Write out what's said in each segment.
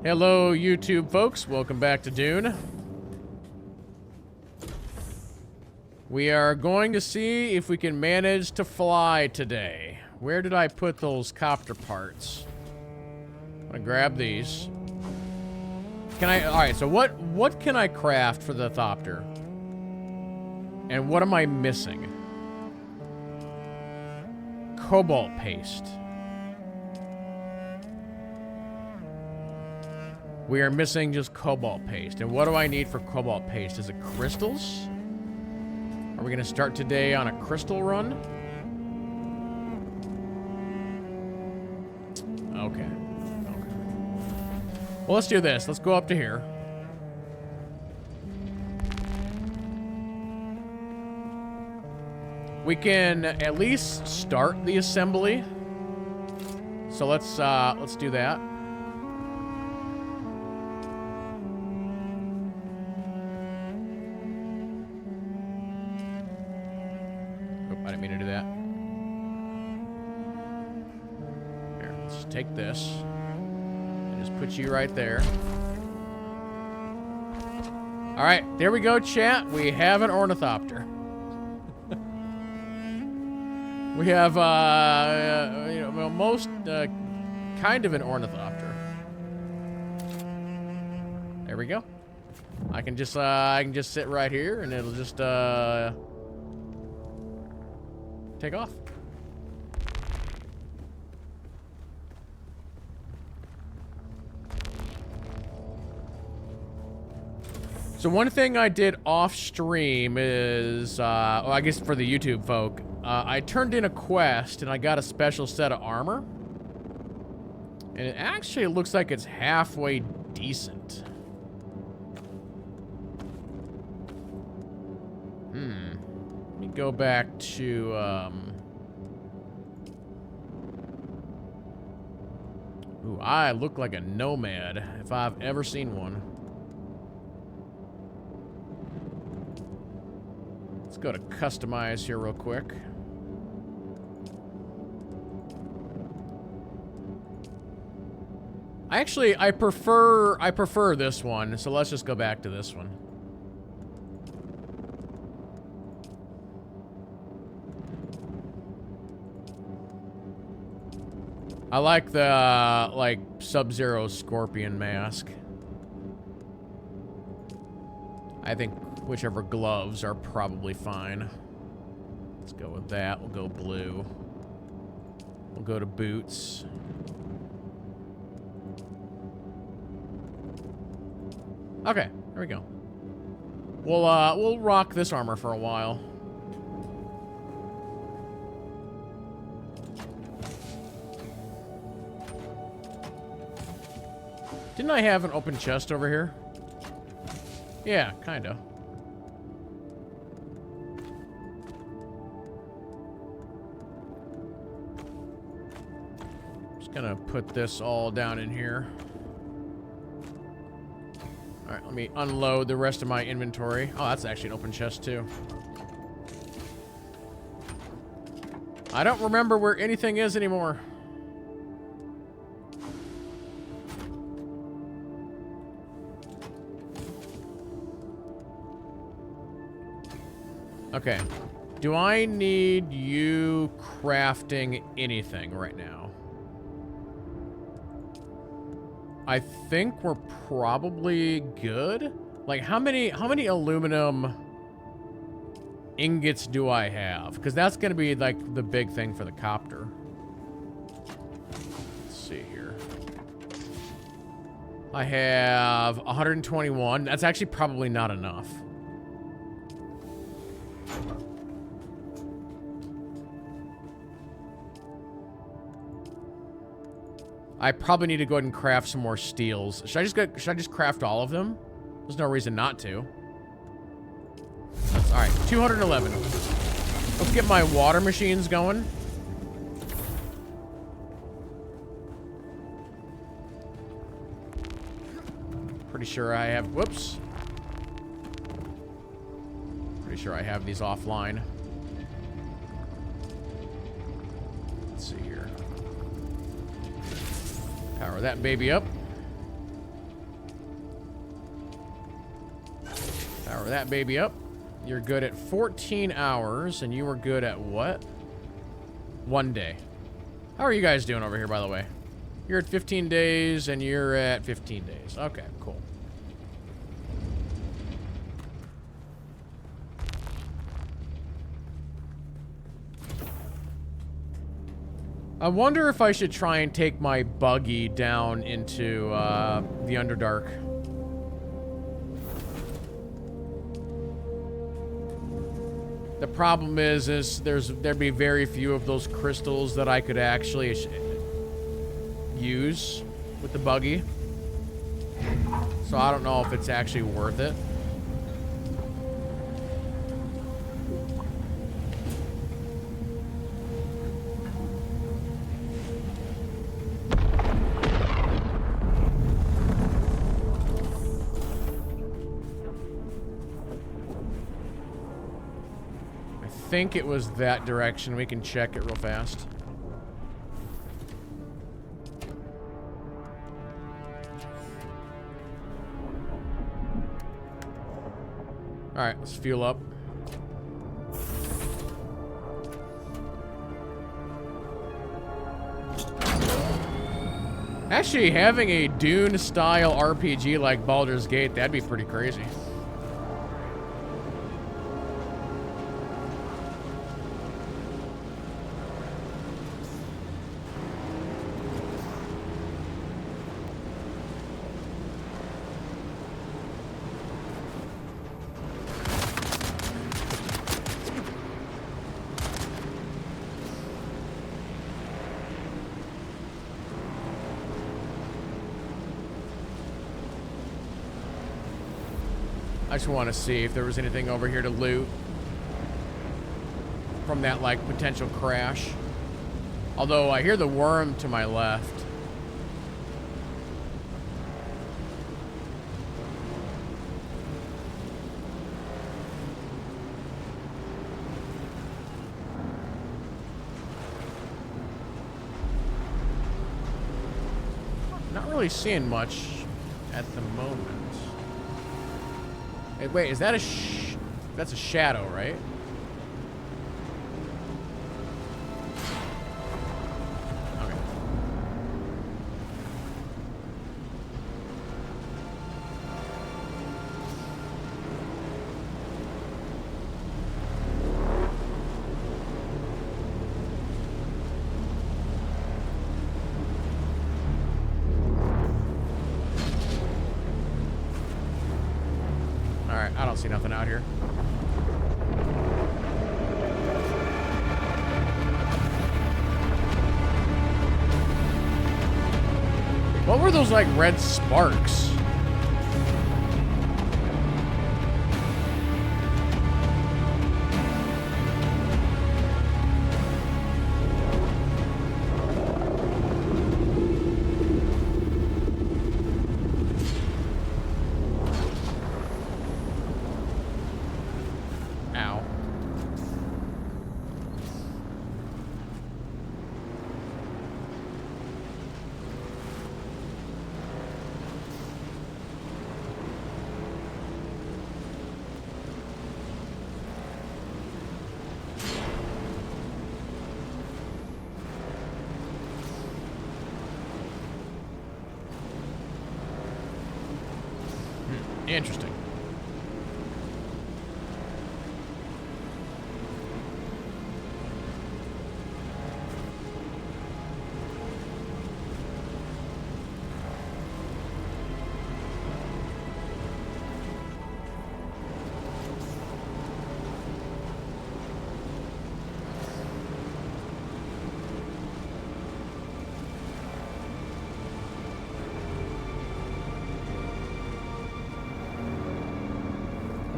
Hello, YouTube folks. Welcome back to Dune. We are going to see if we can manage to fly today. Where did I put those copter parts? I'm gonna grab these. Can I? All right. So what can I craft for the thopter? And what am I missing? Cobalt paste. We are missing just cobalt paste. And what do I need for cobalt paste? Is it crystals? Are we going to start today on a crystal run? Okay. Well, let's do this. Let's go up to here. We can at least start the assembly. So let's do that. I didn't mean to do that. Here, let's take this and just put you right there. All right, there we go, chat. We have an ornithopter. We have, you know, most kind of an ornithopter. There we go. I can just sit right here, and it'll just take off. So one thing I did off stream is, well, I guess for the YouTube folk, I turned in a quest and I got a special set of armor. And it actually looks like it's halfway decent. Let me go back to, ooh, I look like a nomad if I've ever seen one. Let's go to customize here real quick. Actually, I prefer this one, so let's just go back to this one. I like the, like, Sub-Zero Scorpion mask. I think whichever gloves are probably fine. Let's go with that. We'll go blue. We'll go to boots. Okay, there we go. We'll rock this armor for a while. Didn't I have an open chest over here? Yeah, kinda. Just gonna put this all down in here. Alright, let me unload the rest of my inventory. Oh, that's actually an open chest too. I don't remember where anything is anymore. Okay. Do I need you crafting anything right now? I think we're probably good. Like, how many aluminum ingots do I have? Because that's going to be, like, the big thing for the copter. Let's see here. I have 121. That's actually probably not enough. I probably need to go ahead and craft some more steels. Should I just craft all of them? There's no reason not to. All right, 211. Let's get my water machines going. Pretty sure I have, whoops. Pretty sure I have these offline. Let's see here. Power that baby up. Power that baby up. You're good at 14 hours, and you were good at what? 1 day. How are you guys doing over here, by the way? You're at 15 days, and you're at 15 days. Okay, cool. I wonder if I should try and take my buggy down into the Underdark. The problem is there'd be very few of those crystals that I could actually use with the buggy. So I don't know if it's actually worth it. I think it was that direction. We can check it real fast. Alright, let's fuel up. Actually, having a Dune-style RPG like Baldur's Gate, that'd be pretty crazy. I just want to see if there was anything over here to loot from that, like, potential crash. Although I hear the worm to my left. Not really seeing much at the moment. Hey, wait, is that that's a shadow, right? Okay. Alright, I don't see nothing out here. What were those, like, red sparks? Interesting.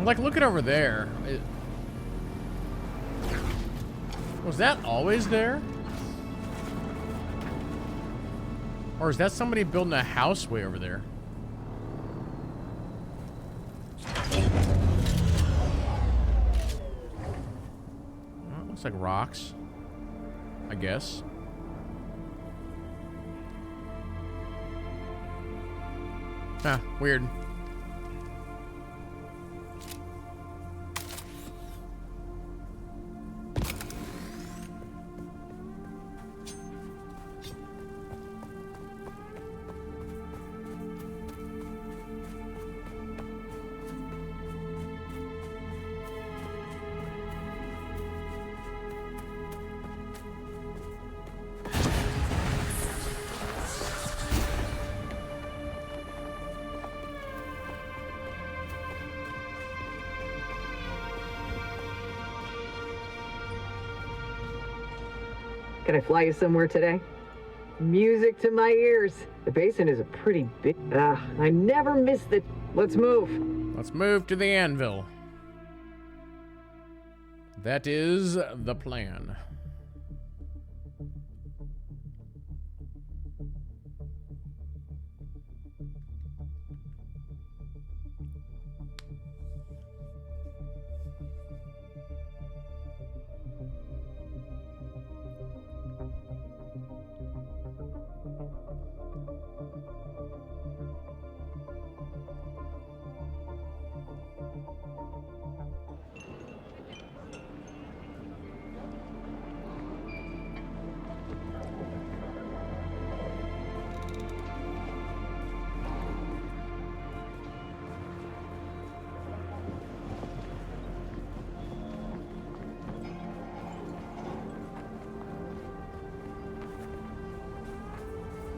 Like, look at over there. Was that always there? Or is that somebody building a house way over there? Well, it looks like rocks, I guess. Huh, weird. Can I fly you somewhere today? Music to my ears. The basin is a pretty big... I never miss the... Let's move. Let's move to the anvil. That is the plan.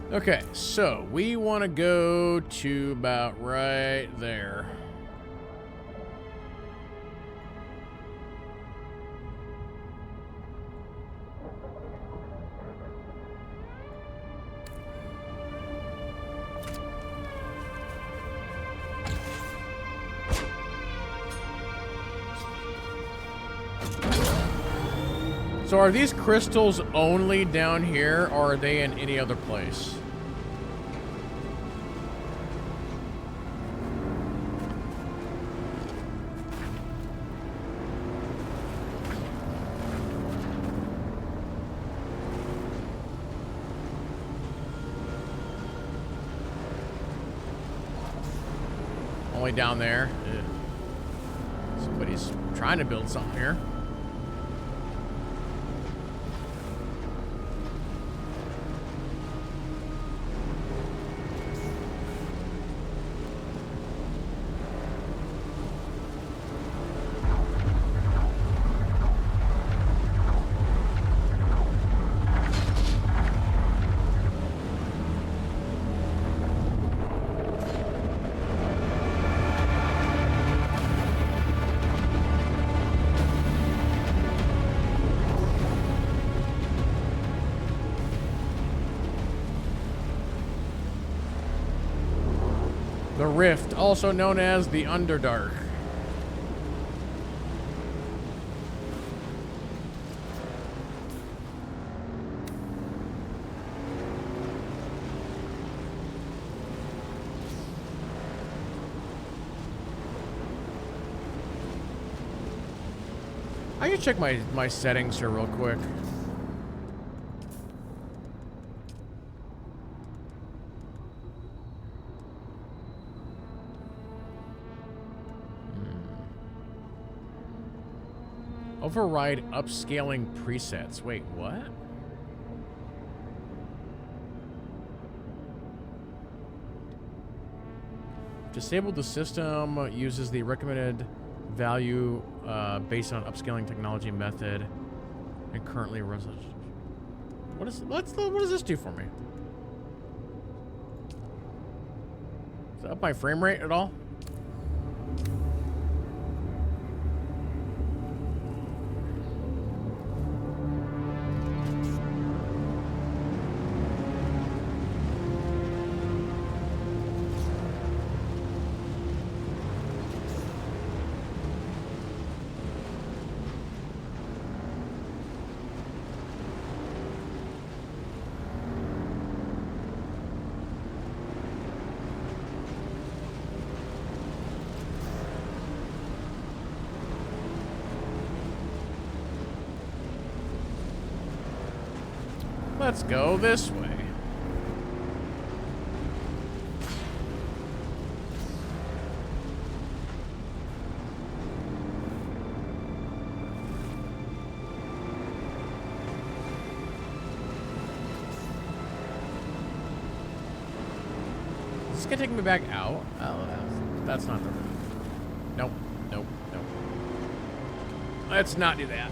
Okay, so we want to go to about right there. So are these crystals only down here, or are they in any other place? Only down there? Ugh. Somebody's trying to build something here. The Rift, also known as the Underdark. I can check my settings here real quick. Override upscaling presets. Wait, what? Disable the system uses the recommended value based on upscaling technology method and currently what does this do for me? Does it up my frame rate at all? Let's go this way. Is this gonna take me back out? Oh, that's not the route. Nope, nope, nope. Let's not do that.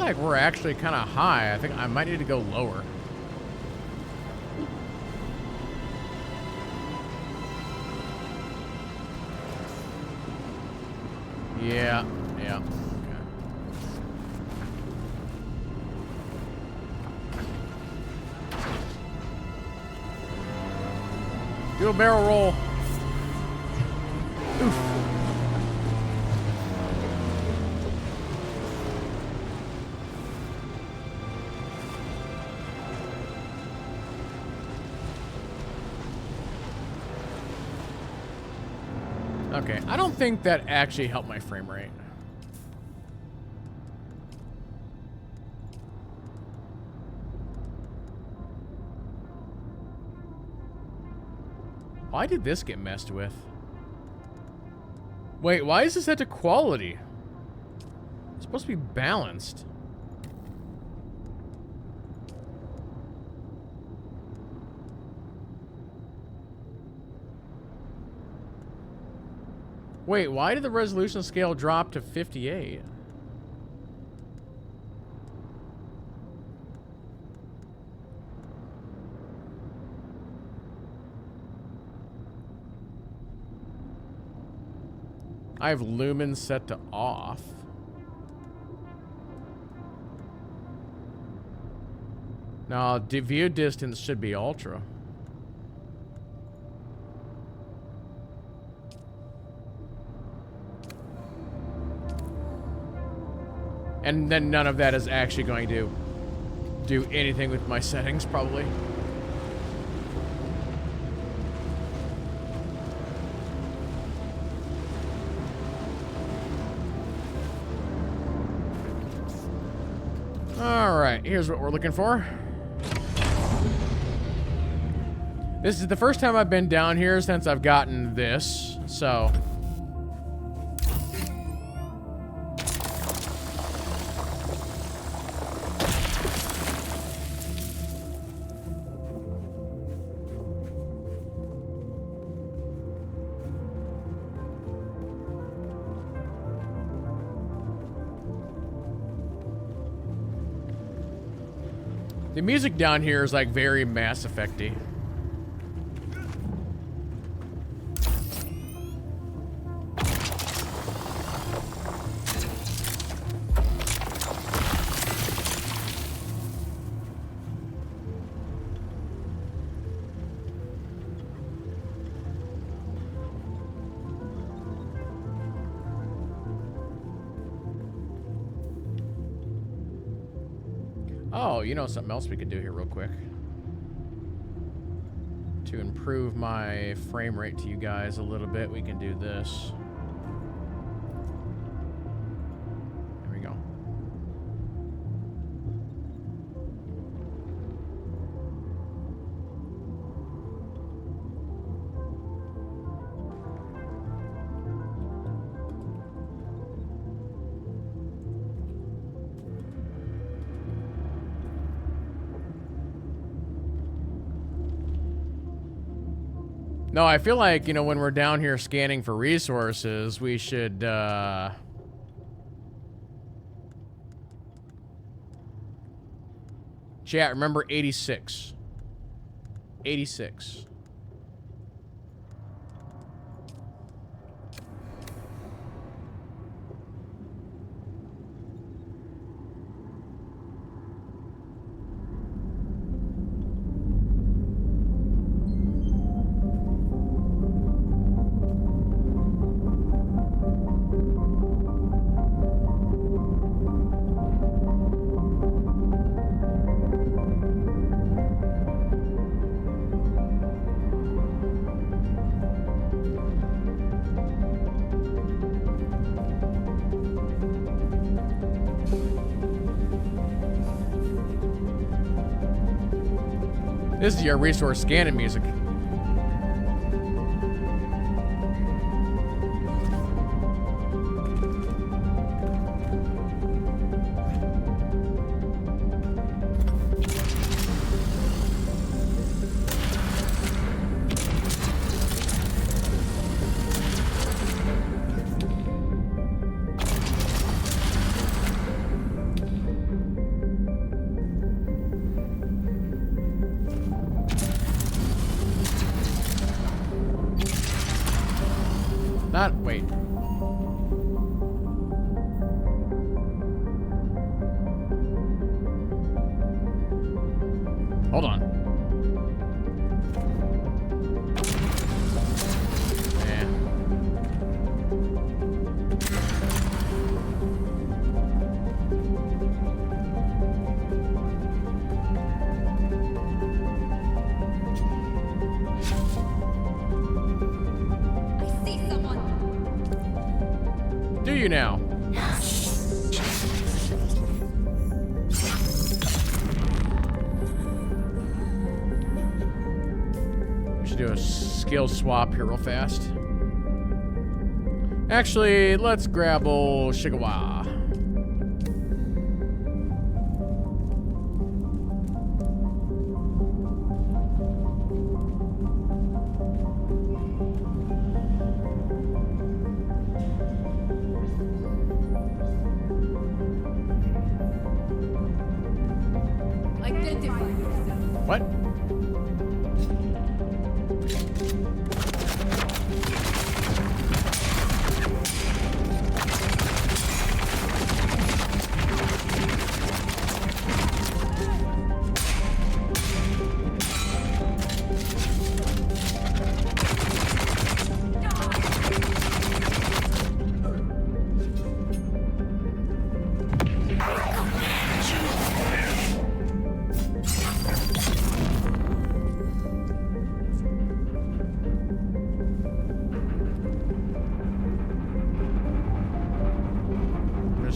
like we're actually kind of high. I think I might need to go lower. Yeah, yeah. Okay. Do a barrel roll. Oof. Okay, I don't think that actually helped my frame rate. Why did this get messed with? Wait, why is this set to quality? It's supposed to be balanced. Wait, why did the resolution scale drop to 58? I have lumens set to off. Now, view distance should be ultra. And then none of that is actually going to do anything with my settings, probably. Alright, here's what we're looking for. This is the first time I've been down here since I've gotten this, so... The music down here is like very Mass Effect-y. Oh, you know something else we could do here real quick. To improve my frame rate to you guys a little bit, we can do this. There we go. No, I feel like, you know, when we're down here scanning for resources, we should, Chat, remember 86. 86. This is your resource scanning music. Wait. Hold on. Do you now? We should do a skill swap here real fast. Actually, let's grab old Shigawa. What?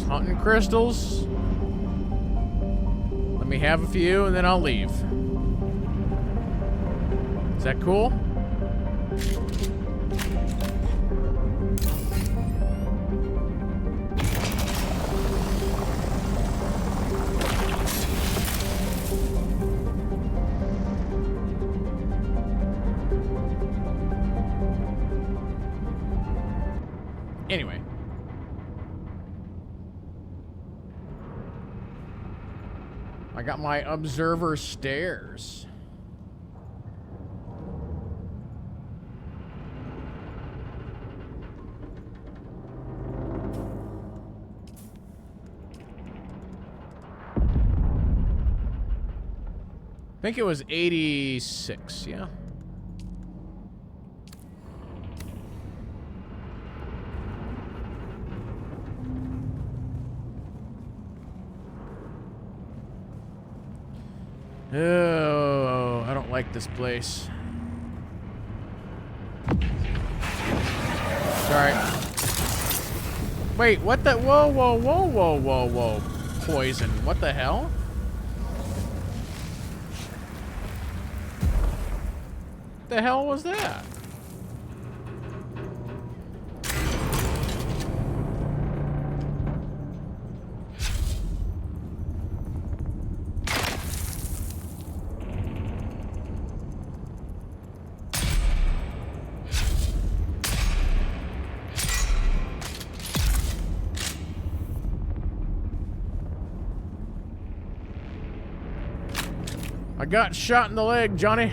Hunting crystals. Let me have a few and then I'll leave. Is that cool? Anyway. I got my observer stairs. I think it was 86, yeah. Oh, I don't like this place. Sorry. Wait, what the? Whoa, whoa, whoa, whoa, whoa, whoa. Poison. What the hell? The hell was that? I got shot in the leg, Johnny.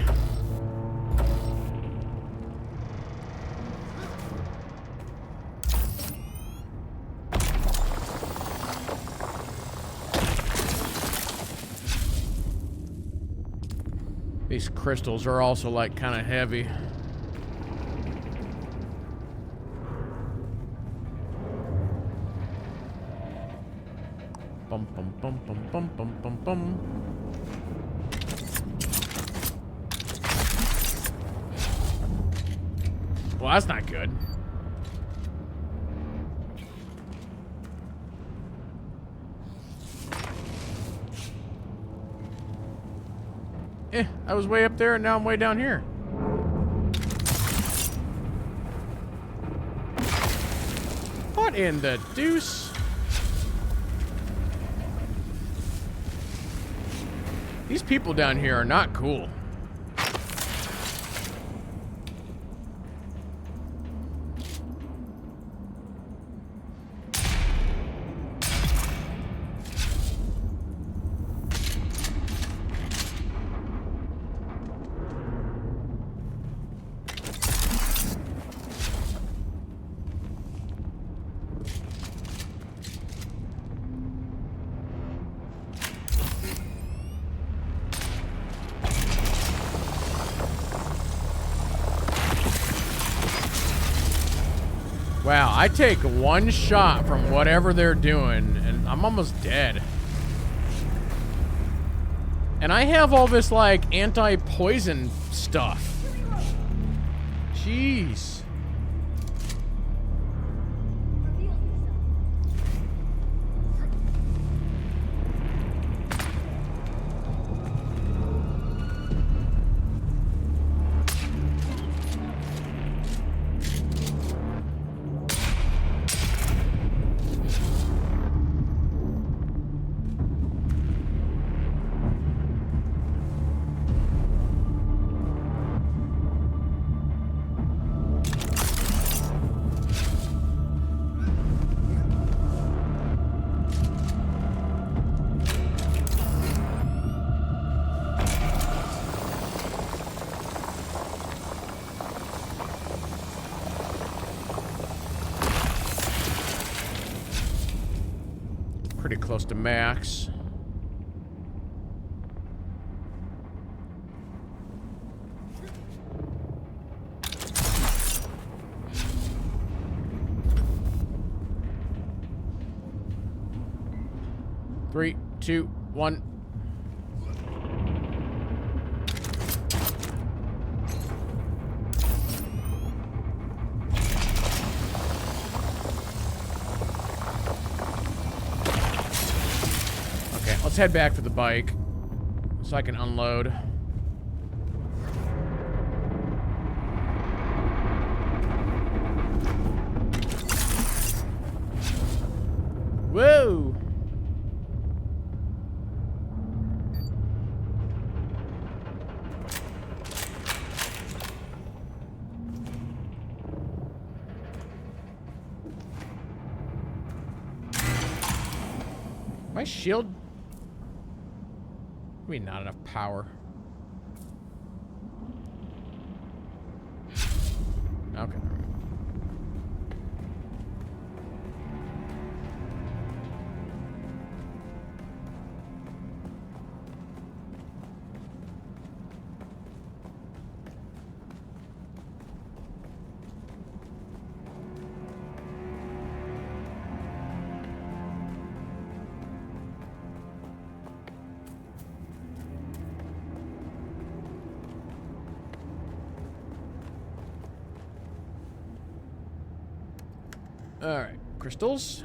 These crystals are also like kind of heavy. Bum bum bum bum bum bum bum bum. Well, that's not good. I was way up there and now I'm way down here. What in the deuce? These people down here are not cool. Wow, I take one shot from whatever they're doing, and I'm almost dead. And I have all this, like, anti-poison stuff. Jeez. Pretty close to max. Three, two, one. Let's head back for the bike so I can unload. Whoa! My shield... I mean, not enough power. Okay. Alright, crystals.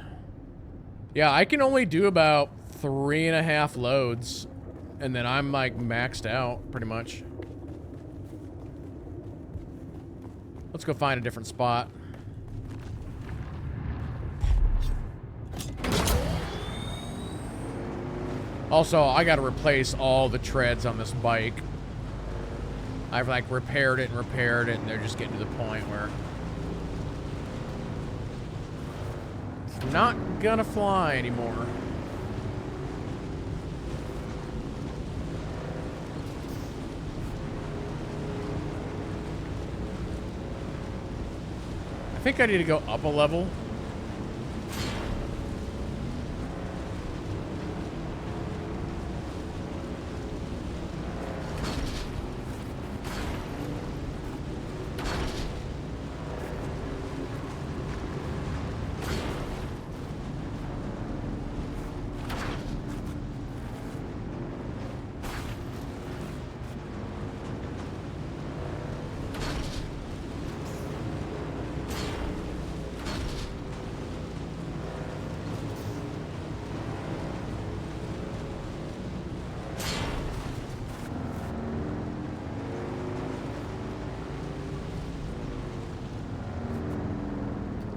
Yeah, I can only do about 3.5 loads, and then I'm like maxed out, pretty much. Let's go find a different spot. Also, I gotta replace all the treads on this bike. I've like repaired it, and they're just getting to the point where it's not gonna fly anymore. I think I need to go up a level.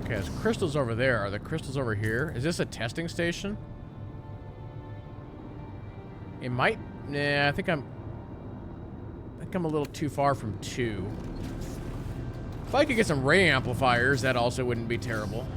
Okay, there's crystals over there. Are the crystals over here? Is this a testing station? It might... Nah, I think I'm a little too far from 2. If I could get some ray amplifiers, that also wouldn't be terrible.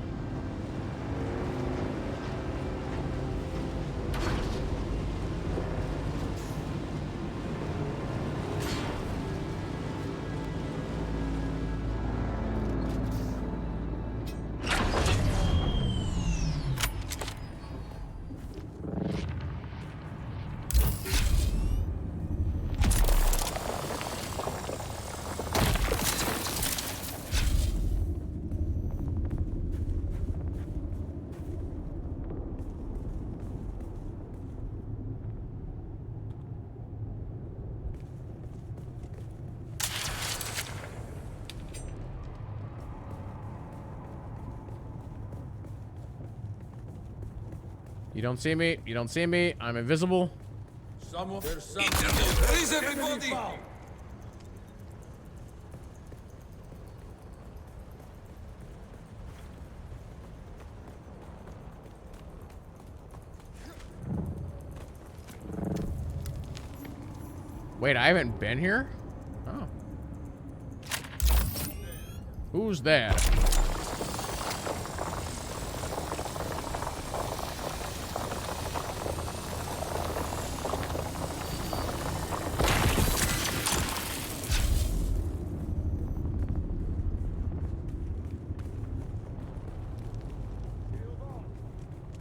You don't see me. You don't see me. I'm invisible. There's something. Where is everybody? Wait, I haven't been here? Oh. Who's that?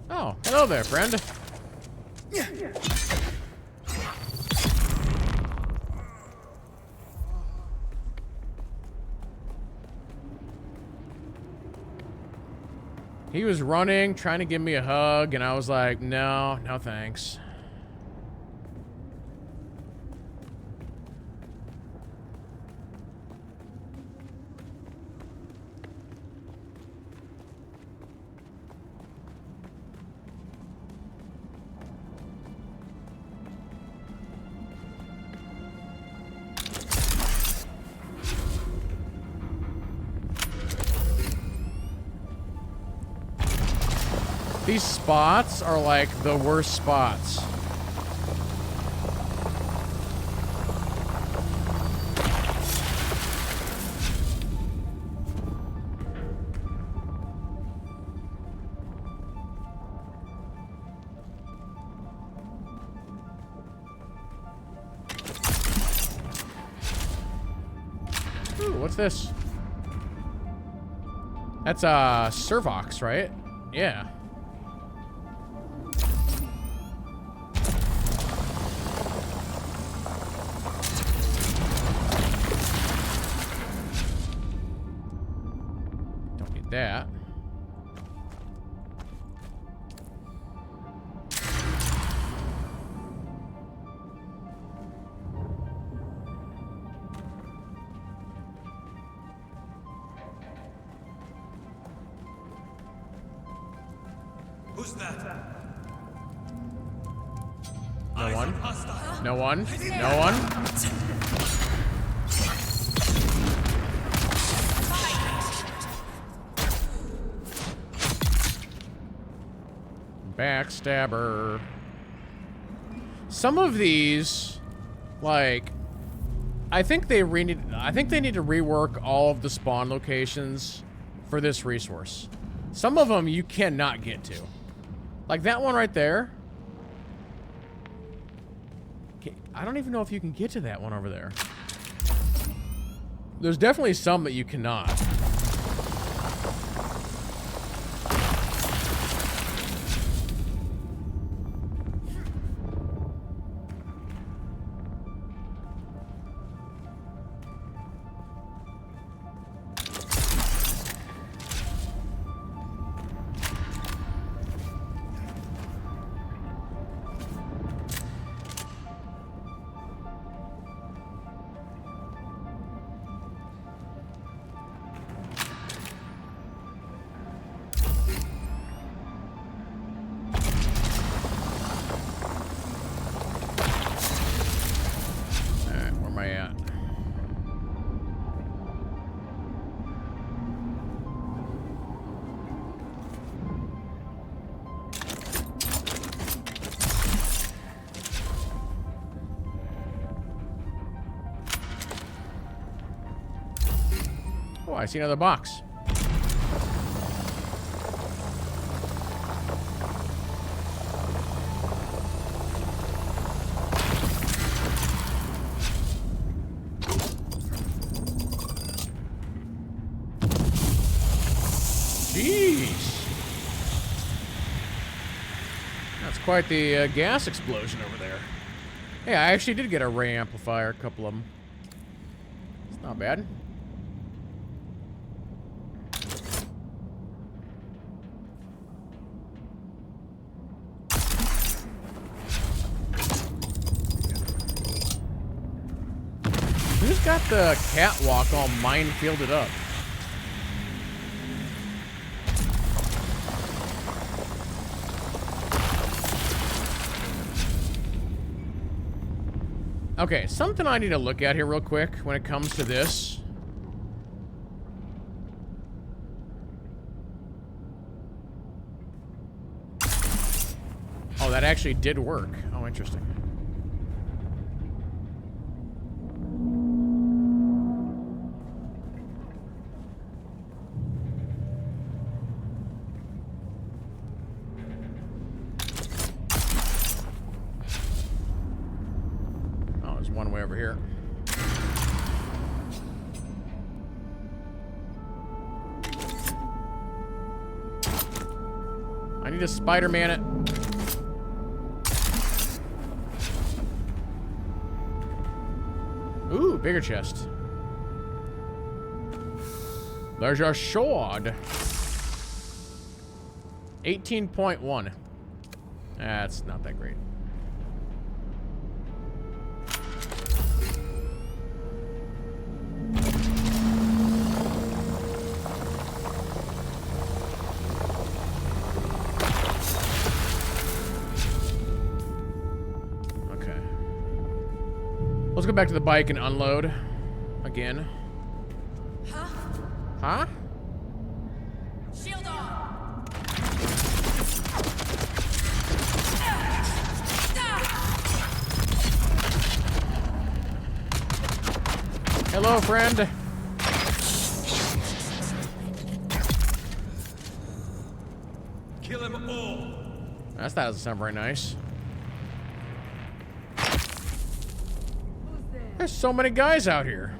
Oh, hello there, friend. He was running, trying to give me a hug, and I was like, no, no thanks. These spots are like the worst spots. Ooh, what's this? That's Servox, right? Yeah. That. Who's that? No one. No one. No one. Backstabber. Some of these, like, I think they need to rework all of the spawn locations for this resource. Some of them you cannot get to. Like that one right there. I don't even know if you can get to that one over there. There's definitely some that you cannot. Oh, I see another box. Jeez. That's quite the gas explosion over there. Hey, I actually did get a ray amplifier, a couple of them. It's not bad. Who's got the catwalk all mine-fielded up? Okay, something I need to look at here real quick when it comes to this. Oh, that actually did work. Oh, interesting. Oh, there's one way over here. I need to Spider-Man it. Ooh, bigger chest. There's your sword. 18.1. That's not that great. Let's go back to the bike and unload again. Huh? Huh? Shield on. Hello, friend. Kill them all. That doesn't sound very nice. There's so many guys out here.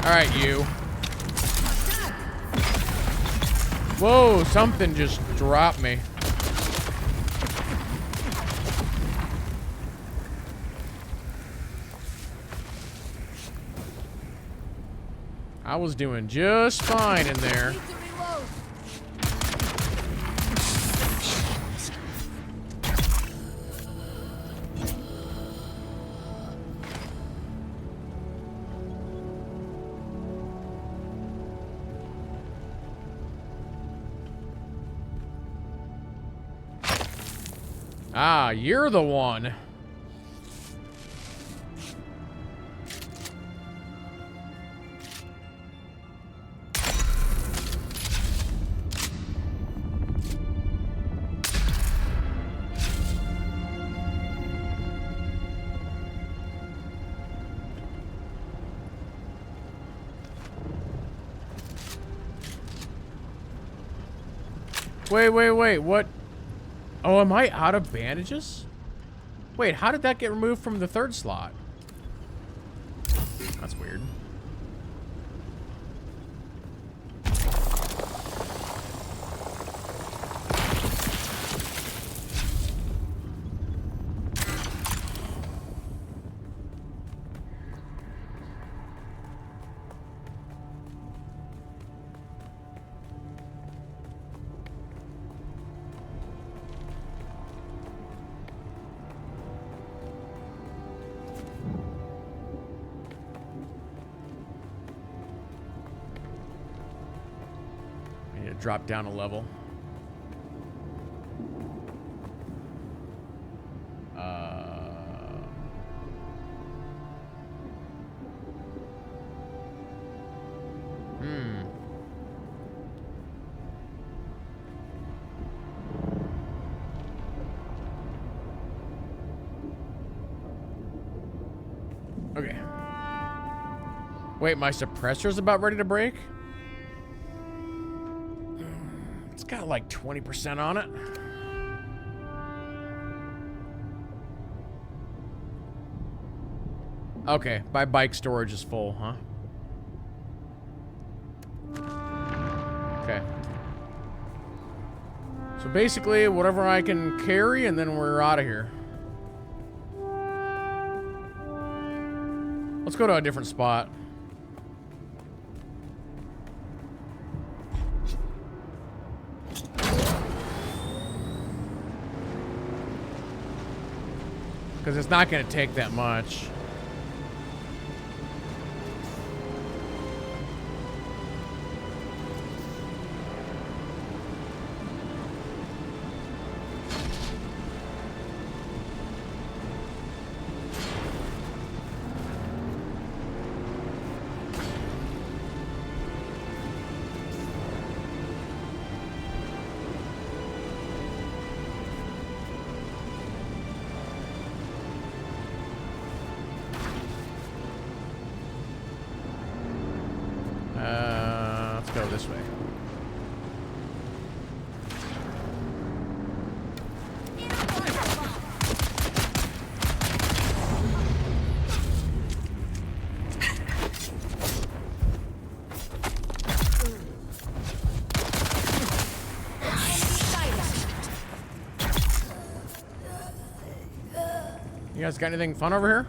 All right, you. Whoa, something just dropped me. I was doing just fine in there. Need to reload. Ah, you're the one. Wait, what? Oh, am I out of bandages? Wait, how did that get removed from the third slot? That's weird. Drop down a level. Okay. Wait, my suppressor's about ready to break? It's got like 20% on it. Okay, my bike storage is full, huh? Okay. So basically, whatever I can carry, and then we're out of here. Let's go to a different spot. Because it's not going to take that much. this way. You guys got anything fun over here?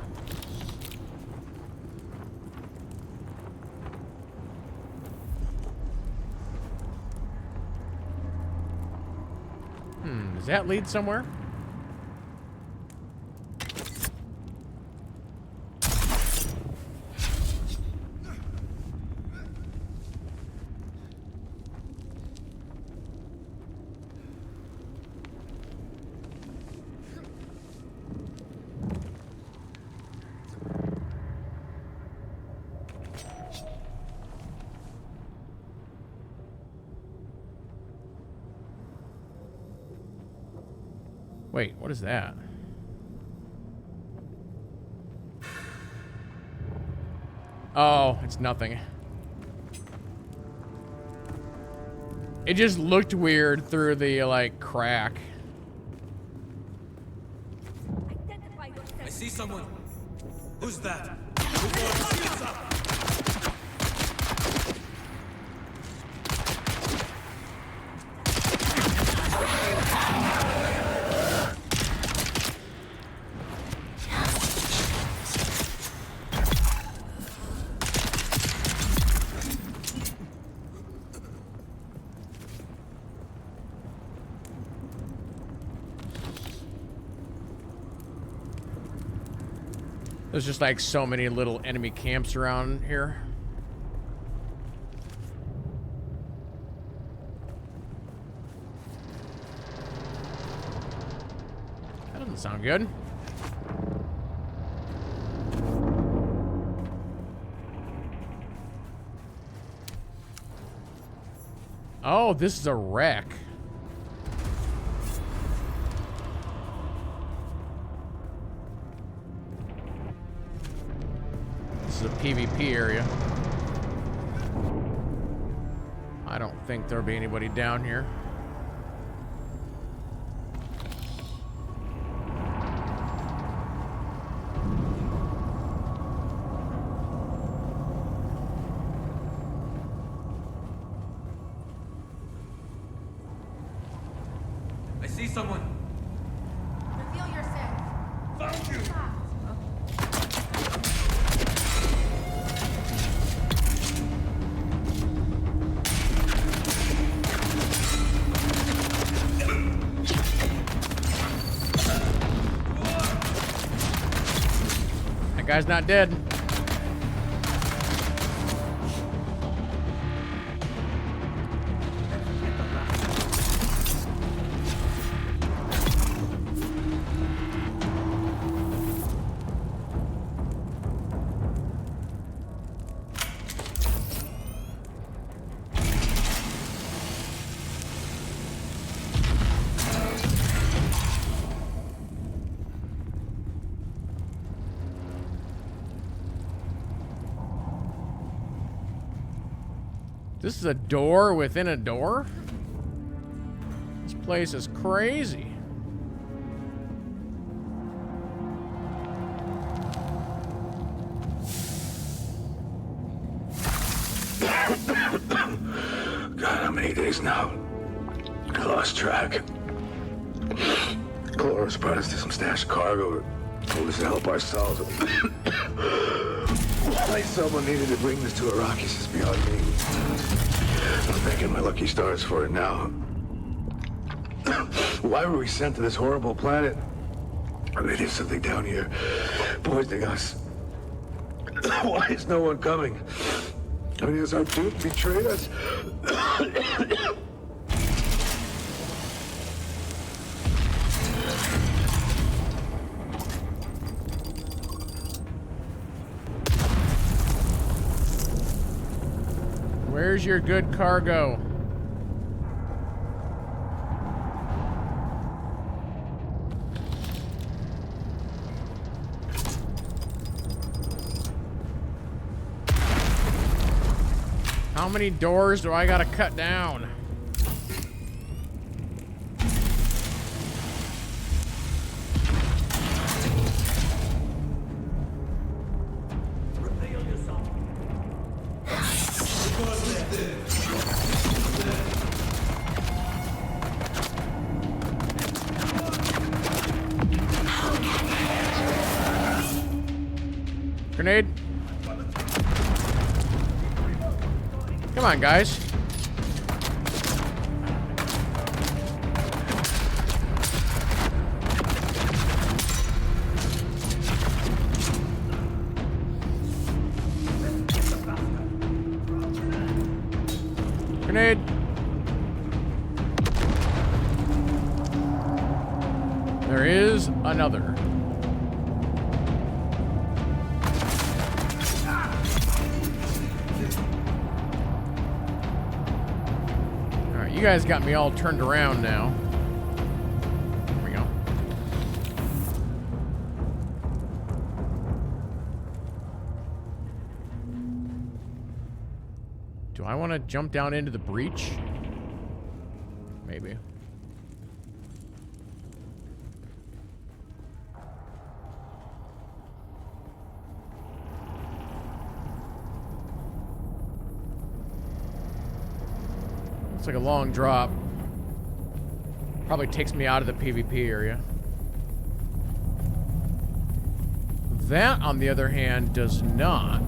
Does that lead somewhere? Wait, what is that? Oh, it's nothing. It just looked weird through the, like, crack. I see someone. Who's that? Shields up! There's just like so many little enemy camps around here. That doesn't sound good. Oh, this is a wreck. This is a PvP area. I don't think there'll be anybody down here. I see someone. Reveal yourself. Found you! That guy's not dead. This is a door within a door? This place is crazy. God, how many days now? I lost track. Cloris brought us to some stashed cargo. Told us to help ourselves. Why someone needed to bring this to Arrakis is beyond me. I'm thanking my lucky stars for it now. Why were we sent to this horrible planet? They did something down here, poisoning us. Why is no one coming? I mean, has our dude betrayed us? Where's your good cargo? How many doors do I gotta cut down? Grenade. Come on, guys. Grenade. There is another. You guys got me all turned around now. There we go. Do I want to jump down into the breach? Maybe. It's like a long drop. Probably takes me out of the PvP area. That, on the other hand, does not.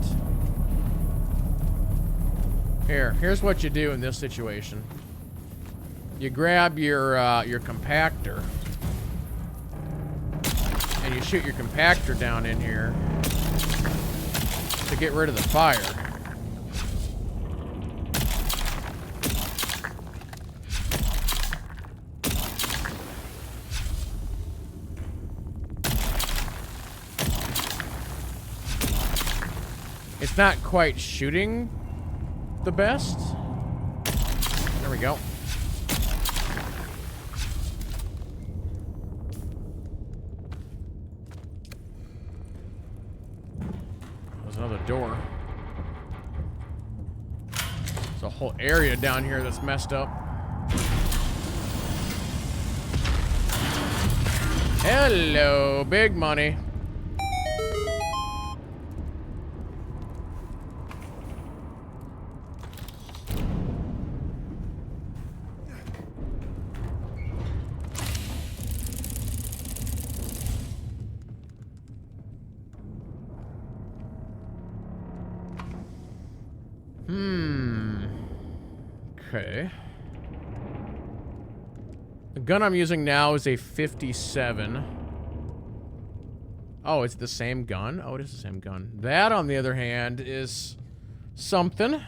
Here's what you do in this situation. You grab your compactor, and you shoot your compactor down in here to get rid of the fire. It's not quite shooting the best. There we go. There's another door. There's a whole area down here that's messed up. Hello, big money. Okay. The gun I'm using now is a 57. Oh, it's the same gun? Oh, it is the same gun. That, on the other hand, is something.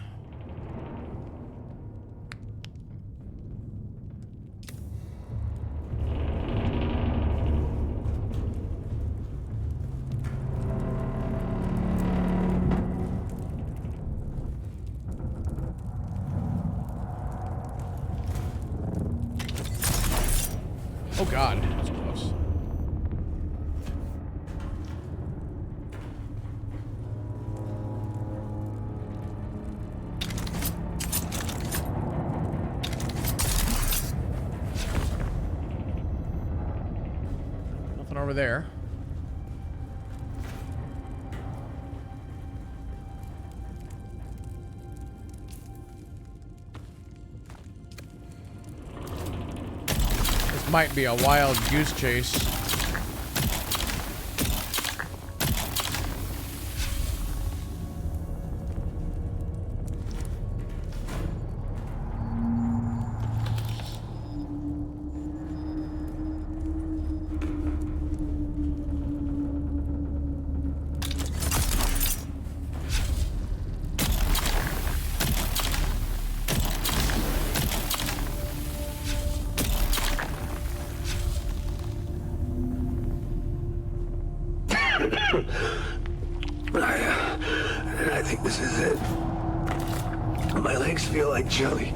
Oh god, that's close. Nothing over there. Might be a wild goose chase. I think this is it. My legs feel like jelly.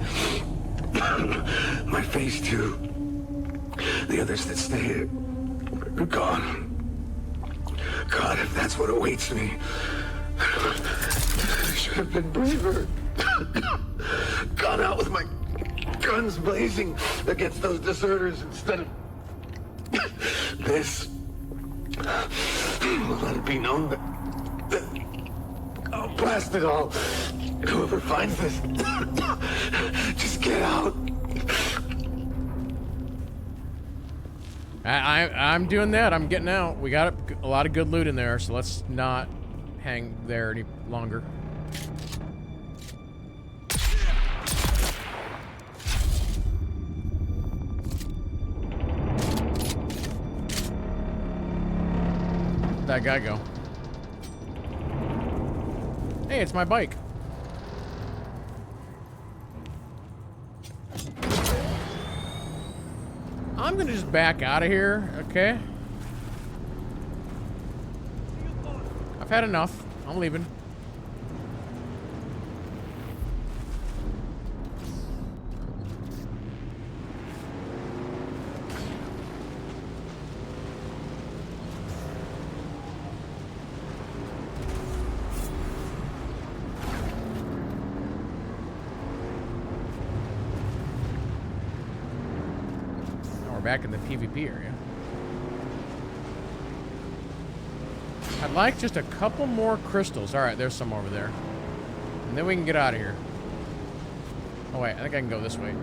My face, too. The others that stay here are gone. God, if that's what awaits me. I should have been braver. gone out with my guns blazing against those deserters instead of this. Let it be known that I'll blast it all. Whoever finds this, just get out. I'm doing that. I'm getting out. We got a lot of good loot in there, so let's not hang there any longer. Where'd that guy go? Hey, it's my bike. I'm gonna just back out of here, okay? I've had enough. I'm leaving. Back in the PvP area. I'd like just a couple more crystals. Alright, there's some over there. And then we can get out of here. Oh wait, I think I can go this way.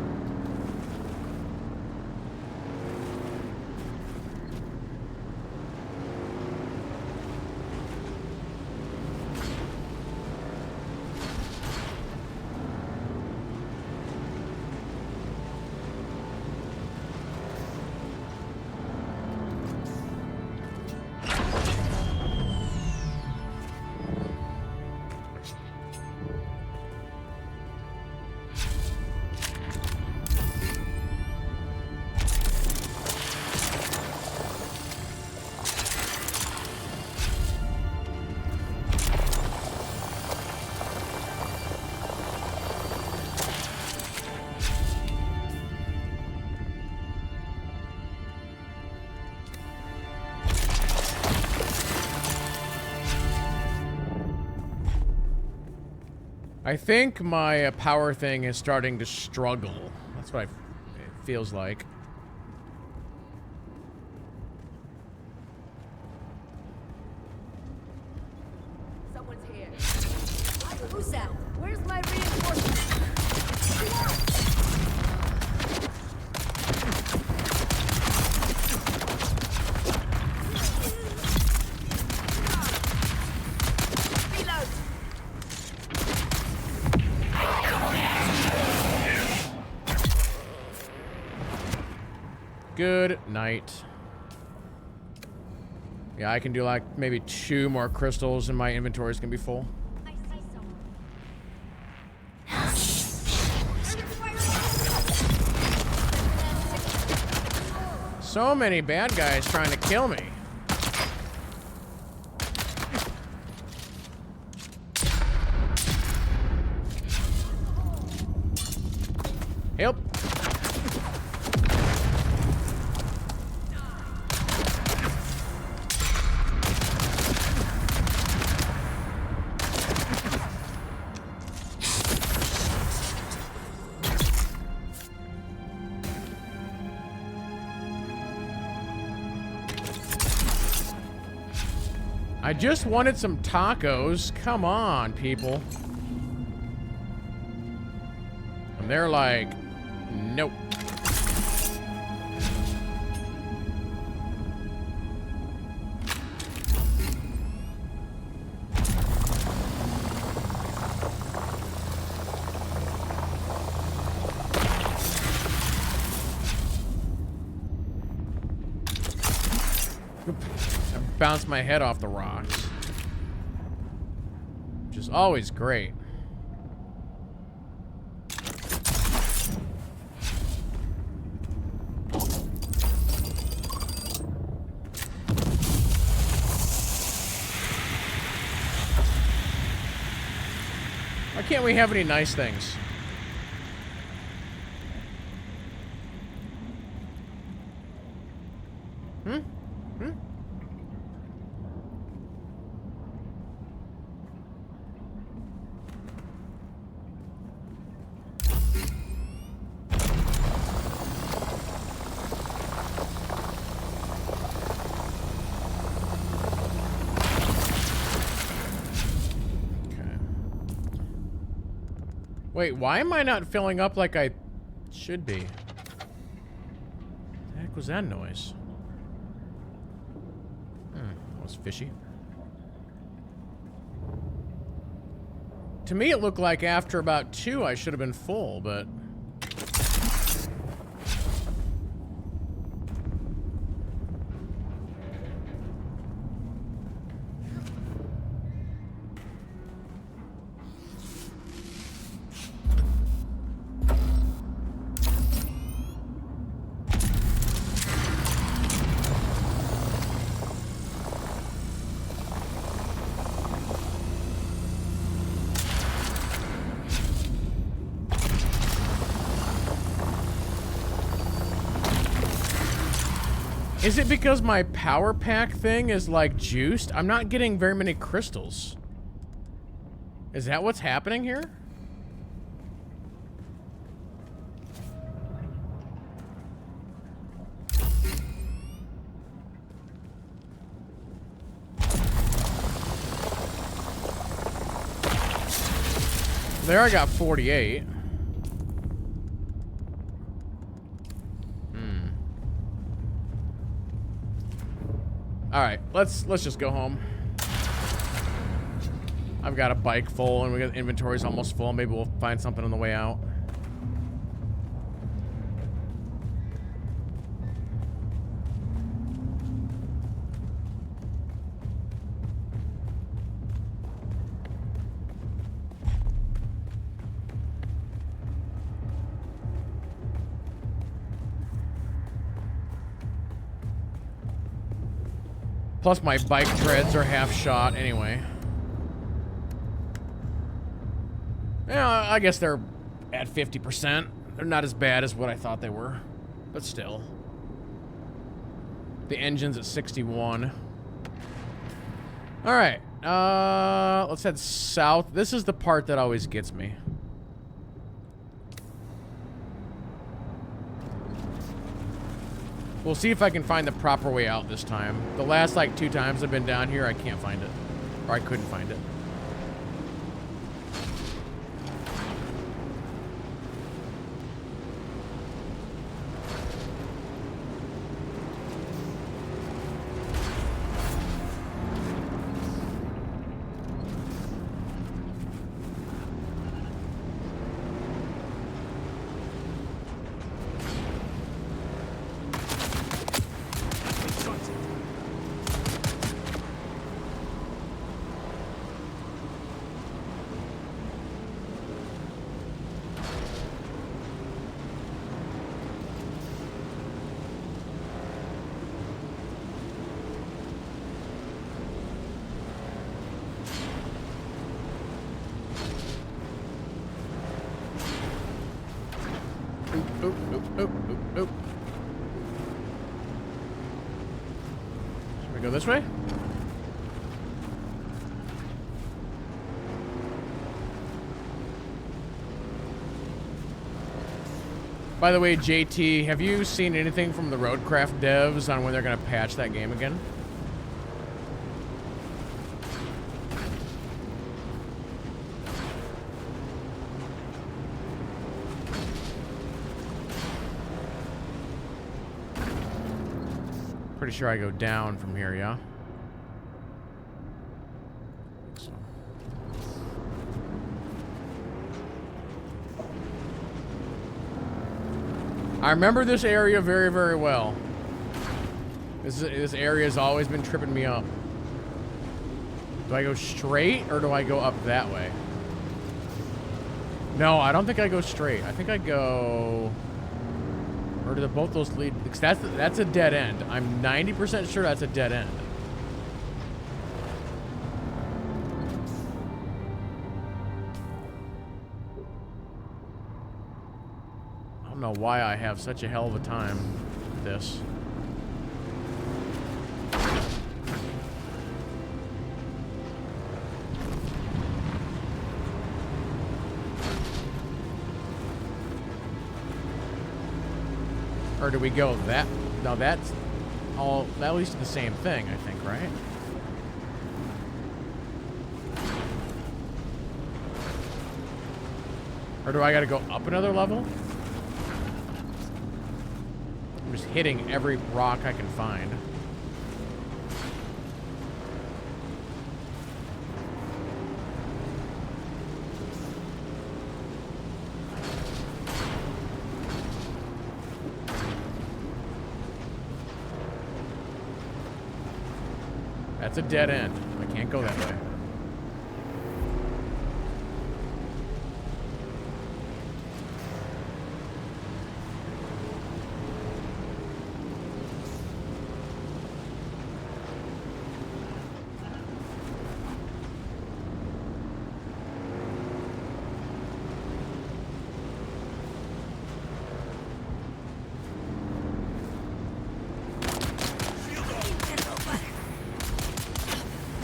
I think my power thing is starting to struggle. That's what it feels like. Someone's here. Who's out? Where's my reinforcement? Reload. Good night. Yeah, I can do like maybe 2 more crystals and my inventory is gonna be full. I see someone. So many bad guys trying to kill me. Help. I just wanted some tacos. Come on, people. And they're like, nope. Bounce my head off the rocks, which is always great. Why can't we have any nice things? Wait, why am I not filling up like I should be? The heck was that noise? That was fishy. To me, it looked like after about 2, I should have been full, but... Is it because my power pack thing is like juiced? I'm not getting very many crystals. Is that what's happening here? There I got 48. All right, let's just go home. I've got a bike full and we got inventory's almost full. Maybe we'll find something on the way out. Plus my bike treads are half shot anyway. Yeah, I guess they're at 50%. They're not as bad as what I thought they were, but still. The engine's at 61. All right, let's head south. This is the part that always gets me. We'll see if I can find the proper way out this time. The last, like, 2 times I've been down here, I can't find it. Or I couldn't find it. Oop. Should we go this way? By the way, JT, have you seen anything from the Roadcraft devs on when they're going to patch that game again? Pretty sure I go down from here, yeah? So. I remember this area very, very well. This area has always been tripping me up. Do I go straight or do I go up that way? No, I don't think I go straight. I think I go... Or do both those lead? Because that's a dead end. I'm 90% sure that's a dead end. I don't know why I have such a hell of a time with this. Or do we go that? No, that's all, at least the same thing, I think, right? Or do I gotta go up another level? I'm just hitting every rock I can find. That's a dead end. I can't go that way.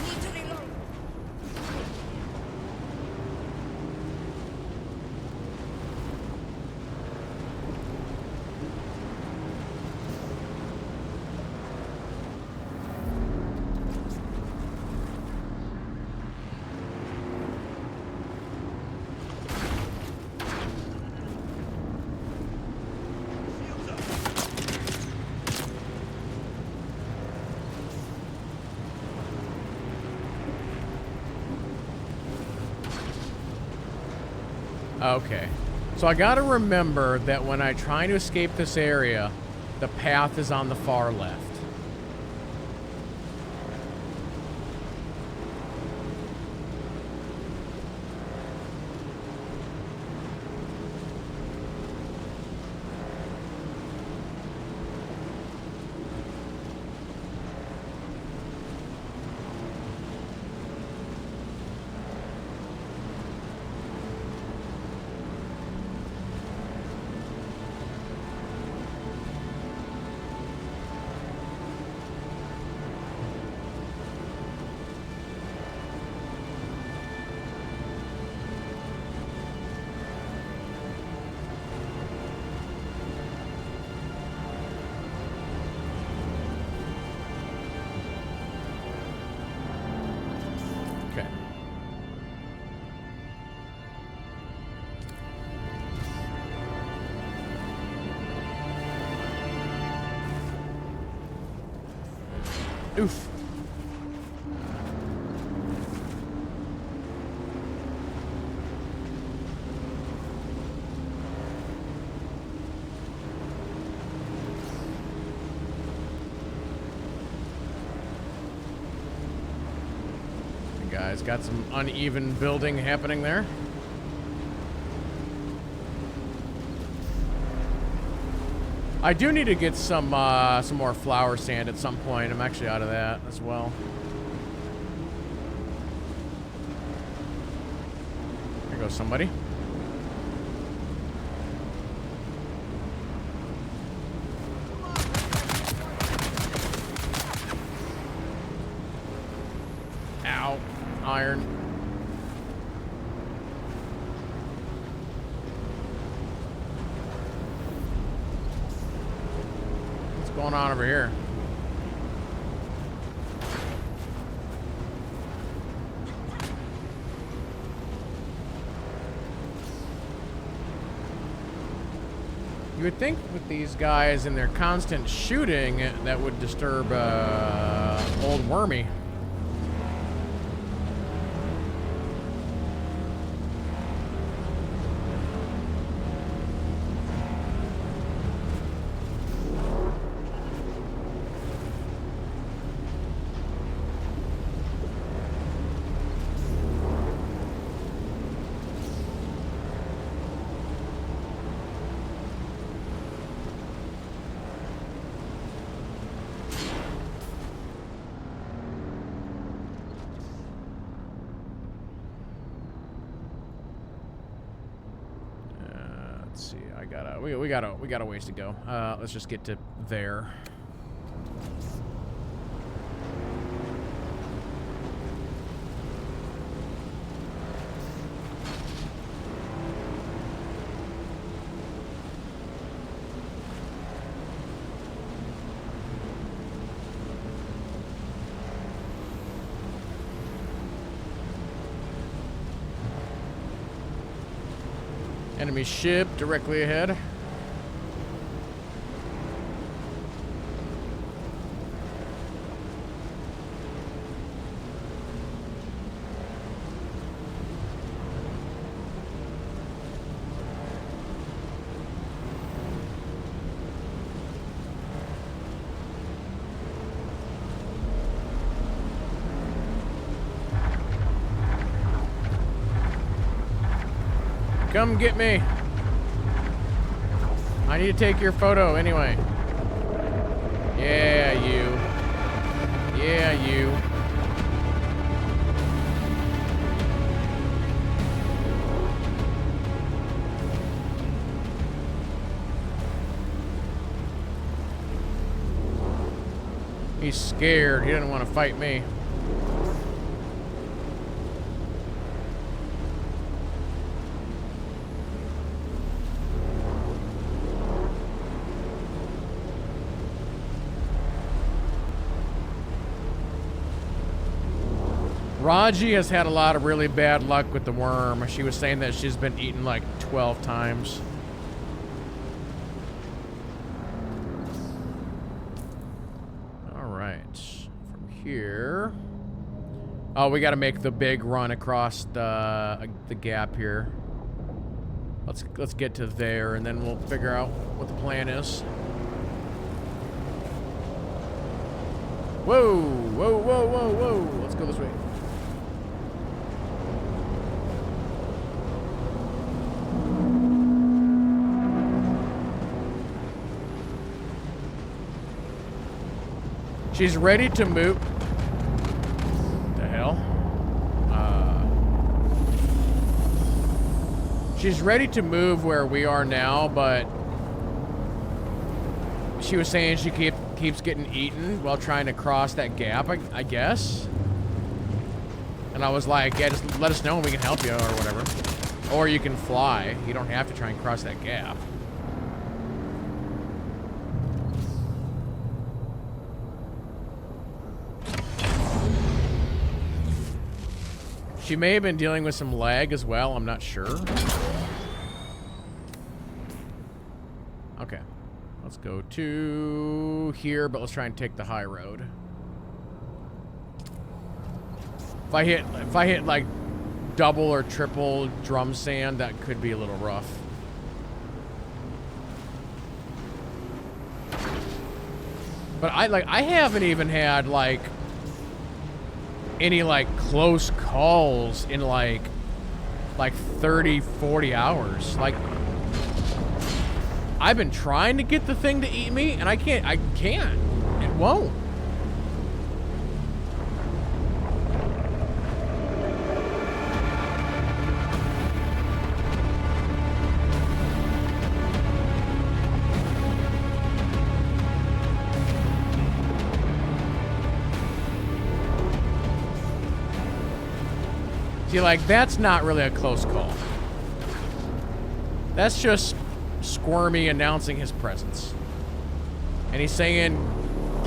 Need to reload. Okay. So I gotta remember that when I try to escape this area, the path is on the far left. Okay. Oof. Guys, got some uneven building happening there. I do need to get some more flour sand at some point. I'm actually out of that as well. There goes somebody. Ow. Iron. What's going on over here? You would think with these guys and their constant shooting, that would disturb old Wormy. We got a ways to go. Let's just get to there. Enemy ship directly ahead. Come get me. I need to take your photo anyway. Yeah, you. Yeah, you. He's scared. He doesn't want to fight me. Raji has had a lot of really bad luck with the worm. She was saying that she's been eaten like 12 times. Alright. From here... Oh, we gotta make the big run across the gap here. Let's get to there, and then we'll figure out what the plan is. Whoa! Whoa, whoa, whoa, whoa! Let's go this way. She's ready to move. The hell? She's ready to move where we are now, but she was saying she keeps getting eaten while trying to cross that gap, I guess. And I was like, yeah, just let us know and we can help you or whatever. Or you can fly. You don't have to try and cross that gap. She may have been dealing with some lag as well, I'm not sure. Okay. Let's go to here, but let's try and take the high road. If I hit like double or triple drum sand, that could be a little rough. But I haven't even had like any like close calls in like 30, 40 hours. Like I've been trying to get the thing to eat me and I can't. It won't. See, like, that's not really a close call. That's just Squirmy announcing his presence. And he's saying,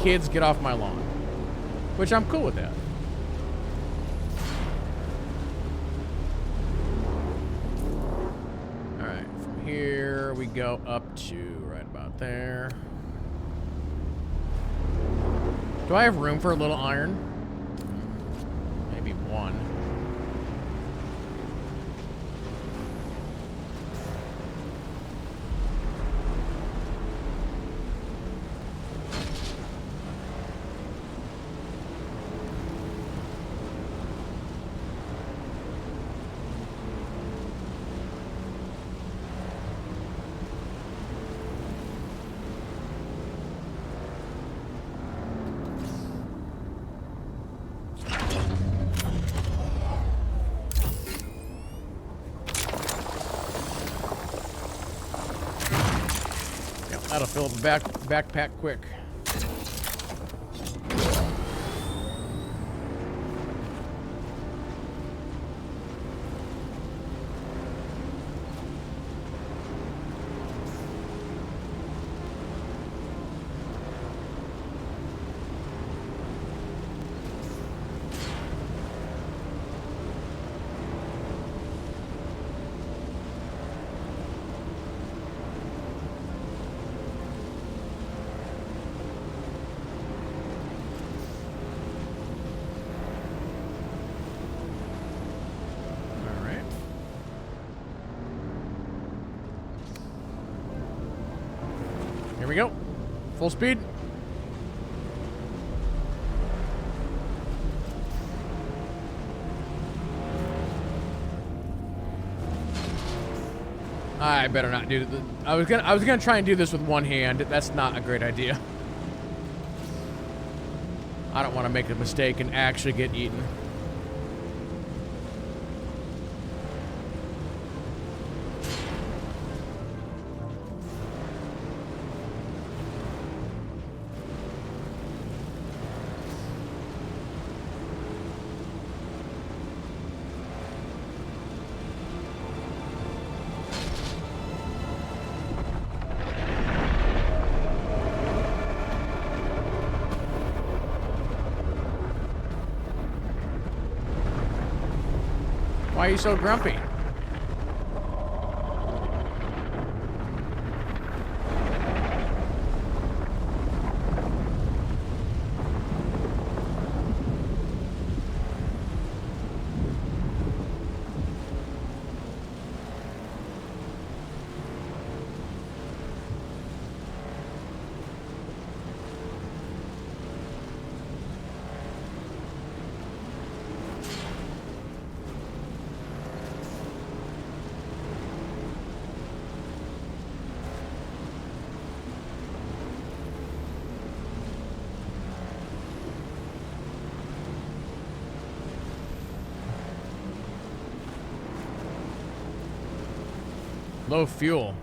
kids, get off my lawn. Which I'm cool with that. Alright, from here we go up to right about there. Do I have room for a little iron? Maybe one. That'll fill the backpack quick. we go. Full speed. I better not do this. I was gonna try and do this with one hand. That's not a great idea. I don't want to make a mistake and actually get eaten. Why are you so grumpy? Low fuel.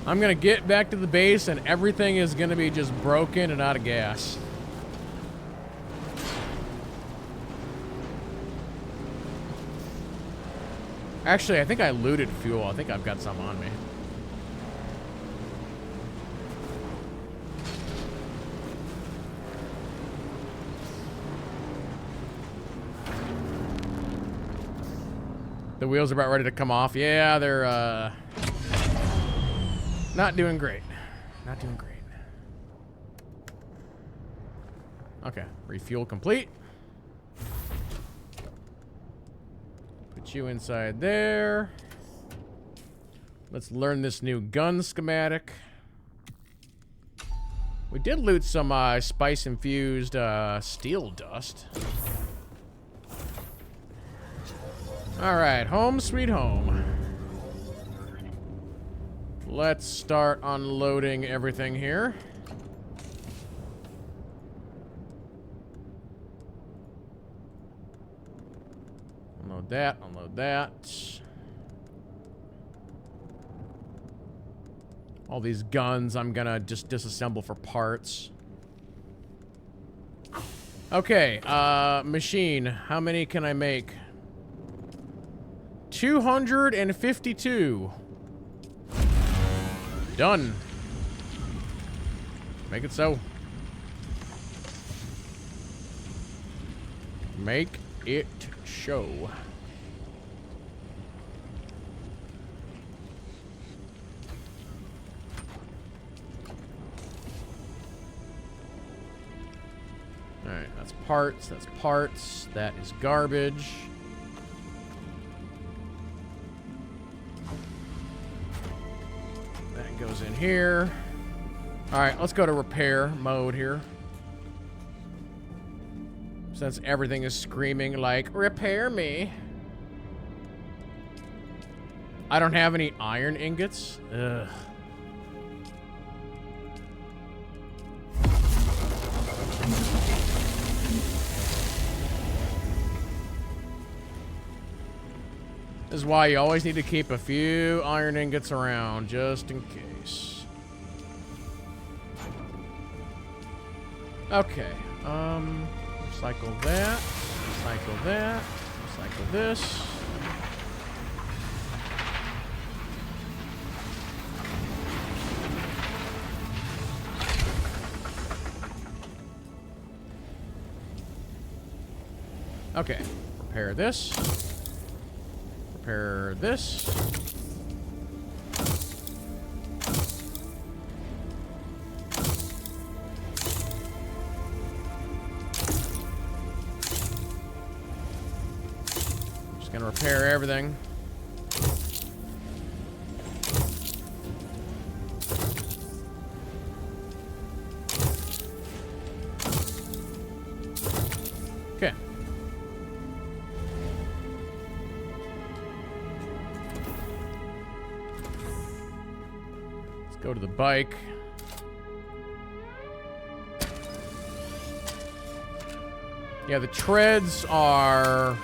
I'm gonna get back to the base and everything is gonna be just broken and out of gas. Actually, I think I looted fuel. I think I've got some on me. The wheels are about ready to come off. Yeah, they're not doing great. Not doing great. Okay, refuel complete. Put you inside there. Let's learn this new gun schematic. We did loot some spice-infused steel dust. Alright, home sweet home. Let's start unloading everything here. Unload that, unload that. All these guns I'm gonna just disassemble for parts. Okay, machine. How many can I make? 252. Done. Make it so. Make it show. Alright, that's parts, that's parts. That is garbage. Goes in here. All right, let's go to repair mode here. Since everything is screaming like, repair me. I don't have any iron ingots. Ugh. This is why you always need to keep a few iron ingots around, just in case. Okay, recycle that, recycle that, recycle this. Okay, repair this. Repair this. Just gonna repair everything. Go to the bike. Yeah, the treads are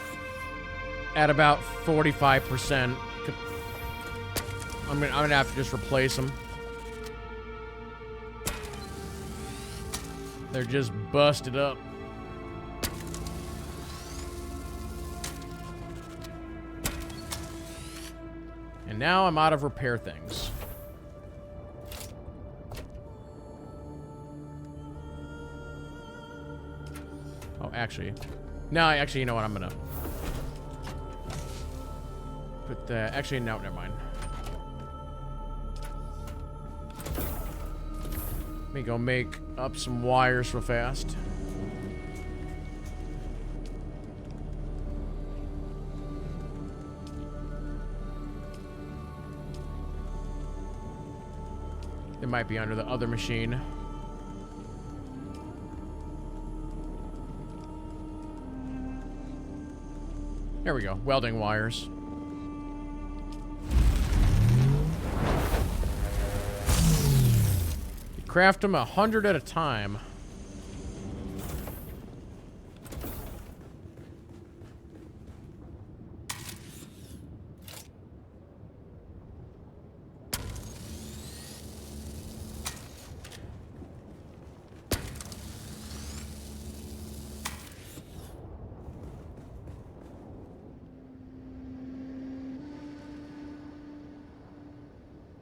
at about 45%. I'm gonna have to just replace them. They're just busted up. And now I'm out of repair things. Oh, actually. No, actually, you know what? I'm gonna put the... Actually, no, never mind. Let me go make up some wires real fast. It might be under the other machine. There we go. Welding wires. You craft them 100 at a time.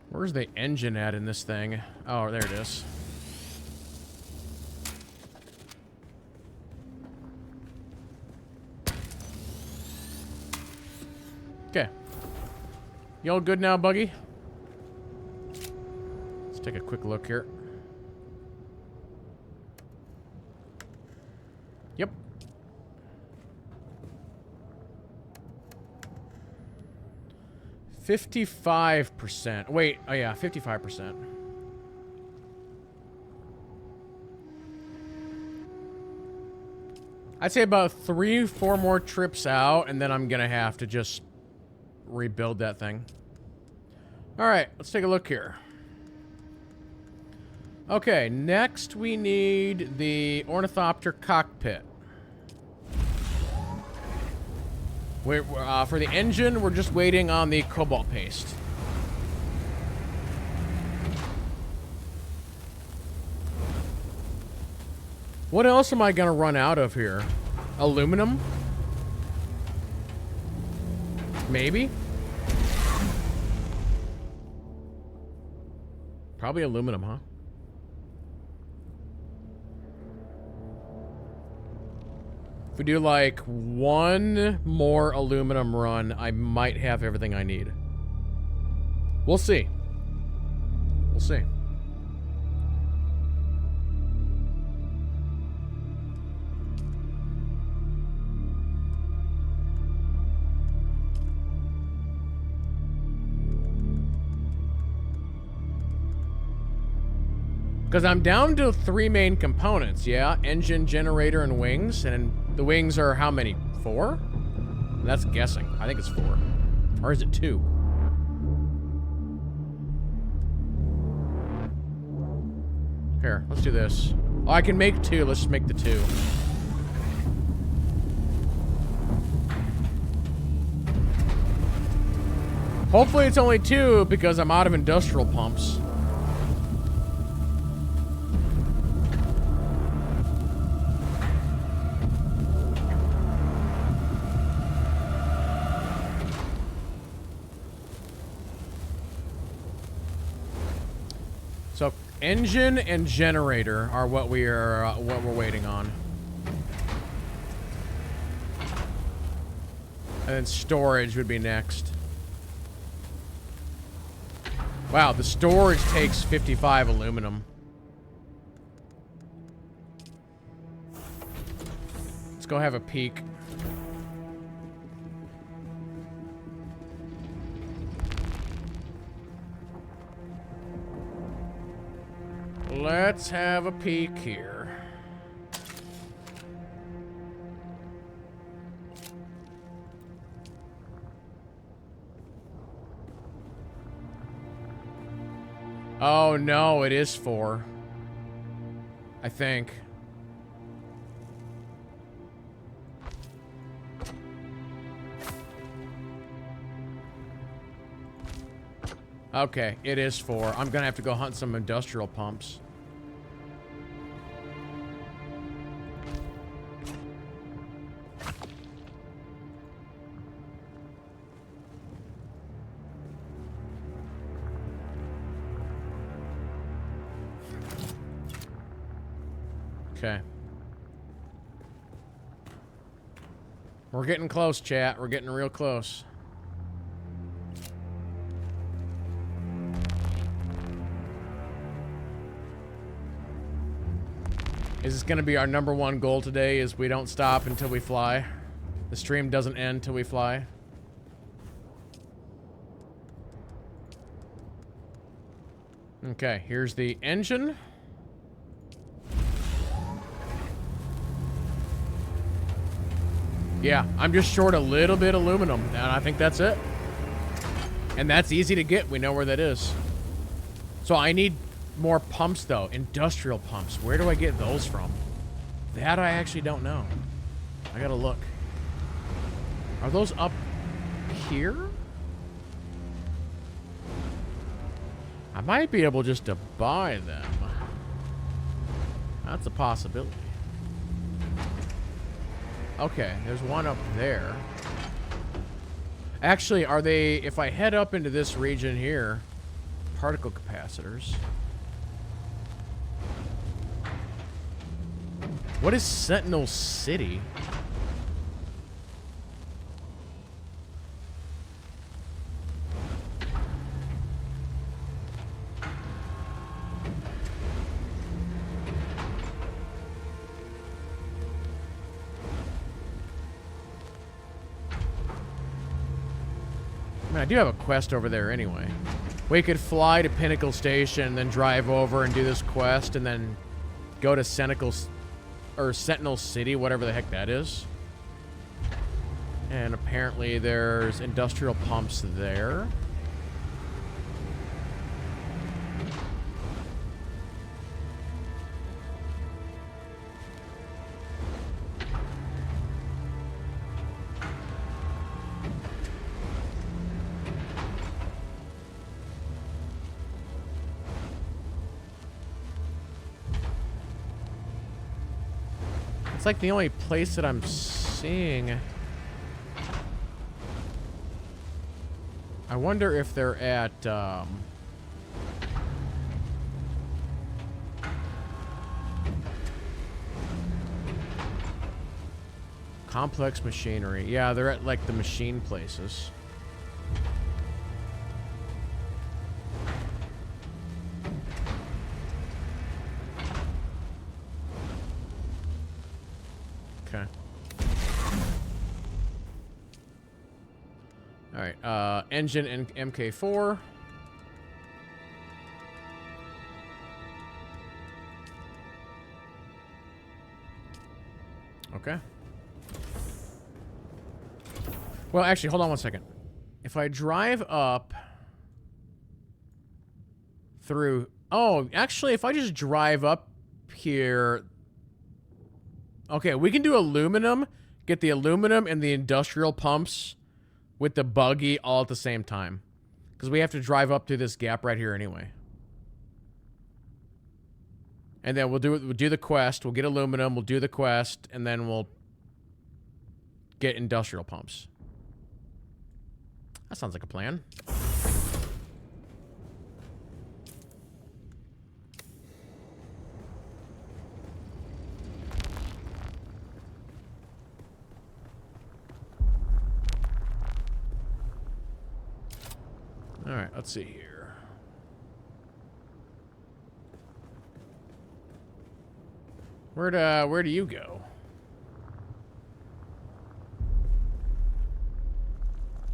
Where's the engine at in this thing? Oh, there it is. Okay. You all good now, Buggy? Let's take a quick look here. Yep. %55%. Wait, oh yeah, 55%. I'd say about 3-4 more trips out, and then I'm gonna have to just rebuild that thing. Alright, let's take a look here. Okay, next we need the ornithopter cockpit. For the engine, we're just waiting on the cobalt paste. What else am I gonna run out of here? Aluminum? Maybe? Probably aluminum, huh? If we do like one more aluminum run, I might have everything I need. We'll see. We'll see. Because I'm down to 3 main components, yeah? Engine, generator, and wings. And the wings are how many? 4? That's guessing. I think it's 4. Or is it 2? Here, let's do this. Oh, I can make 2. Let's just make the 2. Hopefully it's only 2 because I'm out of industrial pumps. So, engine and generator are what we're waiting on. And then storage would be next. Wow, the storage takes 55 aluminum. Let's go have a peek. Let's have a peek here. Oh, no, it is 4. I think. Okay, it is 4. I'm gonna have to go hunt some industrial pumps. Okay. We're getting close, chat. We're getting real close. Is this going to be our #1 goal today, is we don't stop until we fly? The stream doesn't end till we fly? Okay, here's the engine. Yeah, I'm just short a little bit aluminum, and I think that's it. And that's easy to get. We know where that is. So I need more pumps, though. Industrial pumps. Where do I get those from? That I actually don't know. I gotta look. Are those up here? I might be able just to buy them. That's a possibility. Okay, there's one up there. Actually, are they... If I head up into this region here... Particle capacitors... What is Sentinel City? I mean, I do have a quest over there anyway. We could fly to Pinnacle Station, then drive over and do this quest, and then go to Sentinel City, whatever the heck that is. And apparently there's industrial pumps there. It's like the only place that I'm seeing. I wonder if they're at, complex machinery. Yeah, they're at, like, the machine places. Okay. Alright, engine and MK4. Okay. Well, actually, hold on one second. If I drive up through... Oh, actually, if I just drive up here... Okay, we can do aluminum, get the aluminum and the industrial pumps with the buggy all at the same time. Because we have to drive up through this gap right here anyway. And then we'll do the quest, we'll get aluminum, we'll do the quest, and then we'll get industrial pumps. That sounds like a plan. All right, let's see here. Where do you go?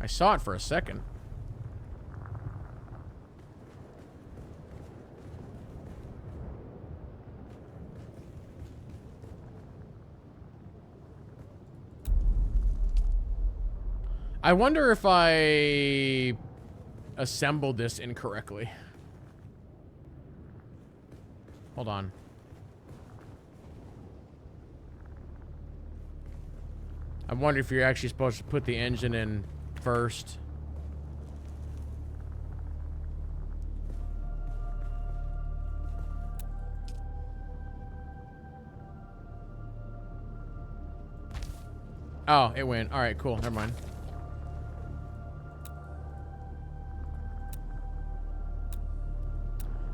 I saw it for a second. I wonder if I assembled this incorrectly. Hold on. I wonder if you're actually supposed to put the engine in first. Oh, it went. All right, cool. Never mind.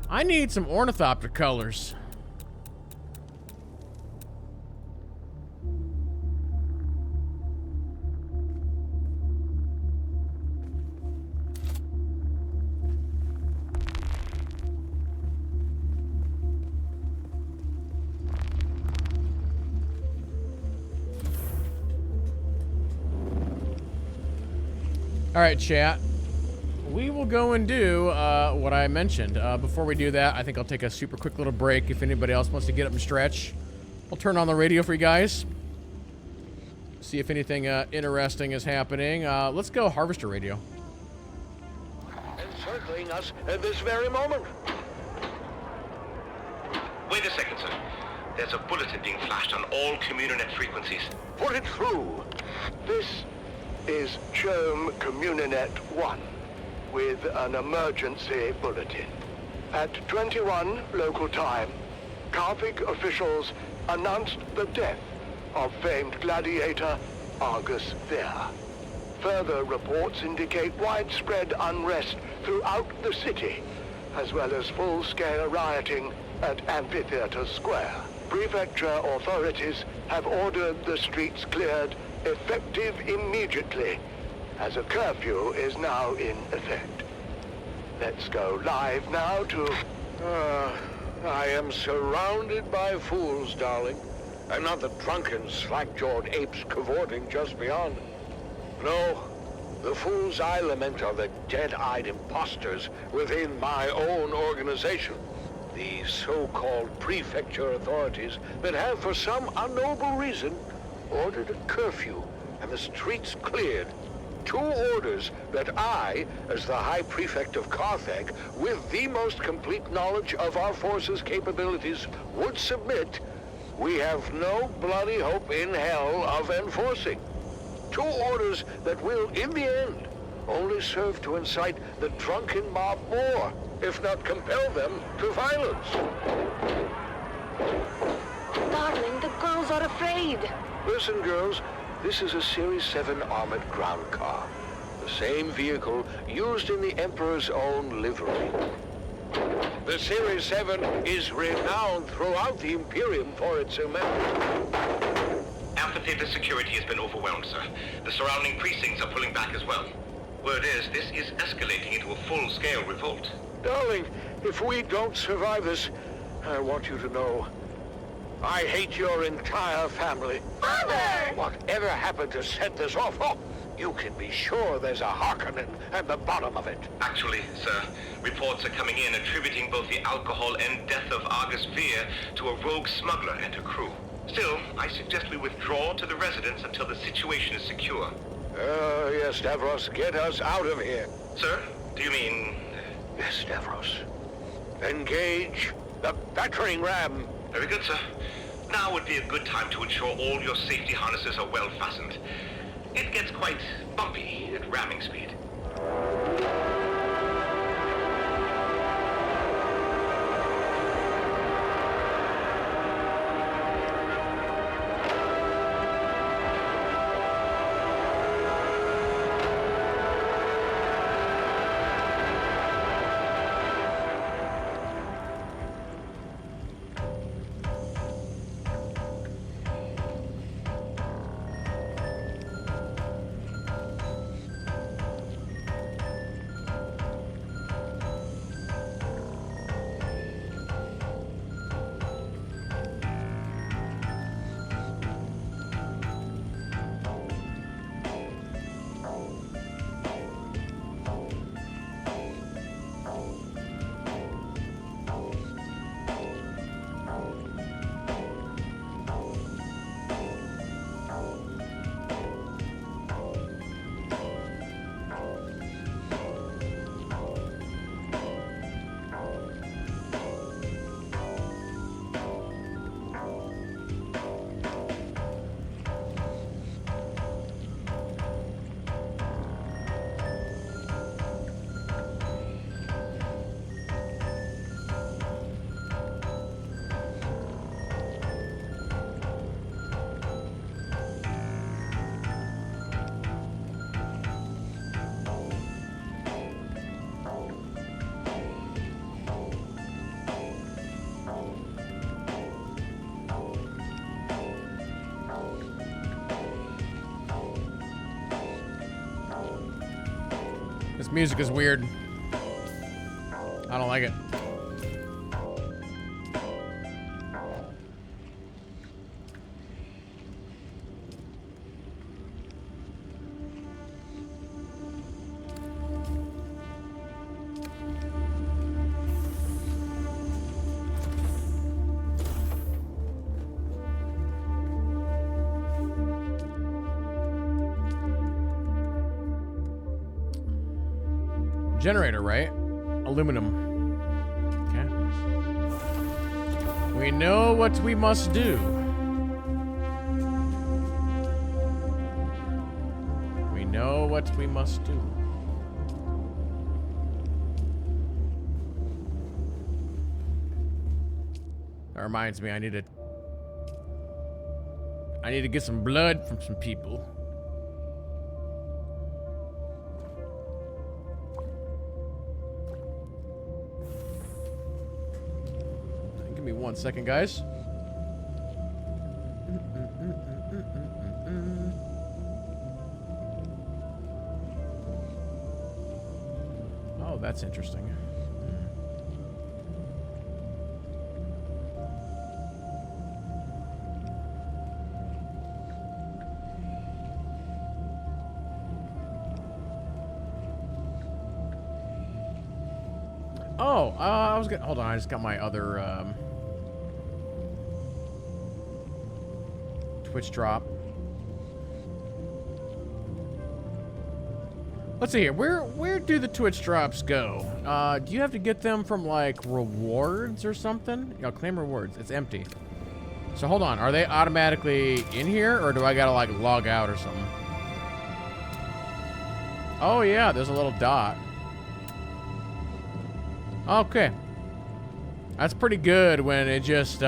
I need some ornithopter colors. All right, chat. We will go and do what I mentioned. Before we do that, I think I'll take a super quick little break. If anybody else wants to get up and stretch, I'll turn on the radio for you guys. See if anything interesting is happening. Let's go Harvester Radio. Encircling us at this very moment. Wait a second, sir. There's a bulletin being flashed on all Communinet frequencies. Put it through. This is CHOAM Communinet 1 with an emergency bulletin. At 21 local time, Karthik officials announced the death of famed gladiator Argus Ver. Further reports indicate widespread unrest throughout the city, as well as full-scale rioting at Amphitheater Square. Prefecture authorities have ordered the streets cleared, effective immediately, as a curfew is now in effect. Let's go live now to... I am surrounded by fools, darling. And not the drunken, slack-jawed apes cavorting just beyond. No, the fools I lament are the dead-eyed imposters within my own organization. The so-called prefecture authorities that have, for some unknowable reason, ordered a curfew and the streets cleared. 2 orders that I, as the High Prefect of Carthag, with the most complete knowledge of our forces' capabilities, would submit, we have no bloody hope in hell of enforcing. 2 orders that will, in the end, only serve to incite the drunken mob more, if not compel them to violence. Darling, the girls are afraid. Listen, girls, this is a Series 7 armored ground car. The same vehicle used in the Emperor's own livery. The Series 7 is renowned throughout the Imperium for its immense... Amphitheater security has been overwhelmed, sir. The surrounding precincts are pulling back as well. Word is, this is escalating into a full-scale revolt. Darling, if we don't survive this, I want you to know, I hate your entire family. Father! Whatever happened to set this off? Oh, you can be sure there's a Harkonnen at the bottom of it. Actually, sir, reports are coming in attributing both the alcohol and death of Argus Veer to a rogue smuggler and her crew. Still, I suggest we withdraw to the residence until the situation is secure. Yes, Stavros, get us out of here. Sir, do you mean... Yes, Stavros. Engage the battering ram. Very good, sir. Now would be a good time to ensure all your safety harnesses are well fastened. It gets quite bumpy at ramming speed. This music is weird. I don't like it. Generator, right? Aluminum. Okay. We know what we must do. We know what we must do. That reminds me, I need to get some blood from some people. Give me 1 second, guys. Oh, that's interesting. Oh, I was gonna hold on. I just got my other Twitch drop. Let's see here. Where do the Twitch drops go? Do you have to get them from like rewards or something? You know, claim rewards. It's empty. So hold on. Are they automatically in here, or do I gotta like log out or something? Oh yeah, there's a little dot. Okay. That's pretty good when it just,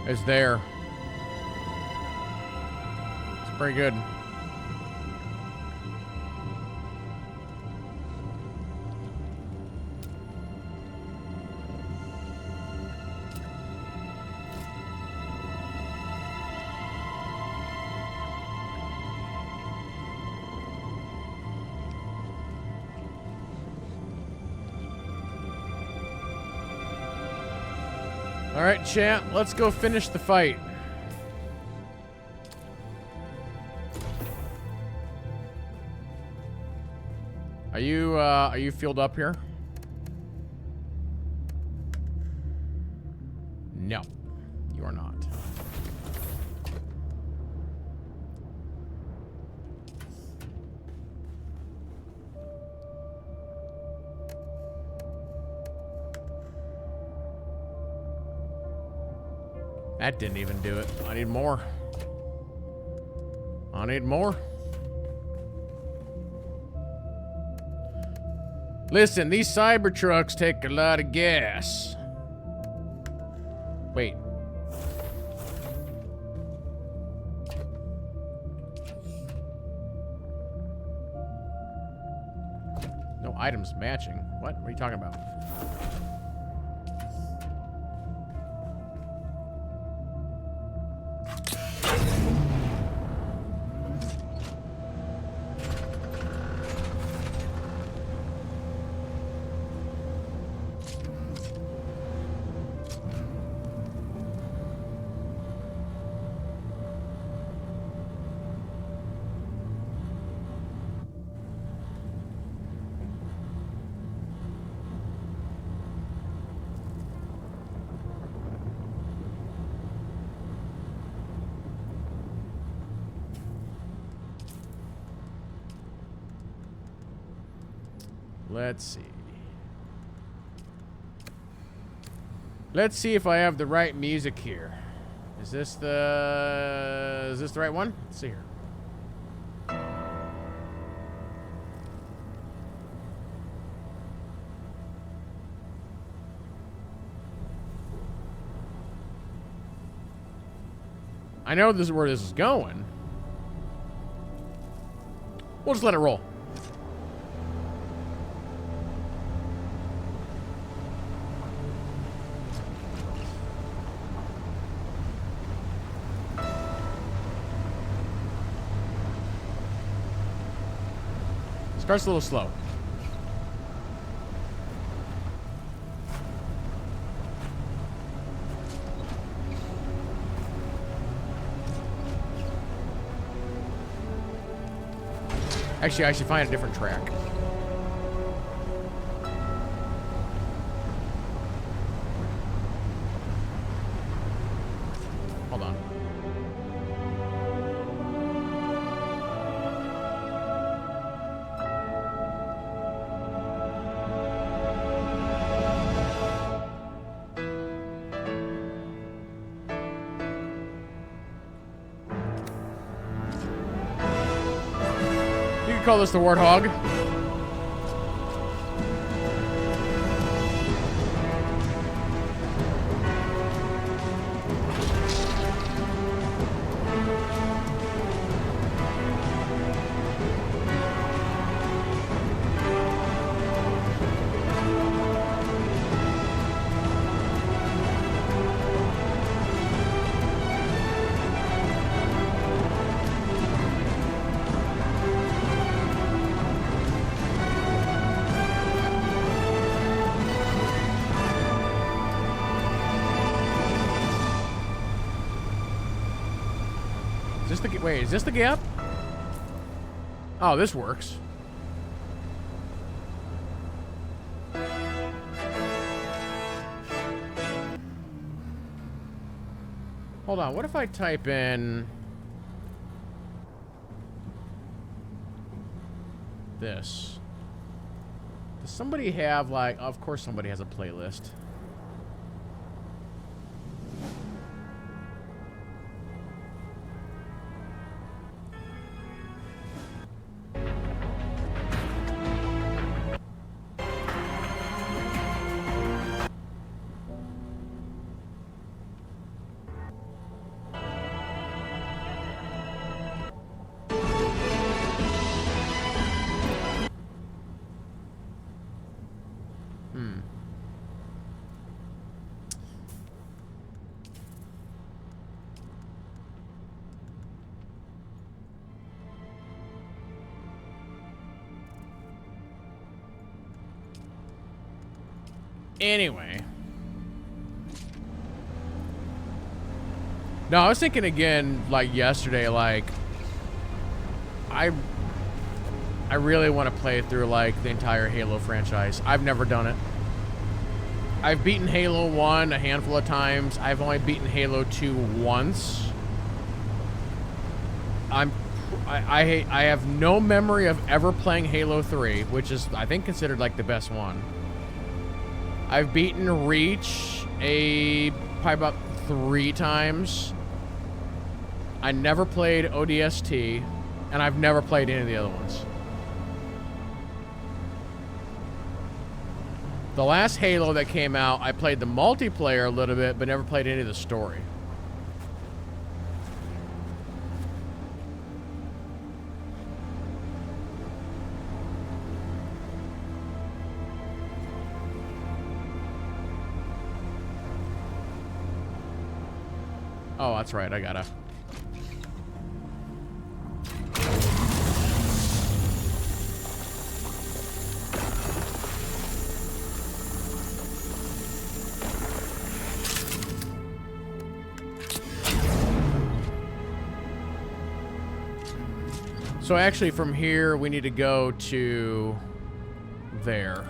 is there. It's pretty good. All right, chat, let's go finish the fight. Are you filled up here? No, you are not. That didn't even do it. I need more. I need more. Listen, these Cybertrucks take a lot of gas. Wait. No items matching. What? What are you talking about? Let's see. Let's see if I have the right music here. Is this the right one? Let's see here. I know this is where this is going. We'll just let it roll. Starts a little slow. Actually, I should find a different track. Hold on. You can call this the Warthog. Wait, is this the gap? Oh, this works. Hold on, what if I type in this? Does somebody have, like, of course somebody has a playlist. Anyway. No, I was thinking again, like yesterday, like I really want to play through like the entire Halo franchise. I've never done it. I've beaten Halo 1 a handful of times. I've only beaten Halo 2 once. I have no memory of ever playing Halo 3, which is I think considered like the best one. I've beaten Reach probably about 3 times. I never played ODST, and I've never played any of the other ones. The last Halo that came out, I played the multiplayer a little bit, but never played any of the story. Oh, that's right, I gotta. So actually from here, we need to go to there.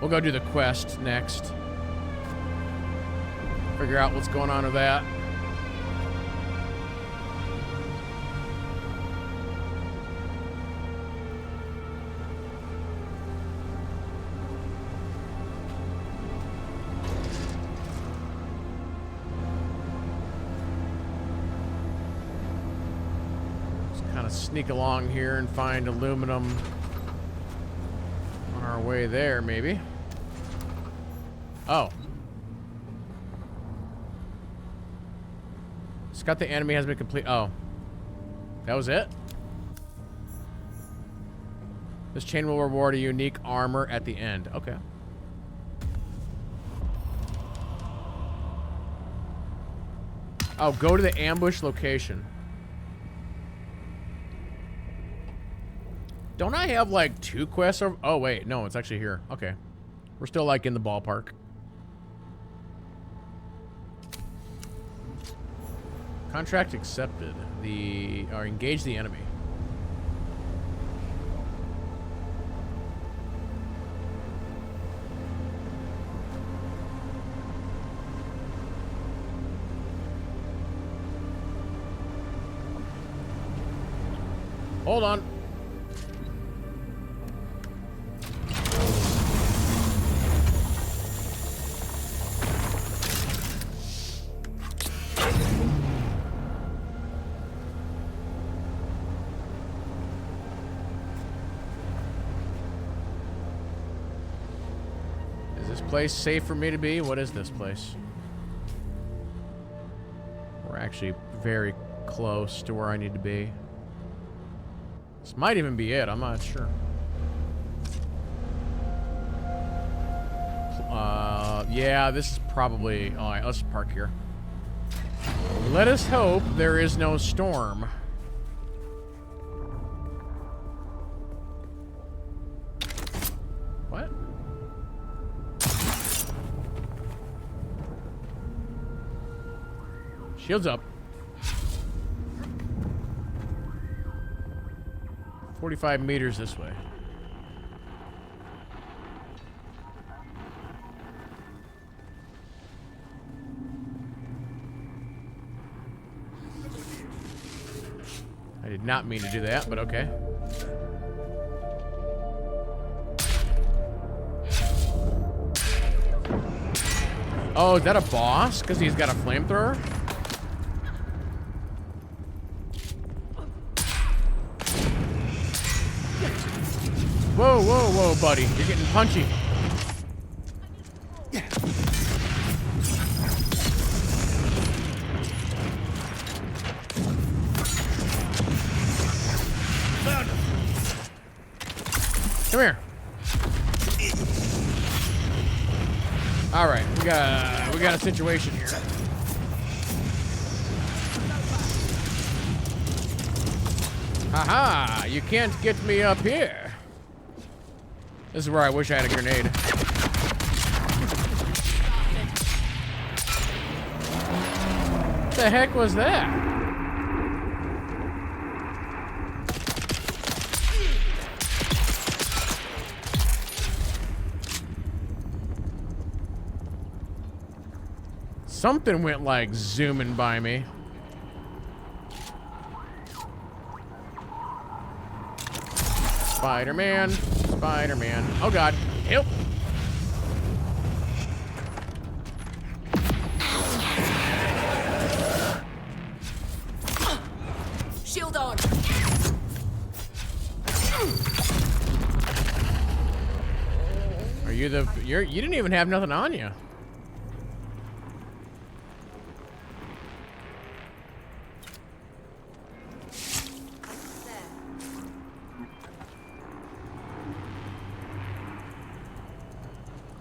We'll go do the quest next. Figure out what's going on with that. Sneak along here and find aluminum on our way there, maybe. Oh. Scout the enemy has been complete. Oh. That was it? This chain will reward a unique armor at the end. Okay. Oh, go to the ambush location. Don't I have like 2 quests? Oh, wait. No, it's actually here. Okay. We're still like in the ballpark. Contract accepted. Or engage the enemy. Hold on. Is this place safe for me to be? What is this place? We're actually very close to where I need to be. This might even be it. I'm not sure. Yeah, this is probably... All right, let's park here. Let us hope there is no storm. What? Shields up. 45 meters this way. I did not mean to do that, but okay. Oh, is that a boss? Because he's got a flamethrower? Whoa, whoa, whoa, buddy. You're getting punchy. Come here. All right, we got a situation here. Haha, you can't get me up here. This is where I wish I had a grenade. What the heck was that? Something went like zooming by me. Spider-Man. Spider-Man. Oh god. Help. Shield on. Are you the... you didn't even have nothing on you.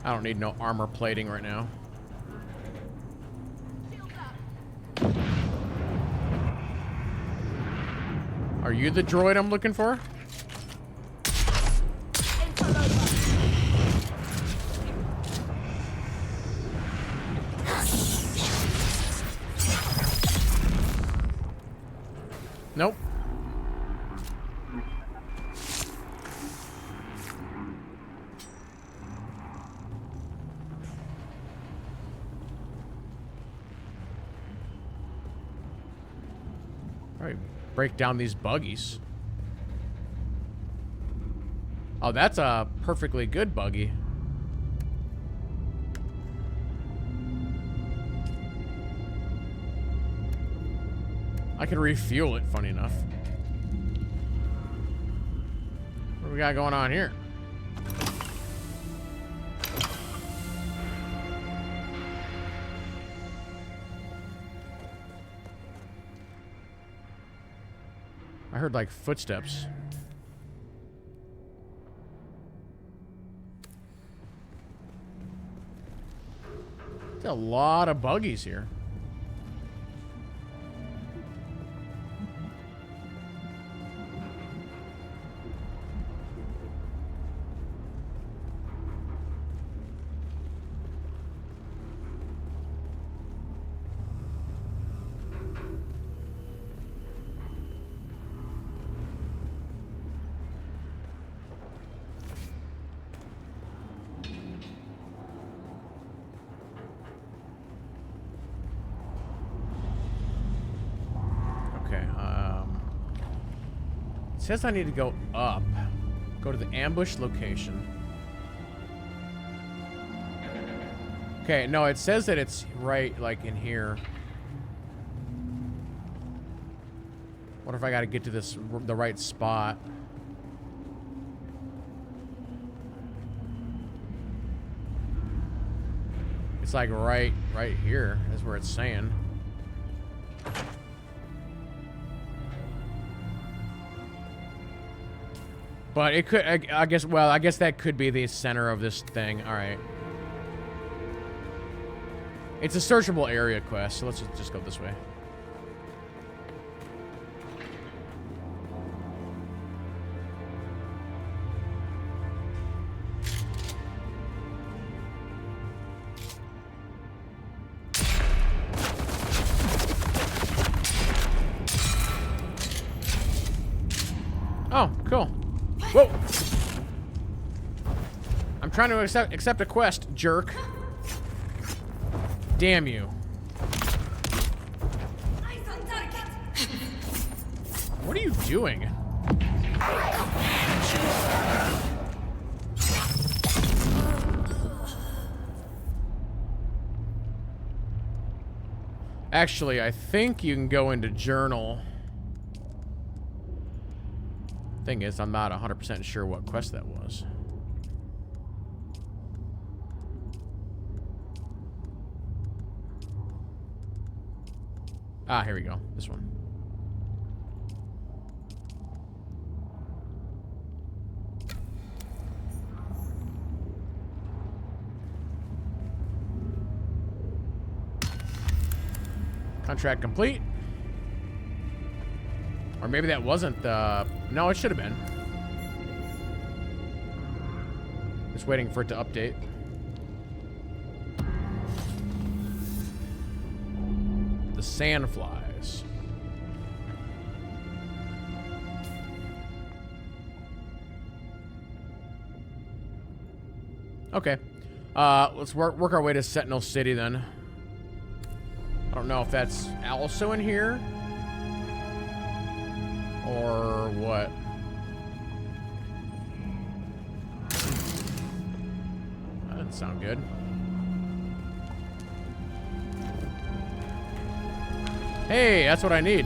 I don't need no armor plating right now. Are you the droid I'm looking for? Nope. Alright, break down these buggies. Oh, that's a perfectly good buggy. I can refuel it, funny enough. What do we got going on here? I heard like footsteps. There's a lot of buggies here. says I need to go up. Go to the ambush location. Okay, no, it says that it's right, like, in here. What if I gotta get to this, the right spot? It's like right here is where it's saying. But it could, I guess, well, I guess that could be the center of this thing. All right. It's a searchable area quest, so let's just go this way. Oh, cool. Whoa! I'm trying to accept a quest, jerk. Damn you. What are you doing? Actually, I think you can go into journal. Thing is, I'm not 100% sure what quest that was. Ah, here we go. This one. Contract complete. Or maybe that wasn't the... No, it should have been. Just waiting for it to update. The sandflies. Okay. Let's work our way to Sentinel City then. I don't know if that's also in here. Or what? That doesn't sound good. Hey, that's what I need.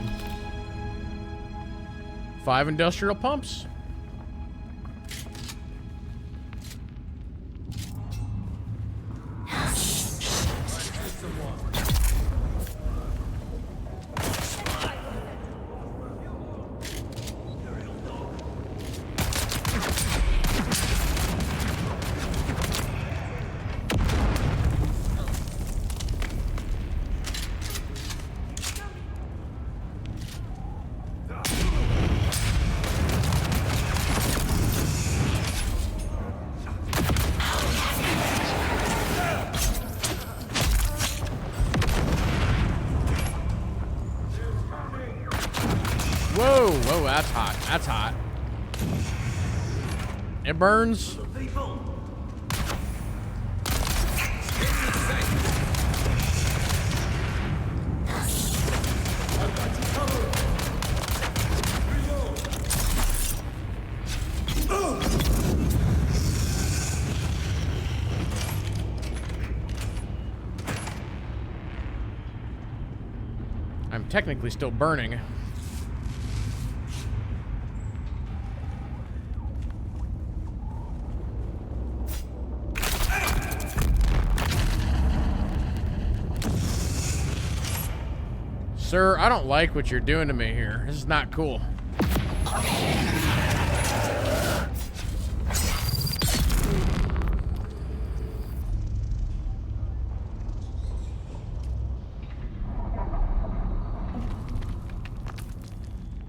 5 industrial pumps. Whoa, that's hot. That's hot. It burns. I'm technically still burning. Sir, I don't like what you're doing to me here. This is not cool.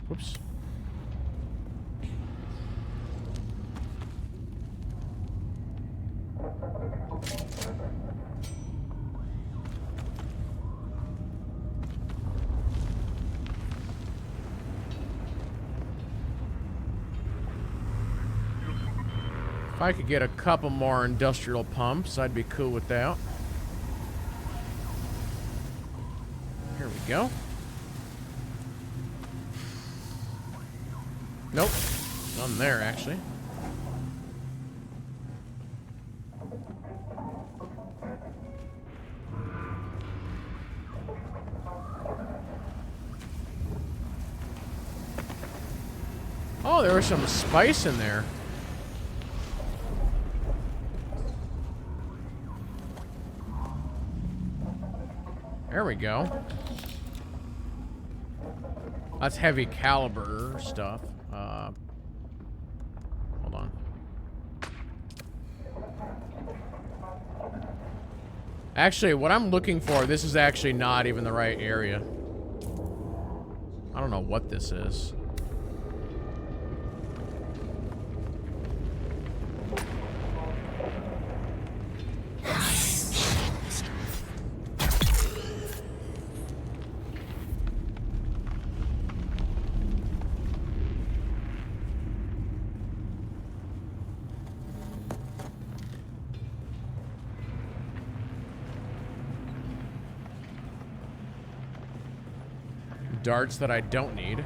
Whoops. If I could get a couple more industrial pumps, I'd be cool with that. Here we go. Nope. None there, actually. Oh, there was some spice in there. There we go. That's heavy caliber stuff. Hold on. Actually, what I'm looking for, this is actually not even the right area. I don't know what this is. Darts that I don't need.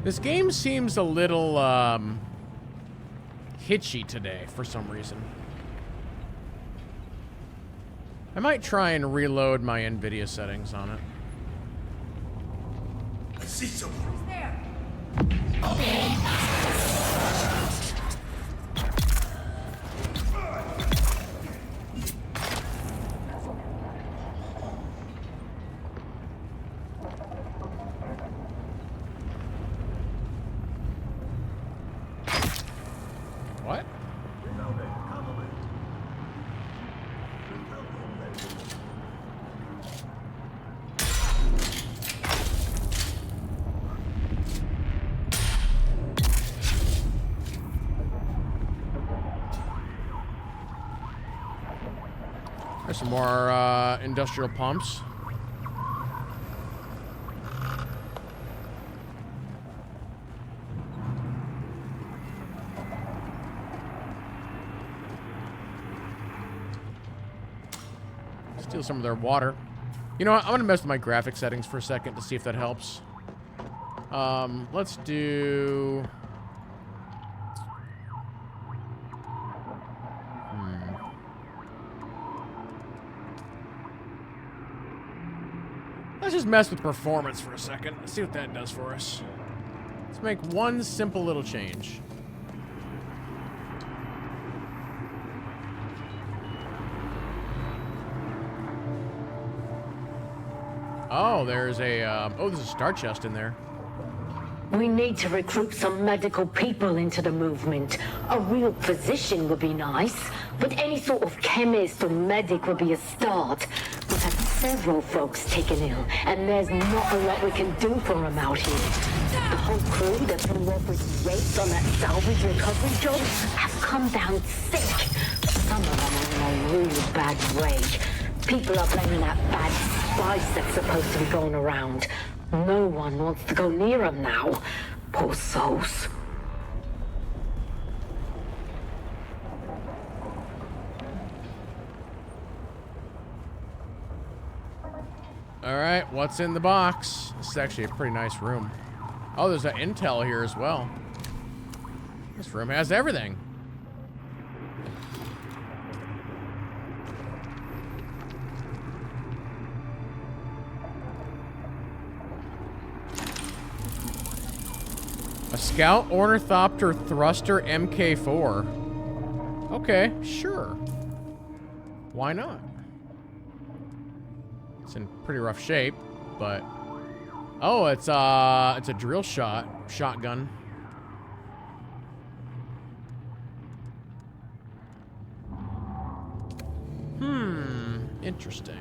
This game seems a little hitchy today for some reason. I might try and reload my NVIDIA settings on it. I see someone. Who's there? What? There's some more industrial pumps. Steal some of their water. You know what? I'm gonna mess with my graphic settings for a second to see if that helps. Let's do... Let's just mess with performance for a second. Let's see what that does for us. Let's make one simple little change. Oh, there's a, oh, there's a star chest in there. We need to recruit some medical people into the movement. A real physician would be nice, but any sort of chemist or medic would be a start. We've had several folks taken ill, and there's not a lot we can do for them out here. The whole crew that's involved with rapes on that salvage recovery job have come down sick. Some of them are in a really bad way. People are blaming that bad spice that's supposed to be going around. No one wants to go near them now. Poor souls. Alright, what's in the box? This is actually a pretty nice room. Oh, there's an intel here as well. This room has everything. A Scout Ornithopter Thruster MK4. Okay, sure. Why not? It's in pretty rough shape, but... Oh, it's a drill shotgun. Interesting.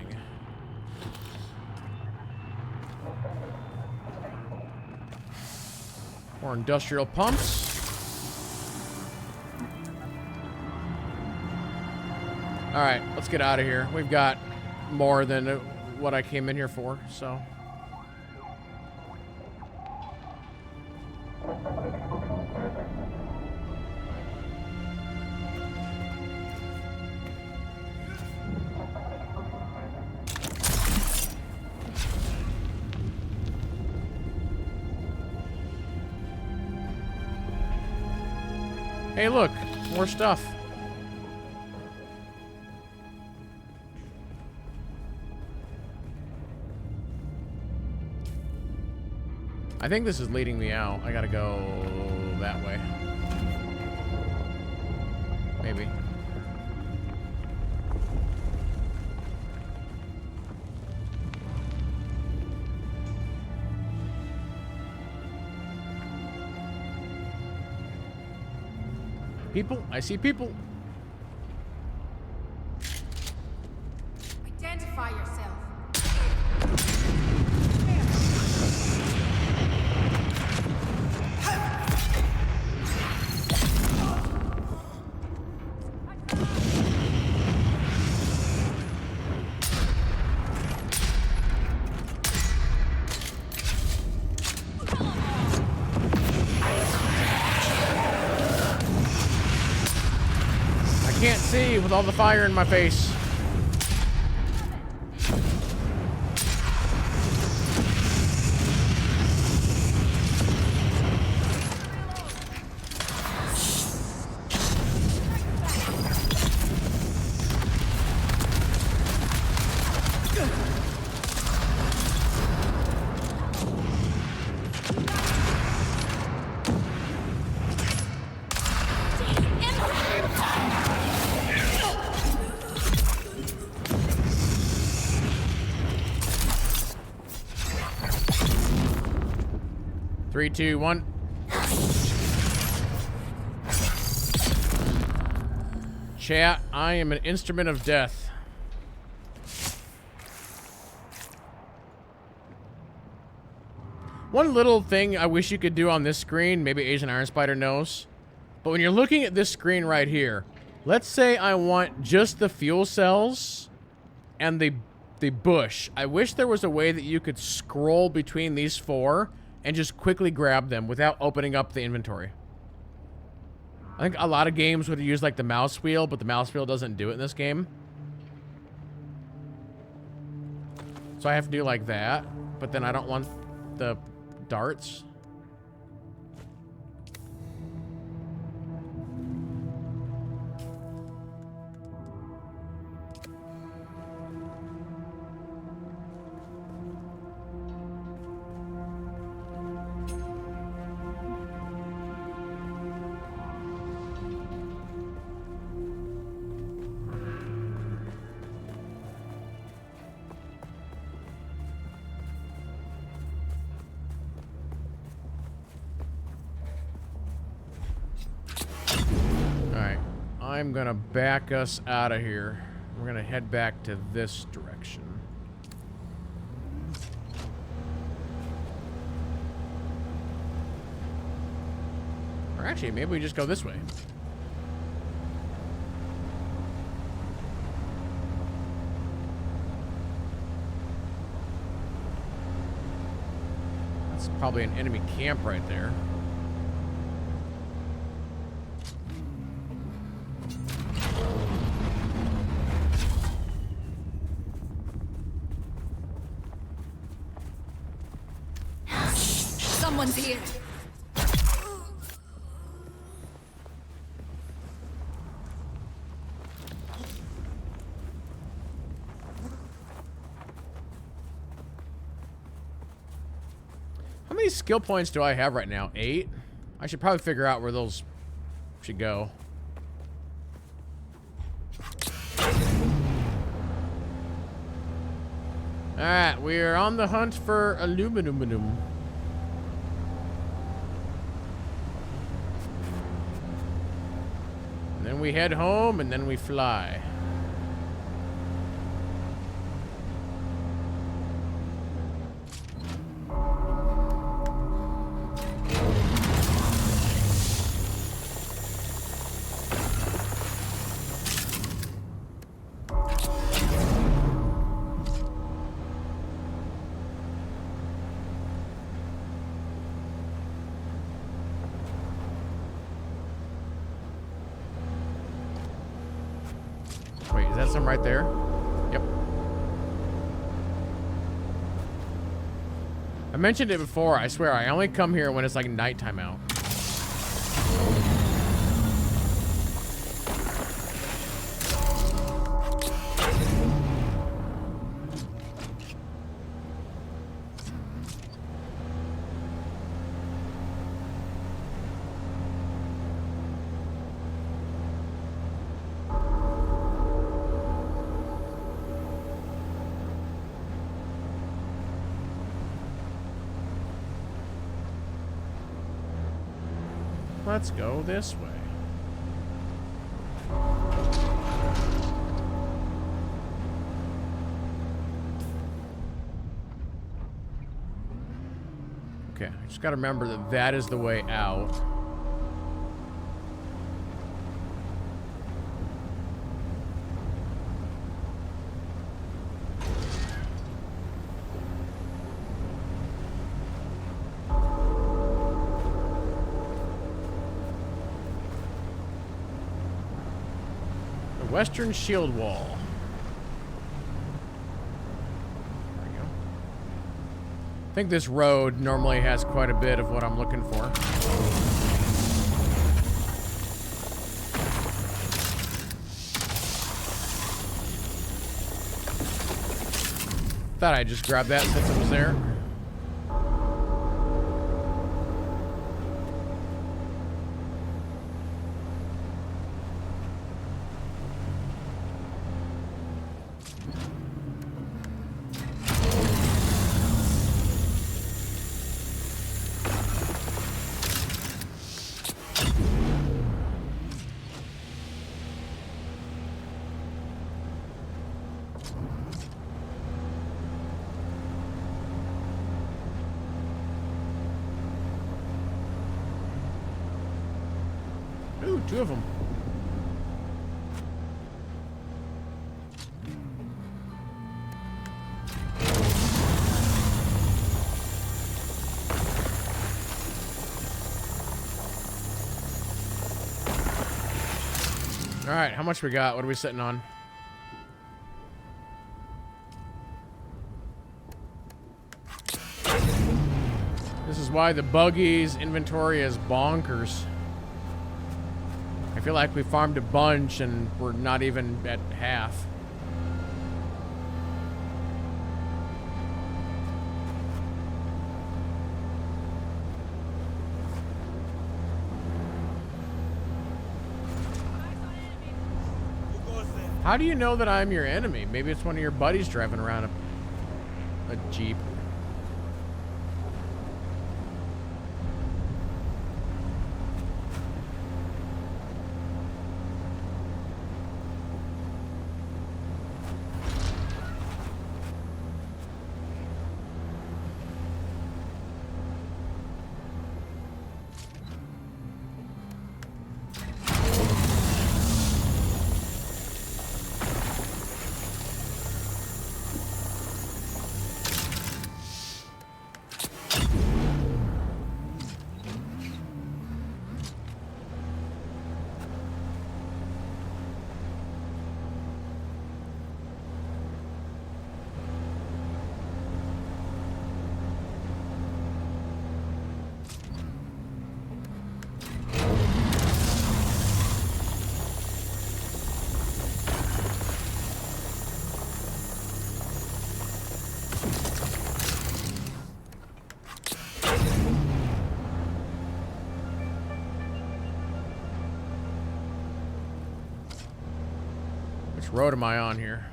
More industrial pumps. All right, let's get out of here. We've got more than what I came in here for, so. Hey, look, more stuff. I think this is leading me out. I gotta go that way. Maybe. People, I see people. Identify yourself. Can't see with all the fire in my face. Three, two, one. Chat, I am an instrument of death. One little thing I wish you could do on this screen, maybe Asian Iron Spider knows, but when you're looking at this screen right here, let's say I want just the fuel cells and the bush. I wish there was a way that you could scroll between these four and just quickly grab them without opening up the inventory. I think a lot of games would use like the mouse wheel, but the mouse wheel doesn't do it in this game. So I have to do like that, but then I don't want the darts. I'm gonna back us out of here. We're gonna head back to this direction. Or actually, maybe we just go this way. That's probably an enemy camp right there. Someone's here. How many skill points do I have right now? 8? I should probably figure out where those should go. Alright, we are on the hunt for aluminum. And then we head home, and then we fly. Wait, is that some right there? Yep. I mentioned it before, I swear. I only come here when it's like nighttime out. Let's go this way. Okay, I just gotta remember that that is the way out. The Western Shield Wall. I think this road normally has quite a bit of what I'm looking for. Thought I'd just grab that since it was there. Ooh, 2 of them. All right, how much we got? What are we sitting on? This is why the buggy's inventory is bonkers. I feel like we farmed a bunch and we're not even at half. How do you know that I'm your enemy? Maybe it's one of your buddies driving around a Jeep. Which road am I on here?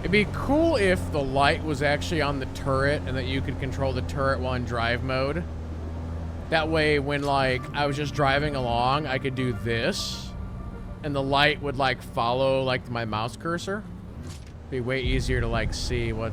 It'd be cool if the light was actually on the turret and that you could control the turret while in drive mode. That way, when, like, I was just driving along, I could do this, and the light would, like, follow, like, my mouse cursor. It'd be way easier to, like, see what...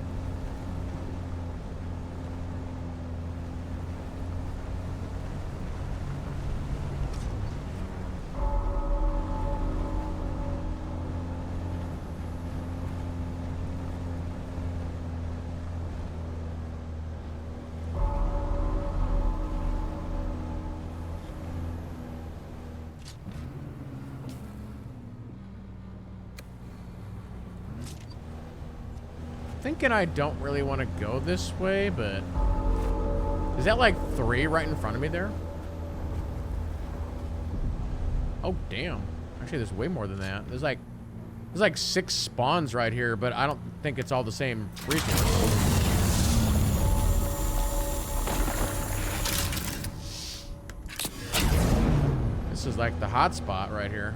Thinking I don't really want to go this way, but is that like 3 right in front of me there? Oh damn! Actually, there's way more than that. There's like 6 spawns right here, but I don't think it's all the same resource. This This is like the hot spot right here.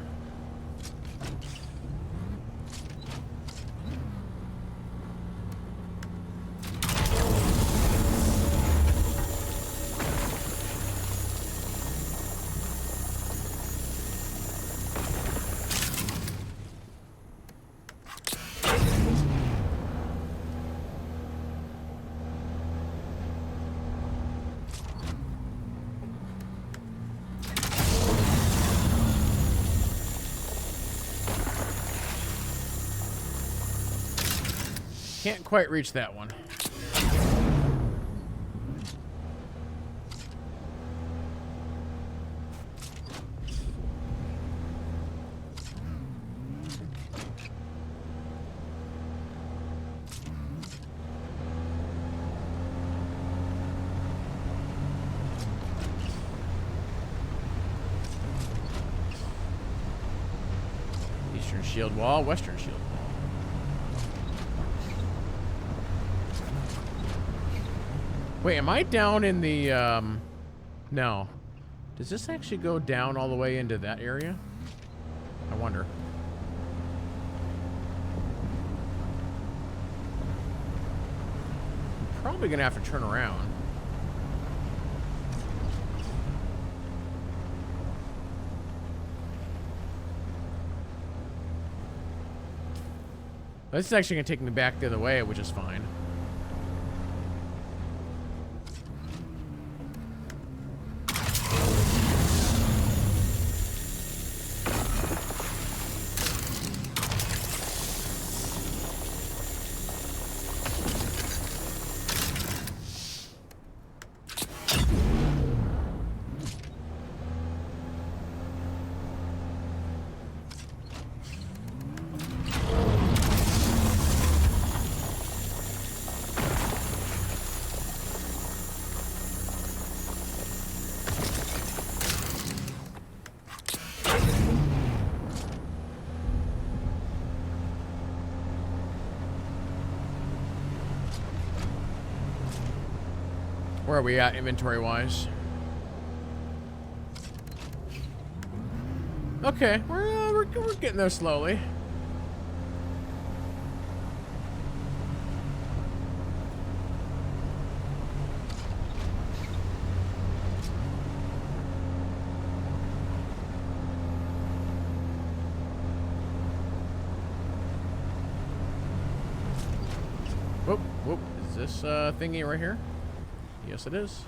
Can't quite reach that one. Eastern shield wall, western shield wall. Wait, am I down in the, no. Does this actually go down all the way into that area? I wonder. I'm probably gonna have to turn around. This is actually gonna take me back the other way, which is fine. Where are we at inventory-wise? Okay, we're getting there slowly. Whoop, whoop. Is this thingy right here? Yes, it is.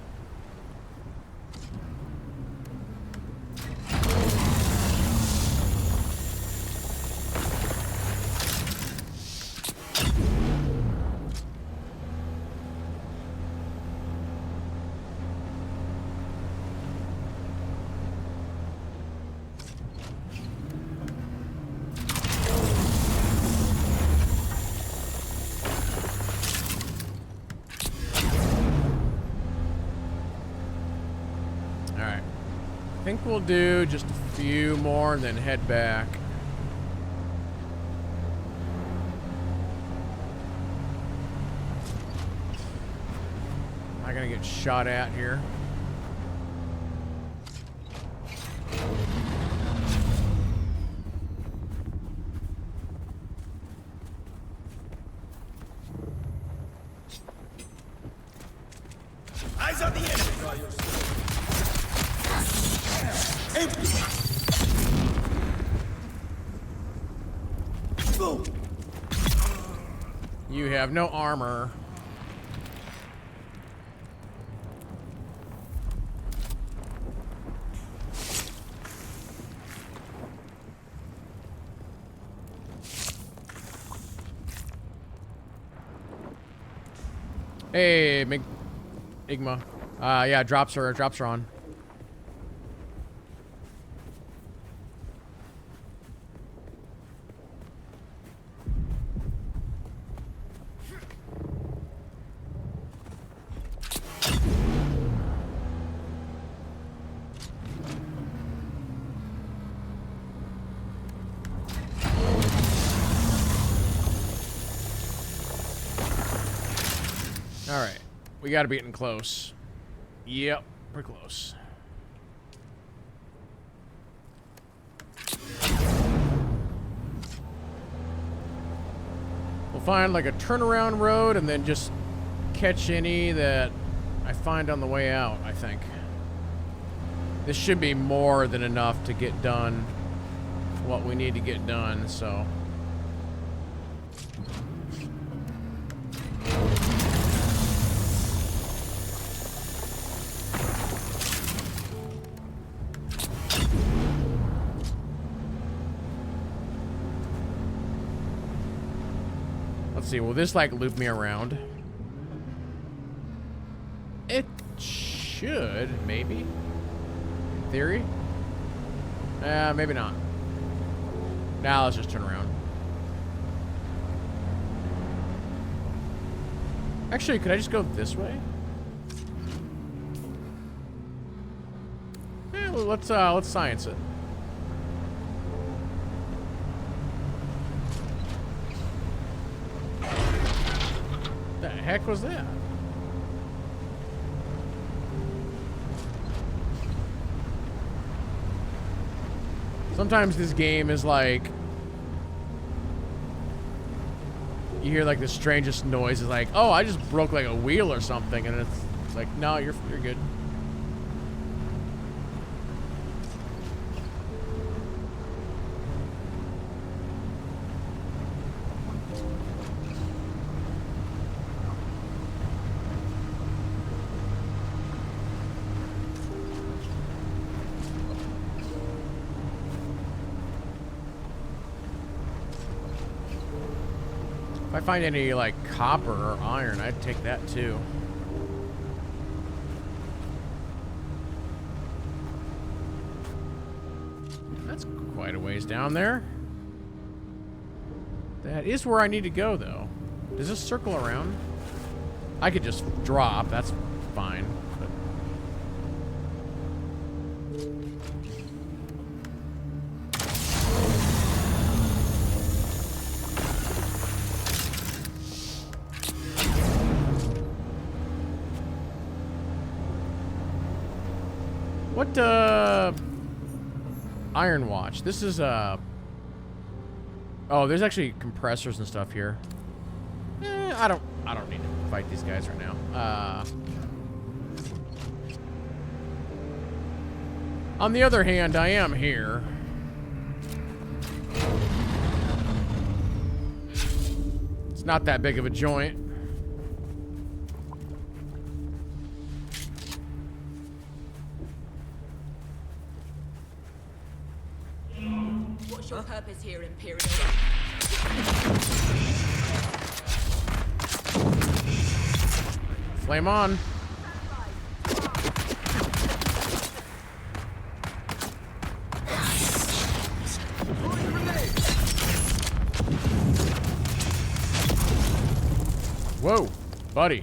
I think we'll do just a few more and then head back. Am I gonna get shot at here? Eyes on the enemy. Boom. You have no armor. Hey, Igma. Yeah, drops are on. Alright. We gotta be getting close. Yep, we're close. find like a turnaround road and then just catch any that I find on the way out, I think. This should be more than enough to get done what we need to get done, so. Let's see, will this like loop me around? It should, maybe. In theory. Maybe not. Now let's just turn around. Actually, could I just go this way? Yeah, well, let's science it. The heck was that? Sometimes this game is like, you hear like the strangest noises, like, oh, I just broke like a wheel or something, and it's like, no, you're good. If I find any, like, copper or iron, I'd take that, too. That's quite a ways down there. That is where I need to go, though. Does this circle around? I could just drop. That's fine. But what, Iron Watch. This is, oh, there's actually compressors and stuff here. I don't need to fight these guys right now. On the other hand, I am here. It's not that big of a joint. What's your purpose here, Imperial? Flame on. Whoa, buddy.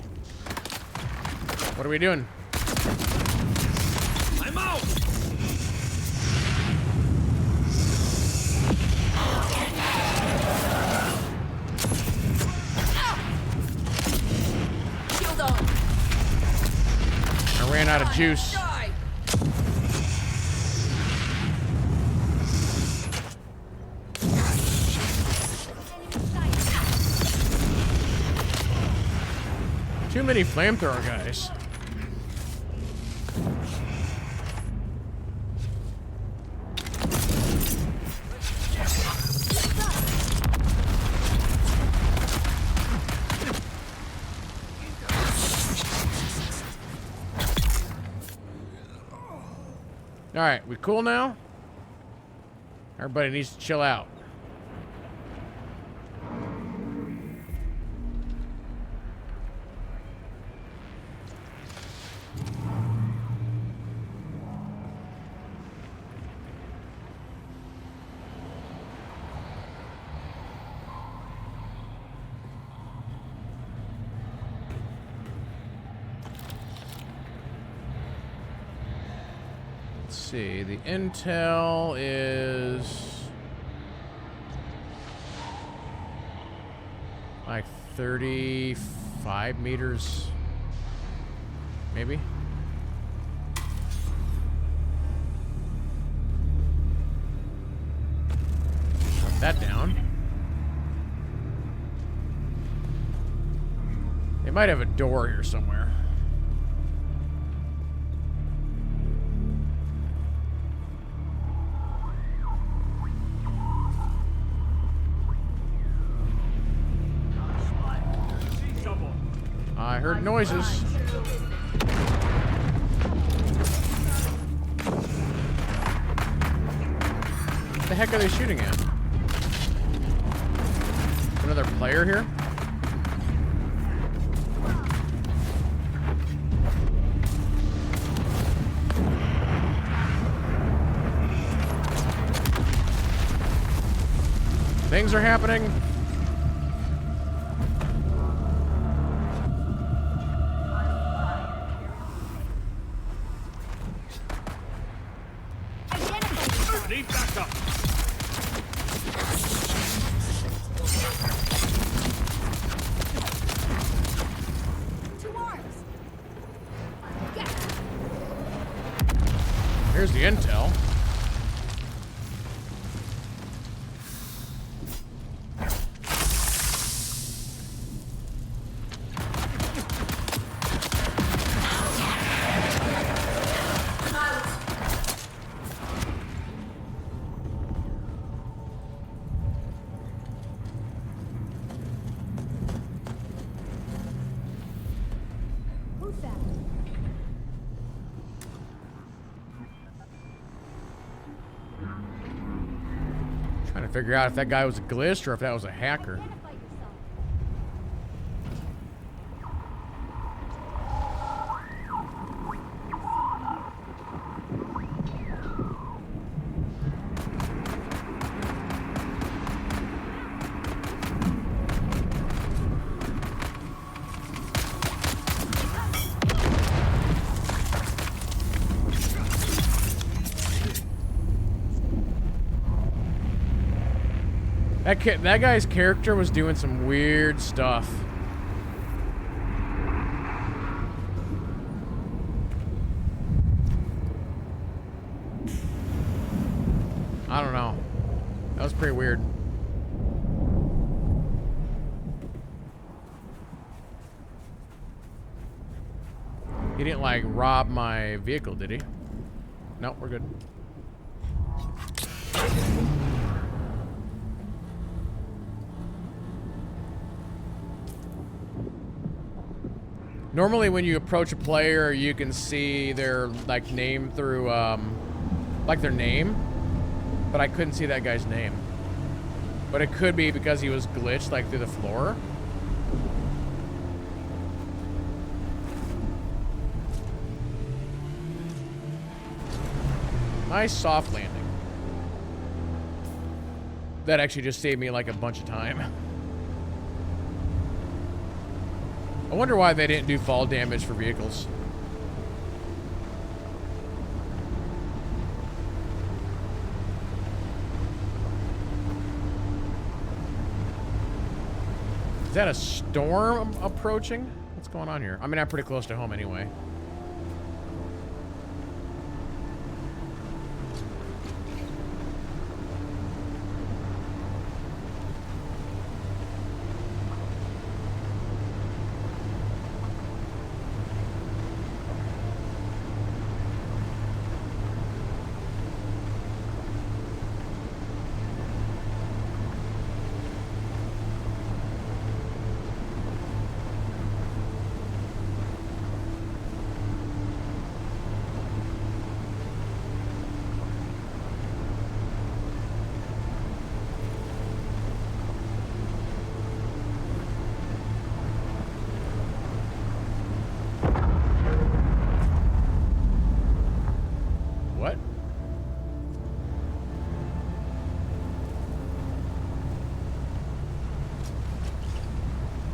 What are we doing? I'm out! Shield on! I ran out of juice. Die! Too many flamethrower guys. All right, we cool now? Everybody needs to chill out. Let's see, the intel is like 35 meters, maybe. Shut that down. They might have a door here somewhere. I heard noises. What the heck are they shooting at? Another player here? Things are happening. Need backup. Here's the intel. Trying to figure out if that guy was a glitch or if that was a hacker. That guy's character was doing some weird stuff. I don't know. That was pretty weird. He didn't, like, rob my vehicle, did he? Nope, we're good. Normally when you approach a player, you can see their, like, name through, like, their name. But I couldn't see that guy's name. But it could be because he was glitched, like, through the floor. Nice soft landing. That actually just saved me, like, a bunch of time. I wonder why they didn't do fall damage for vehicles. Is that a storm approaching? What's going on here? I mean, I'm pretty close to home anyway.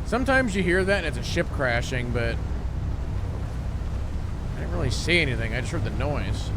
Sometimes you hear that and it's a ship crashing, but I didn't really see anything. I just heard the noise.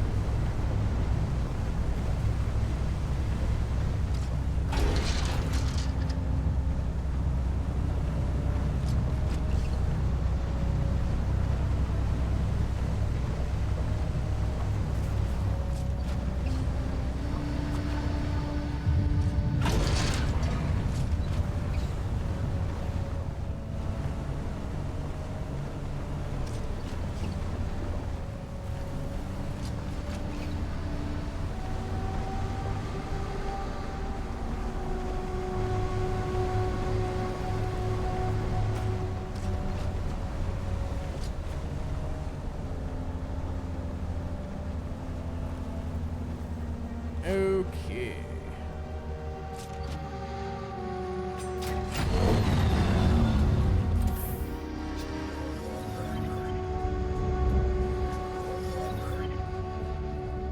Okay.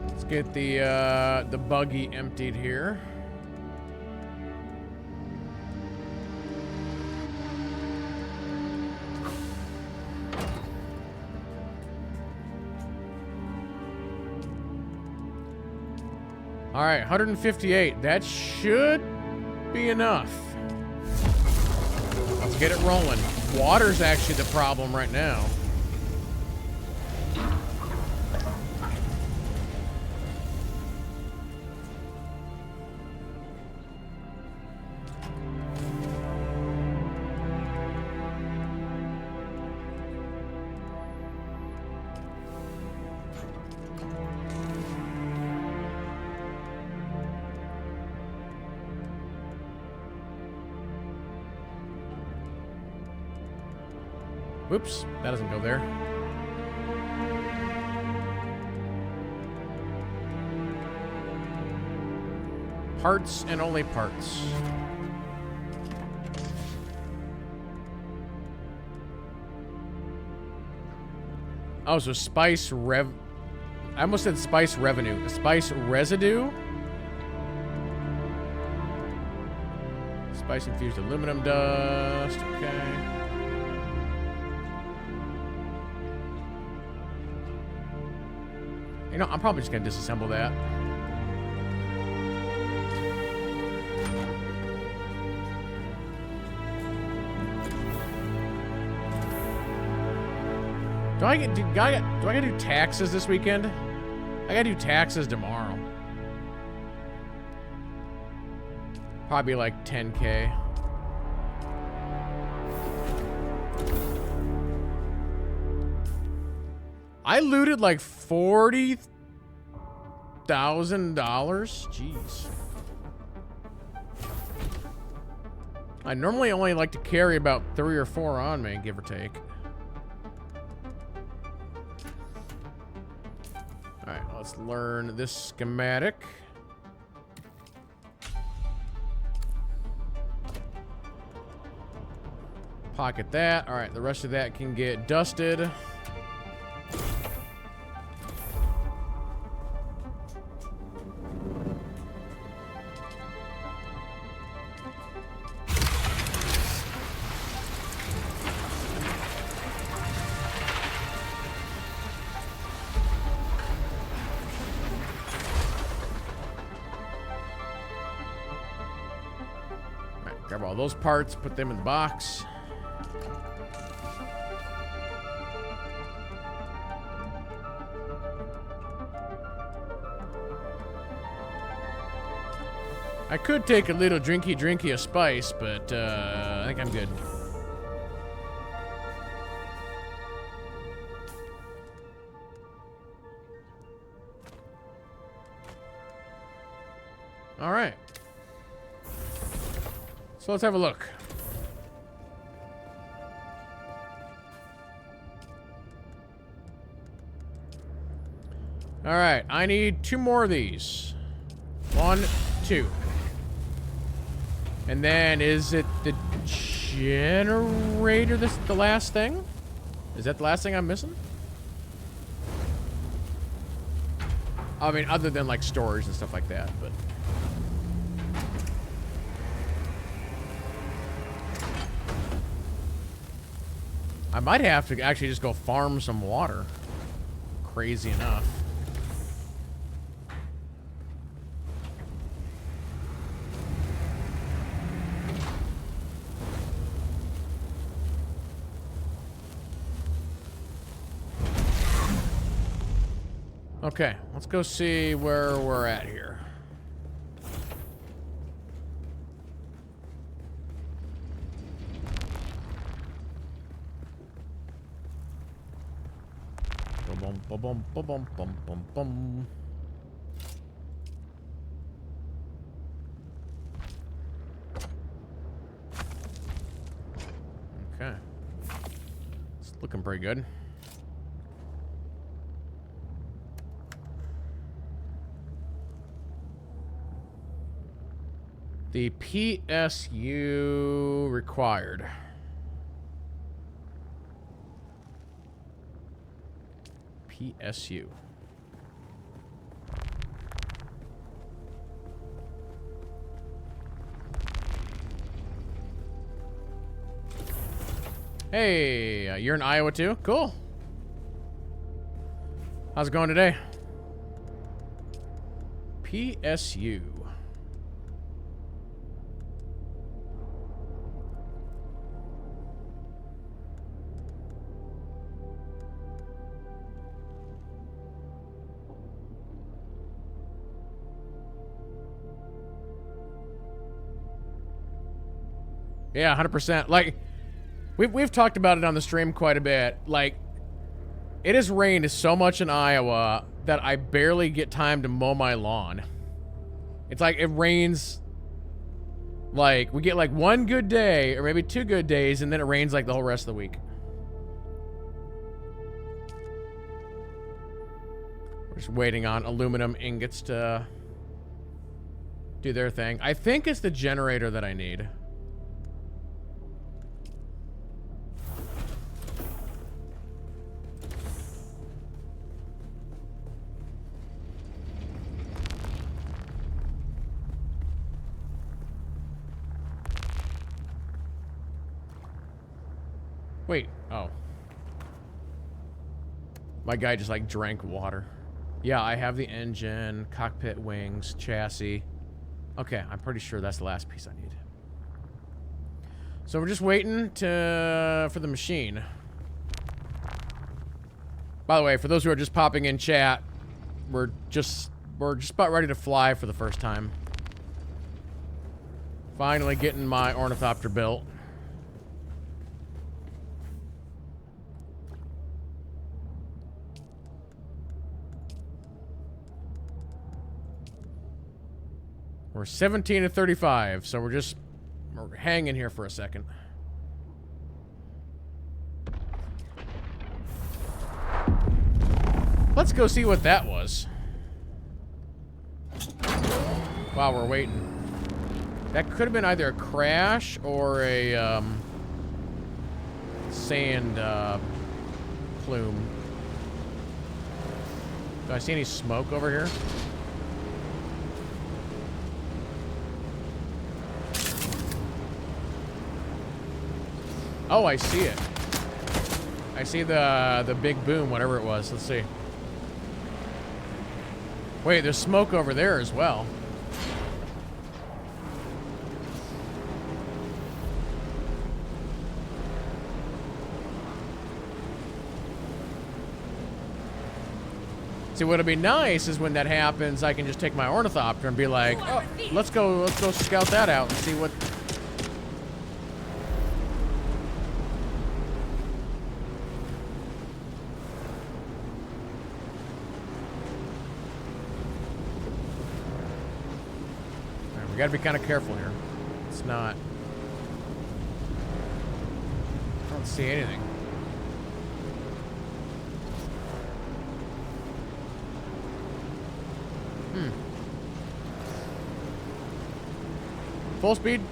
Let's get the buggy emptied here. All right, 158. That should be enough. Let's get it rolling. Water's actually the problem right now. Whoops, that doesn't go there. Parts and only parts. Oh, so spice rev... I almost said spice revenue. Spice residue? Spice infused aluminum dust. Okay. You know, I'm probably just gonna disassemble that. Do I gotta do taxes this weekend? I gotta do taxes tomorrow. Probably like 10K. I looted like $40,000. Jeez. I normally only like to carry about 3 or 4 on me, give or take. Alright, let's learn this schematic. Pocket that. Alright, the rest of that can get dusted. Grab all those parts, put them in the box. I could take a little drinky of spice, but I think I'm good. All right. So let's have a look. All right, I need 2 more of these. 1, 2. And then is it the generator, the last thing? Is that the last thing I'm missing? I mean, other than like storage and stuff like that, but... I might have to actually just go farm some water. Crazy enough. Okay, let's go see where we're at here. Bum bum bum bum bum bum bum. Okay, it's looking pretty good. The PSU required. PSU. Hey, you're in Iowa too? Cool. How's it going today? PSU. Yeah, 100%. Like, we've talked about it on the stream quite a bit. Like, it has rained so much in Iowa that I barely get time to mow my lawn. It's like it rains, like, we get like one good day or maybe 2 good days, and then it rains like the whole rest of the week. We're just waiting on aluminum ingots to do their thing. I think it's the generator that I need. Wait, oh. My guy just like drank water. Yeah, I have the engine, cockpit wings, chassis. Okay, I'm pretty sure that's the last piece I need. So we're just waiting for the machine. By the way, for those who are just popping in chat, we're just about ready to fly for the first time. Finally getting my ornithopter built. We're 17 to 35, so we're hanging here for a second. Let's go see what that was. While we're waiting. That could have been either a crash or a sand plume. Do I see any smoke over here? Oh, I see it. I see the big boom, whatever it was. Let's see. Wait, there's smoke over there as well. See, what'll be nice is when that happens, I can just take my ornithopter and be like, oh, let's go scout that out and see what. We gotta be kind of careful here. It's not. I don't see anything. Full speed.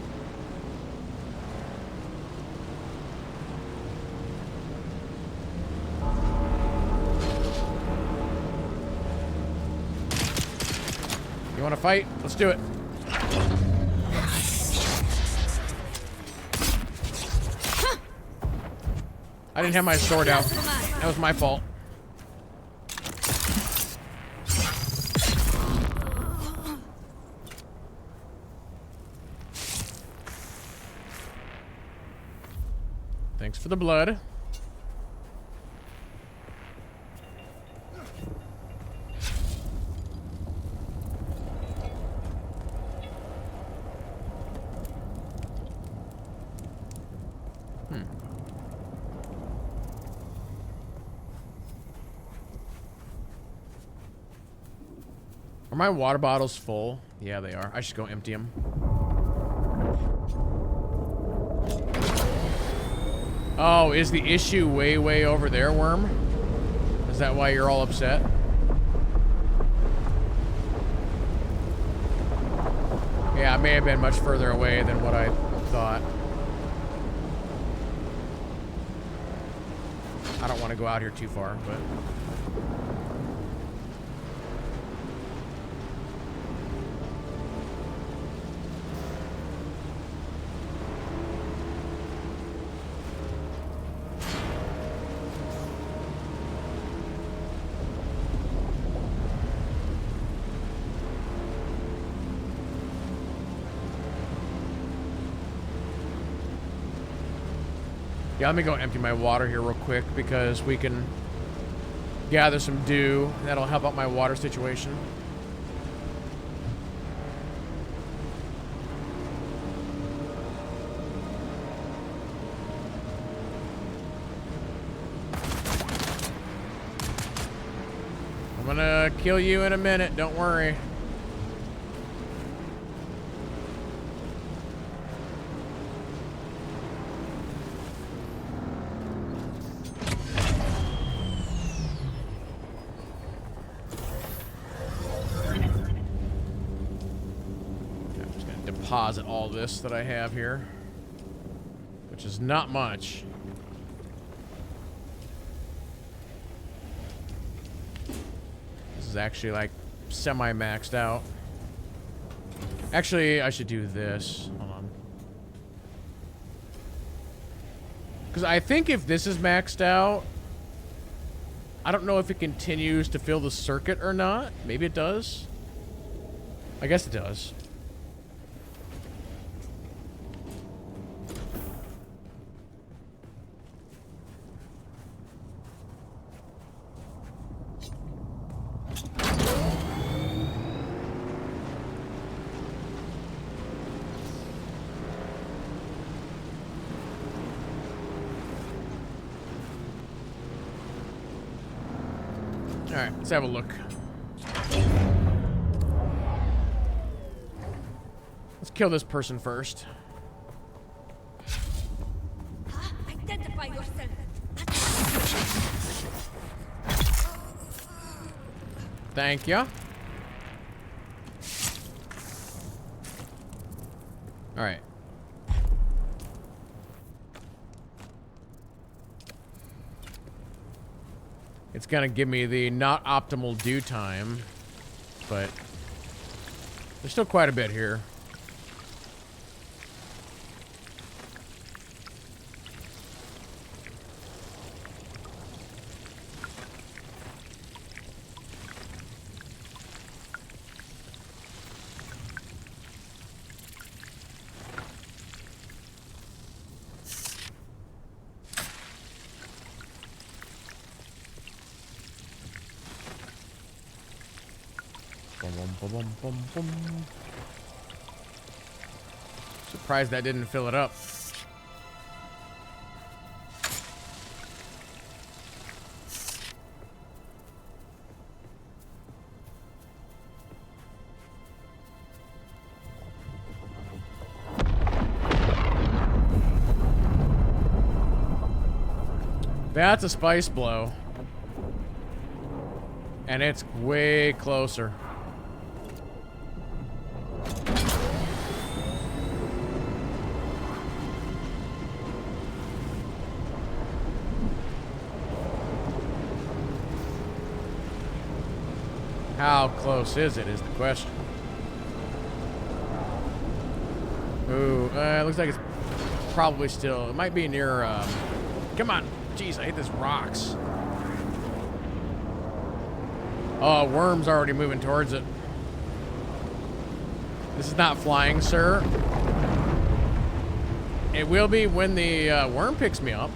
You want to fight? Let's do it. I didn't have my sword out. That was my fault. Thanks for the blood. Are my water bottles full? Yeah, they are. I should go empty them. Oh, is the issue way over there, Worm? Is that why you're all upset? Yeah, I may have been much further away than what I thought. I don't want to go out here too far, but... Yeah, let me go empty my water here real quick because we can gather some dew. That'll help out my water situation. I'm gonna kill you in a minute, don't worry. Deposit all this that I have here, which is not much. This is actually like semi-maxed out. Actually, I should do this. Hold on. Because I think if this is maxed out, I don't know if it continues to fill the circuit or not. Maybe it does. I guess it does. Alright, let's have a look. Let's kill this person first. Identify yourself. Thank you. Alright. It's gonna give me the not optimal due time, but there's still quite a bit here. Surprised that didn't fill it up. That's a spice blow. And it's way closer. How close is it, is the question. Ooh, it looks like it's probably still... It might be near, come on. Jeez, I hit these rocks. Oh, worm's already moving towards it. This is not flying, sir. It will be when the worm picks me up.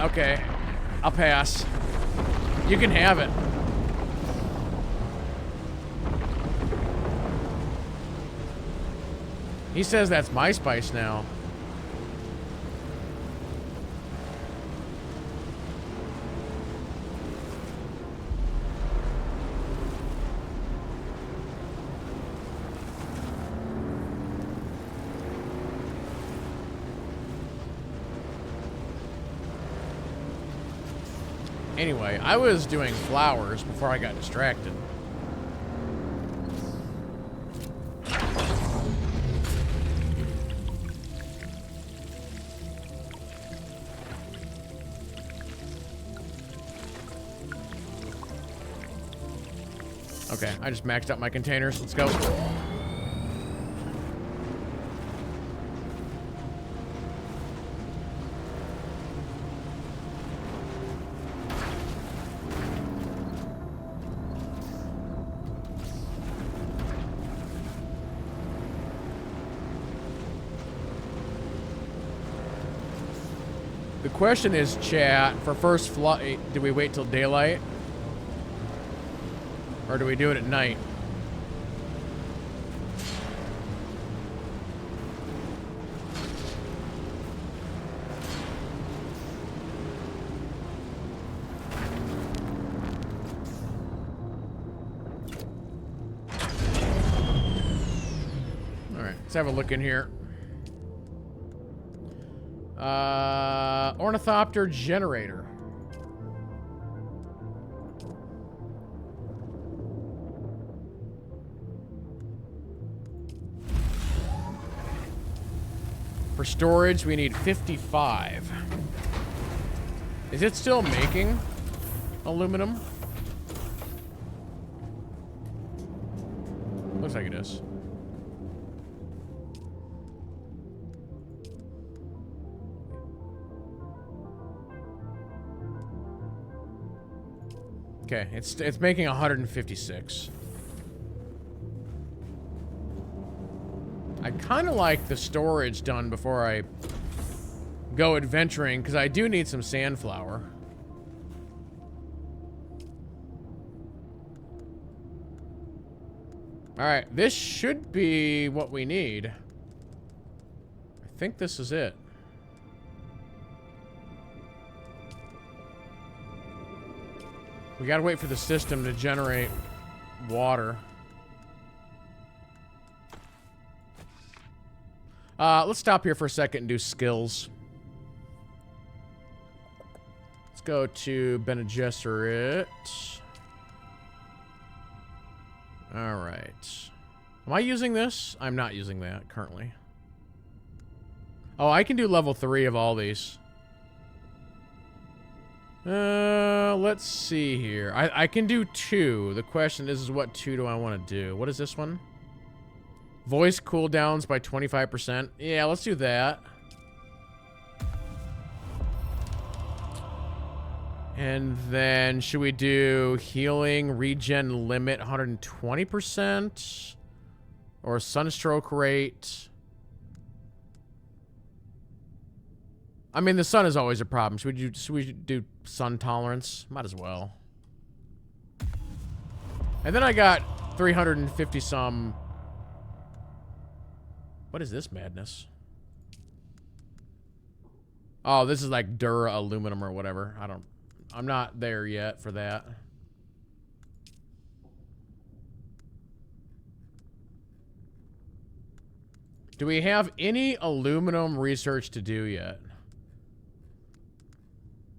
Okay, I'll pass. You can have it. He says that's my spice now. Anyway, I was doing flowers before I got distracted. Okay, I just maxed out my containers. Let's go. The question is, chat, for first flight, do we wait till daylight? Or do we do it at night? Alright, let's have a look in here. Ornithopter generator. For storage, we need 55. Is it still making aluminum? Looks like it is. Okay, it's making 156. I'd kind of like the storage done before I go adventuring, because I do need some sandflower. Alright, this should be what we need. I think this is it. We gotta wait for the system to generate water. Let's stop here for a second and do skills. Let's go to Bene Gesserit. Alright. Am I using this? I'm not using that currently. Oh, I can do level 3 of all these. Let's see here. I can do 2. The question is what 2 do I want to do? What is this one? Voice cooldowns by 25%. Yeah, let's do that. And then should we do healing regen limit 120%? Or sunstroke rate? I mean, the sun is always a problem. Should we do sun tolerance? Might as well. And then I got 350 some. What is this madness? Oh, this is like Dura aluminum or whatever. I'm not there yet for that. Do we have any aluminum research to do yet?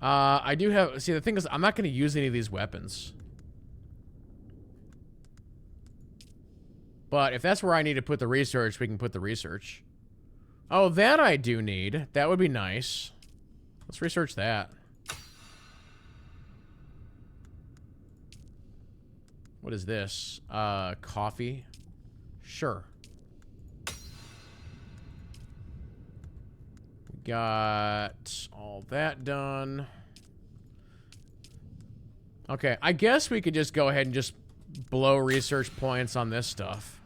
I do have... See, the thing is, I'm not going to use any of these weapons. But if that's where I need to put the research, we can put the research. Oh, that I do need. That would be nice. Let's research that. What is this? Coffee? Sure. Got all that done. Okay, I guess we could just go ahead and just blow research points on this stuff.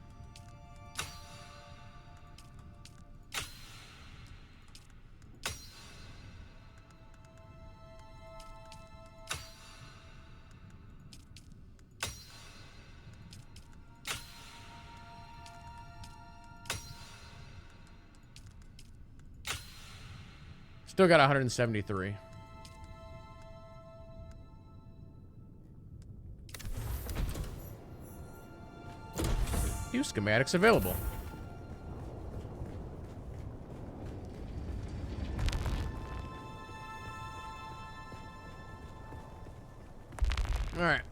Still got 173. View schematics available.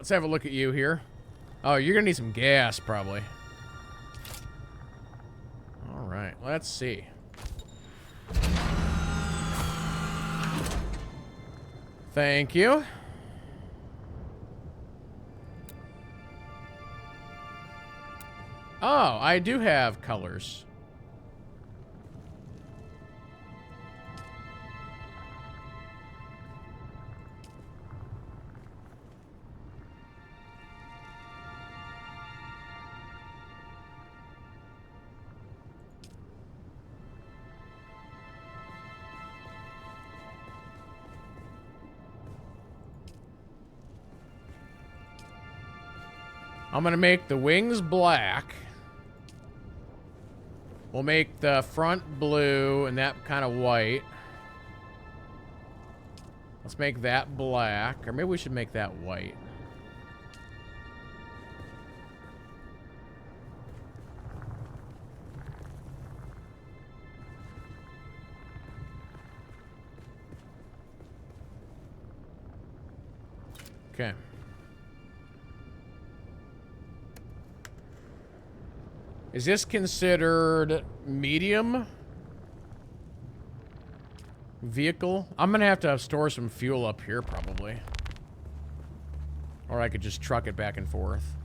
Let's have a look at you here. Oh, you're gonna need some gas, probably. All right, let's see. Thank you. Oh, I do have colors. I'm gonna make the wings black. We'll make the front blue and that kind of white. Let's make that black. Or maybe we should make that white. Okay. Is this considered medium vehicle? I'm gonna have to store some fuel up here probably. Or I could just truck it back and forth.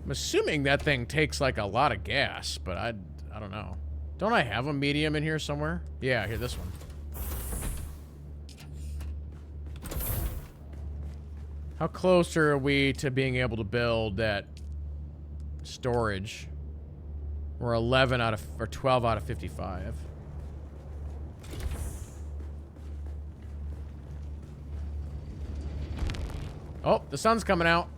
I'm assuming that thing takes like a lot of gas, but I don't know. Don't I have a medium in here somewhere? Yeah, here, this one. How close are we to being able to build that storage? We're 11 out of, or 12 out of 55. Oh, the sun's coming out.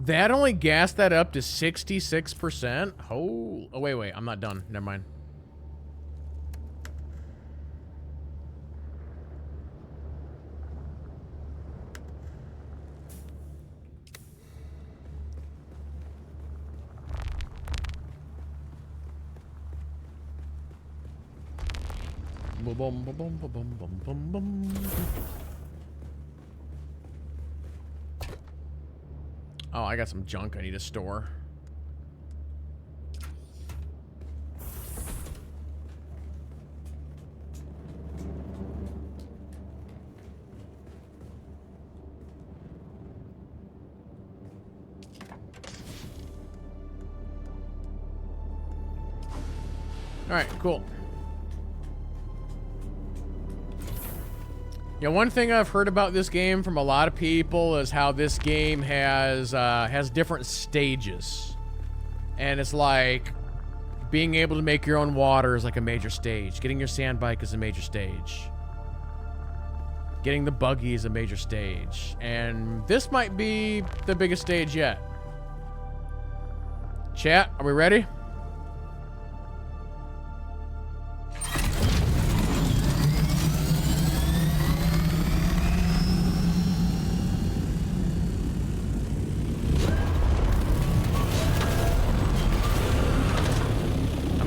That only gassed that up to 66%? Oh, wait, I'm not done. Never mind. Boom, boom, boom, boom, boom, boom, boom, boom. Oh, I got some junk I need to store. All right, cool. Yeah, one thing I've heard about this game from a lot of people is how this game has different stages. And it's like being able to make your own water is like a major stage. Getting your sand bike is a major stage. Getting the buggy is a major stage. And this might be the biggest stage yet. Chat, are we ready?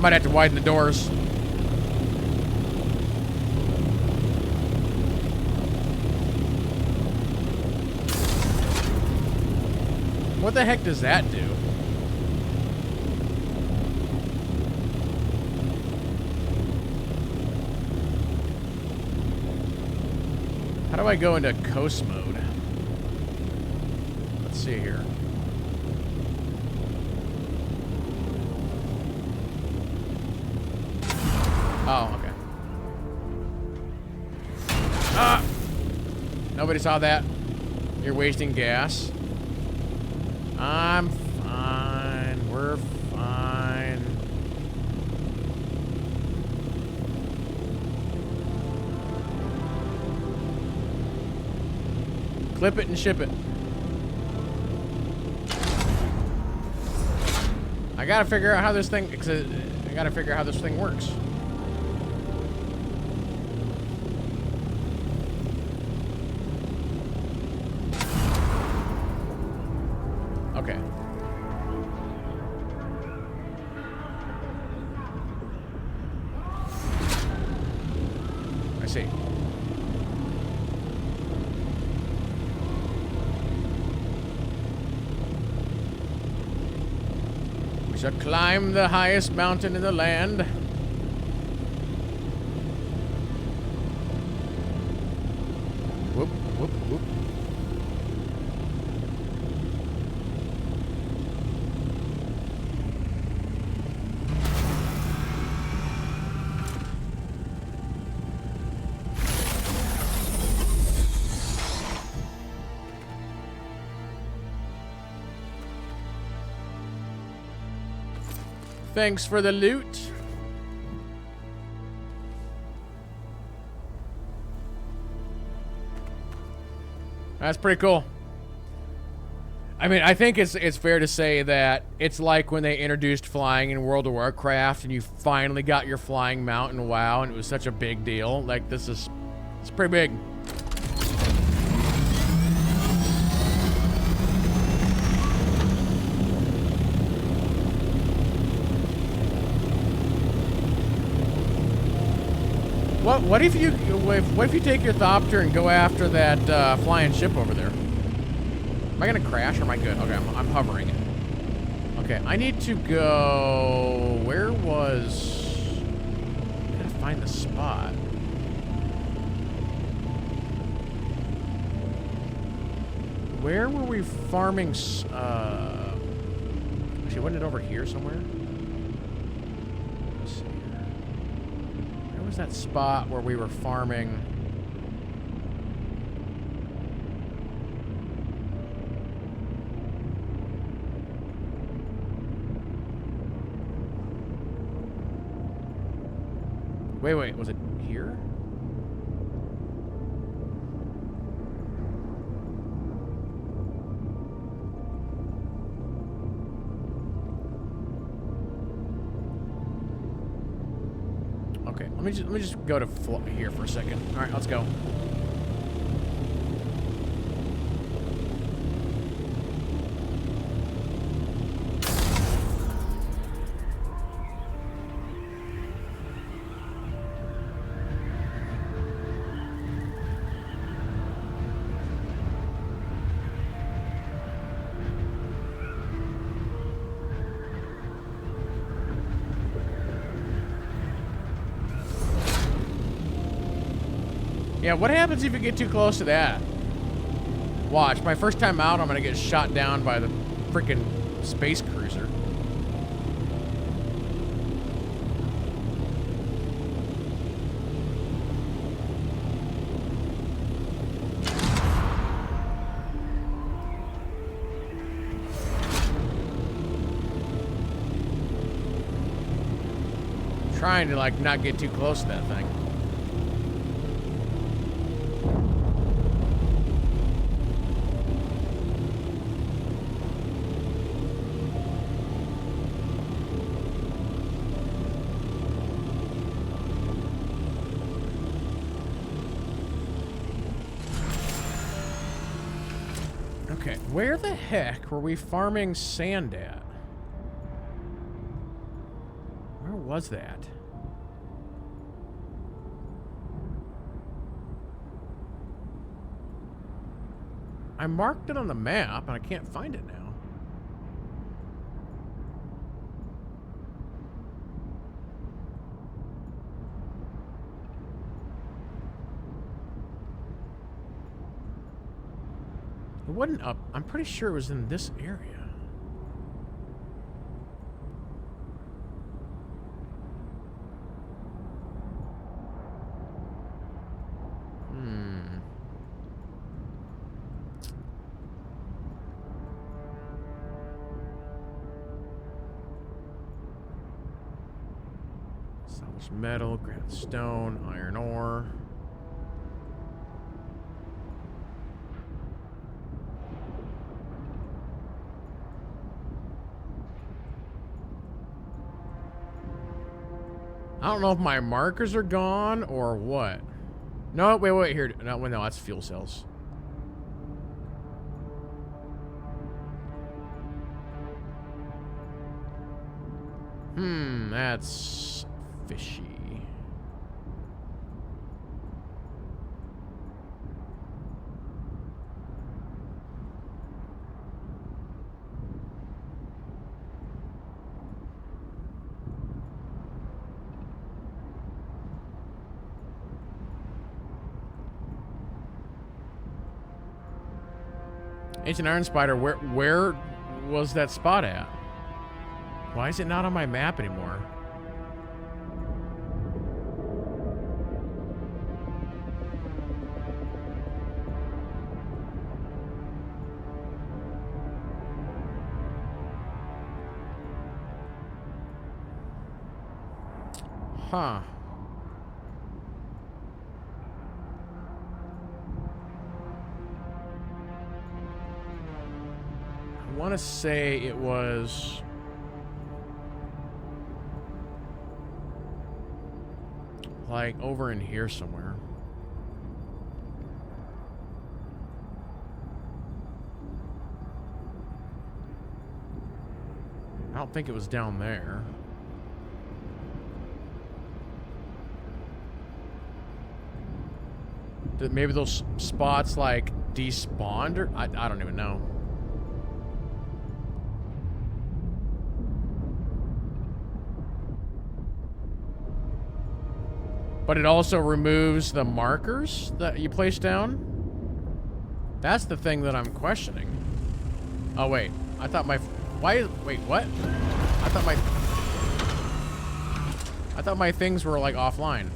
Might have to widen the doors. What the heck does that do? How do I go into coast mode? Let's see here. Oh, okay. Ah! Nobody saw that. You're wasting gas. I'm fine. We're fine. Clip it and ship it. I gotta figure out how this thing works. Okay. I see. We shall climb the highest mountain in the land. Whoop, whoop, whoop. Thanks for the loot. That's pretty cool. I mean, I think it's fair to say that it's like when they introduced flying in World of Warcraft and you finally got your flying mount in WoW and it was such a big deal. Like, it's pretty big. What if you take your Thopter and go after that flying ship over there? Am I gonna crash or am I good? Okay, I'm hovering it. Okay, I need to go. Where was? I gotta find the spot. Where were we farming? Actually, wasn't it over here somewhere? Let's see here. Where was that spot where we were farming? Wait, was it here? Okay, let me just go to here for a second. All right, let's go. Yeah, what happens if you get too close to that? Watch, my first time out, I'm gonna get shot down by the freaking space cruiser. I'm trying to, like, not get too close to that thing. Okay, where the heck were we farming sand at? Where was that? I marked it on the map, and I can't find it now. It wasn't up. I'm pretty sure it was in this area. Salvage metal, granite stone, iron ore. I don't know if my markers are gone or what. No, wait, here. No, that's fuel cells. That's fishy. Ancient Iron Spider, where was that spot at? Why is it not on my map anymore? Huh. I want to say it was... like over in here somewhere. I don't think it was down there. Did maybe those spots like despawned, or I don't even know. But it also removes the markers that you place down? That's the thing that I'm questioning. Oh, wait. I thought my... Wait, what? I thought my things were, like, offline.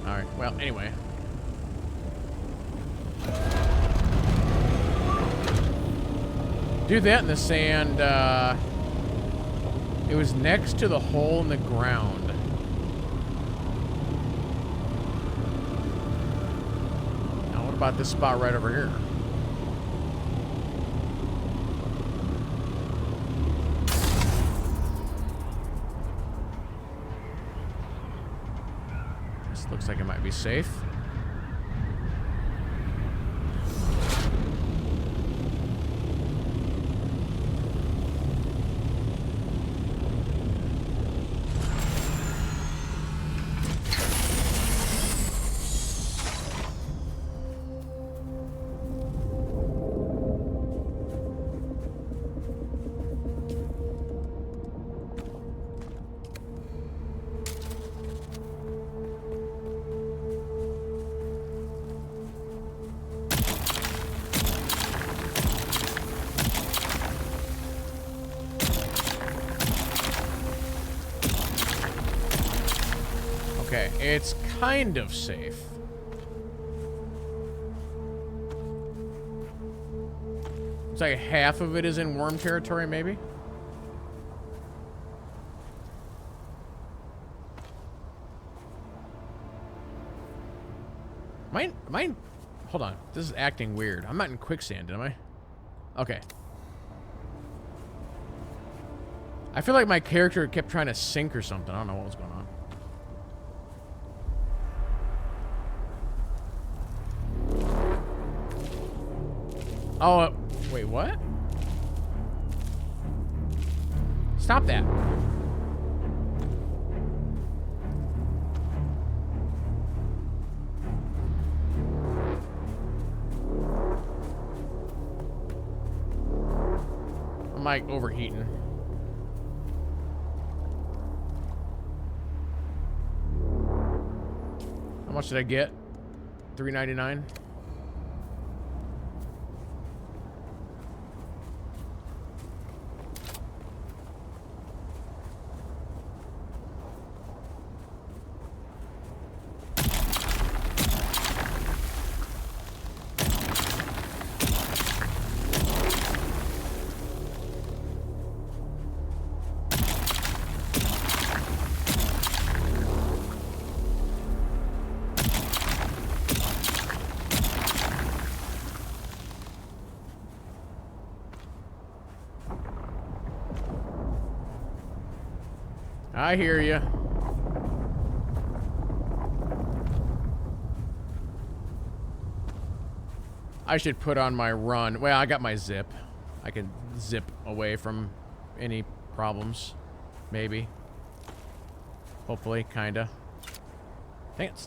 Alright, well, anyway. Do that in the sand, it was next to the hole in the ground. Now, what about this spot right over here? This looks like it might be safe. Okay, it's kind of safe. It's like half of it is in worm territory, maybe? Mine? Hold on. This is acting weird. I'm not in quicksand, am I? Okay. I feel like my character kept trying to sink or something. I don't know what was going on. Oh, wait, what? Stop that. I'm like overheating. How much did I get? $3.99. I hear you. I should put on my run. Well, I got my zip. I can zip away from any problems. Maybe. Hopefully, kinda. Dang it.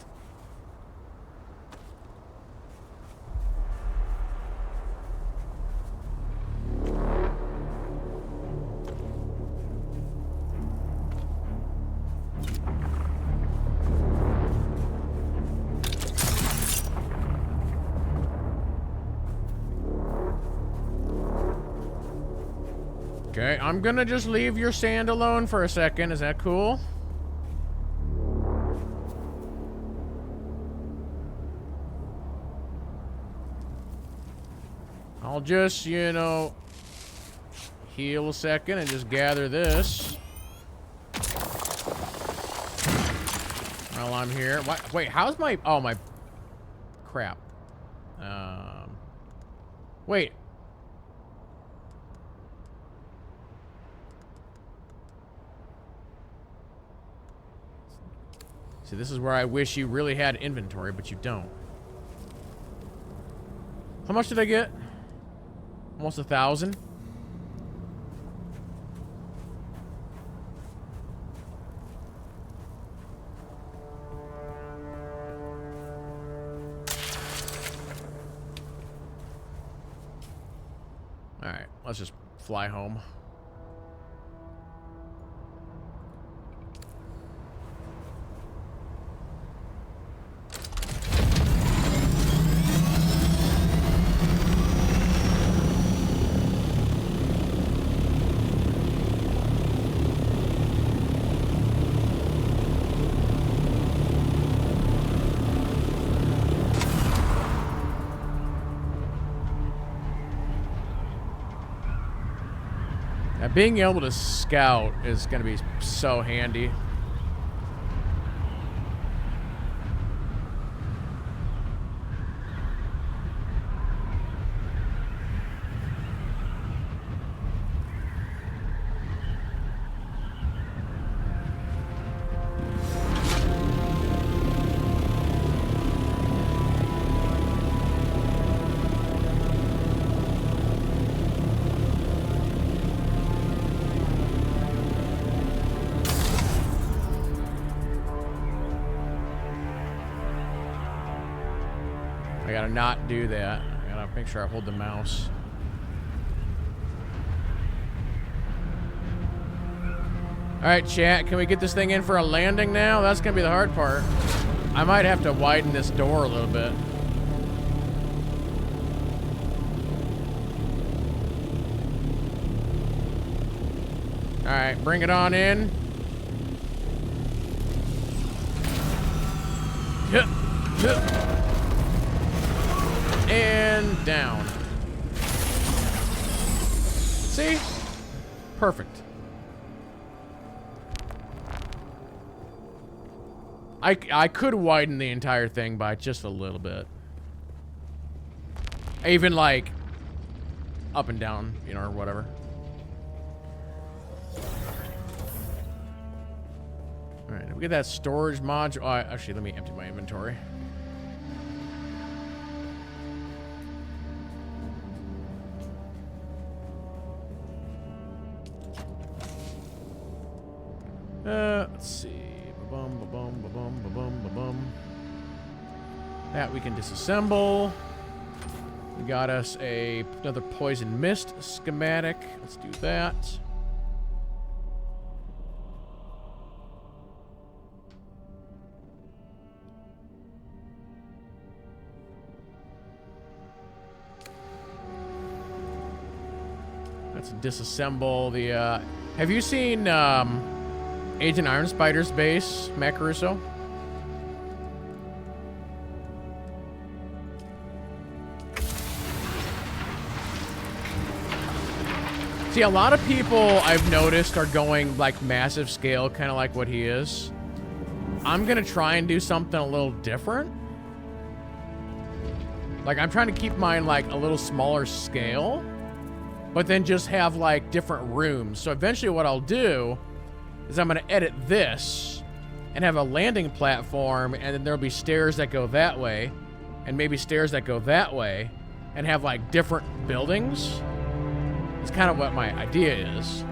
Okay, I'm gonna just leave your sand alone for a second. Is that cool? I'll just, you know, heal a second and just gather this. While I'm here. What? Wait, how's my... Oh, my... Crap. Wait. See, this is where I wish you really had inventory, but you don't. How much did I get? Almost 1,000. All right, let's just fly home. Being able to scout is going to be so handy. I gotta not do that. I gotta make sure I hold the mouse. Alright, chat, can we get this thing in for a landing now? That's gonna be the hard part. I might have to widen this door a little bit. Alright, bring it on in. And down. See? Perfect. I could widen the entire thing by just a little bit. Even like up and down, you know, or whatever. All right, did we get that storage module? Oh, actually, let me empty my inventory. Let's see. Ba-bum, ba-bum, ba-bum, ba-bum, ba-bum. That we can disassemble. We got us another poison mist schematic. Let's do that. Let's disassemble the, have you seen, Agent Iron Spider's base, Matt Caruso? See, a lot of people I've noticed are going like massive scale, kind of like what he is. I'm gonna try and do something a little different. Like, I'm trying to keep mine like a little smaller scale, but then just have like different rooms. So eventually what I'll do is I'm going to edit this and have a landing platform, and then there'll be stairs that go that way, and maybe stairs that go that way, and have like different buildings. It's kind of what my idea is.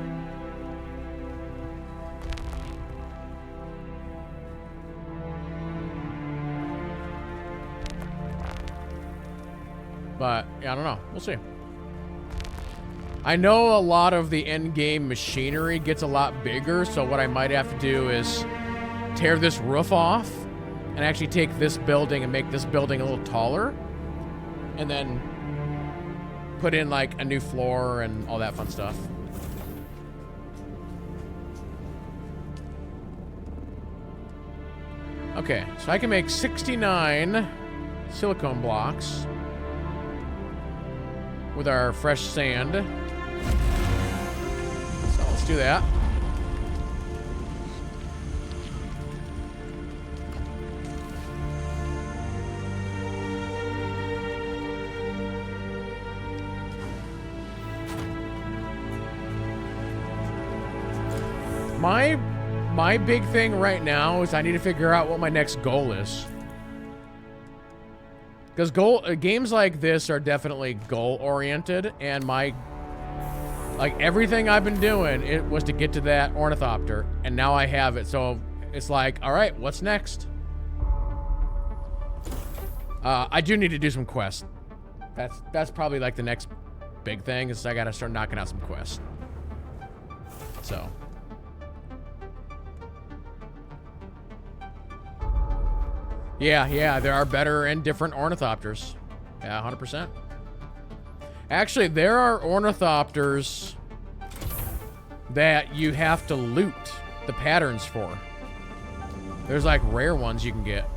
But, yeah, I don't know. We'll see. I know a lot of the end-game machinery gets a lot bigger, so what I might have to do is tear this roof off and actually take this building and make this building a little taller. And then put in, like, a new floor and all that fun stuff. Okay, so I can make 69 silicone blocks with our fresh sand. So let's do that. My big thing right now is I need to figure out what my next goal is. Because games like this are definitely goal-oriented, and like, everything I've been doing, it was to get to that ornithopter, and now I have it, so it's like, alright, what's next? I do need to do some quests. That's probably, like, the next big thing, is I gotta start knocking out some quests. So... Yeah, there are better and different ornithopters. Yeah, 100%. Actually, there are ornithopters that you have to loot the patterns for. There's like rare ones you can get.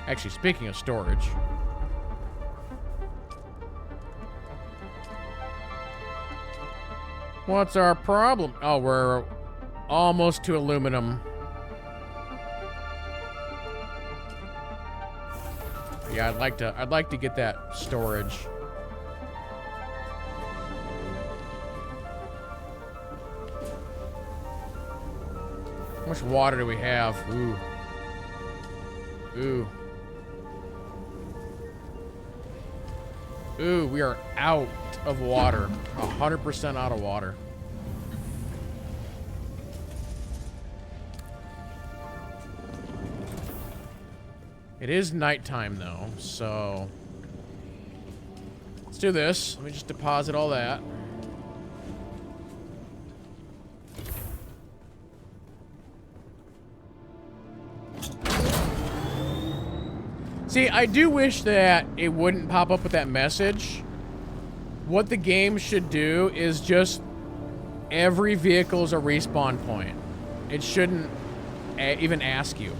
Actually, speaking of storage... What's our problem? Oh, we're almost to aluminum. Yeah, I'd like to get that storage. How much water do we have? Ooh. Ooh. Ooh, we are out of water. 100% out of water. It is nighttime though, so let's do this. Let me just deposit all that. See, I do wish that it wouldn't pop up with that message. What the game should do is just every vehicle is a respawn point. It shouldn't even ask you.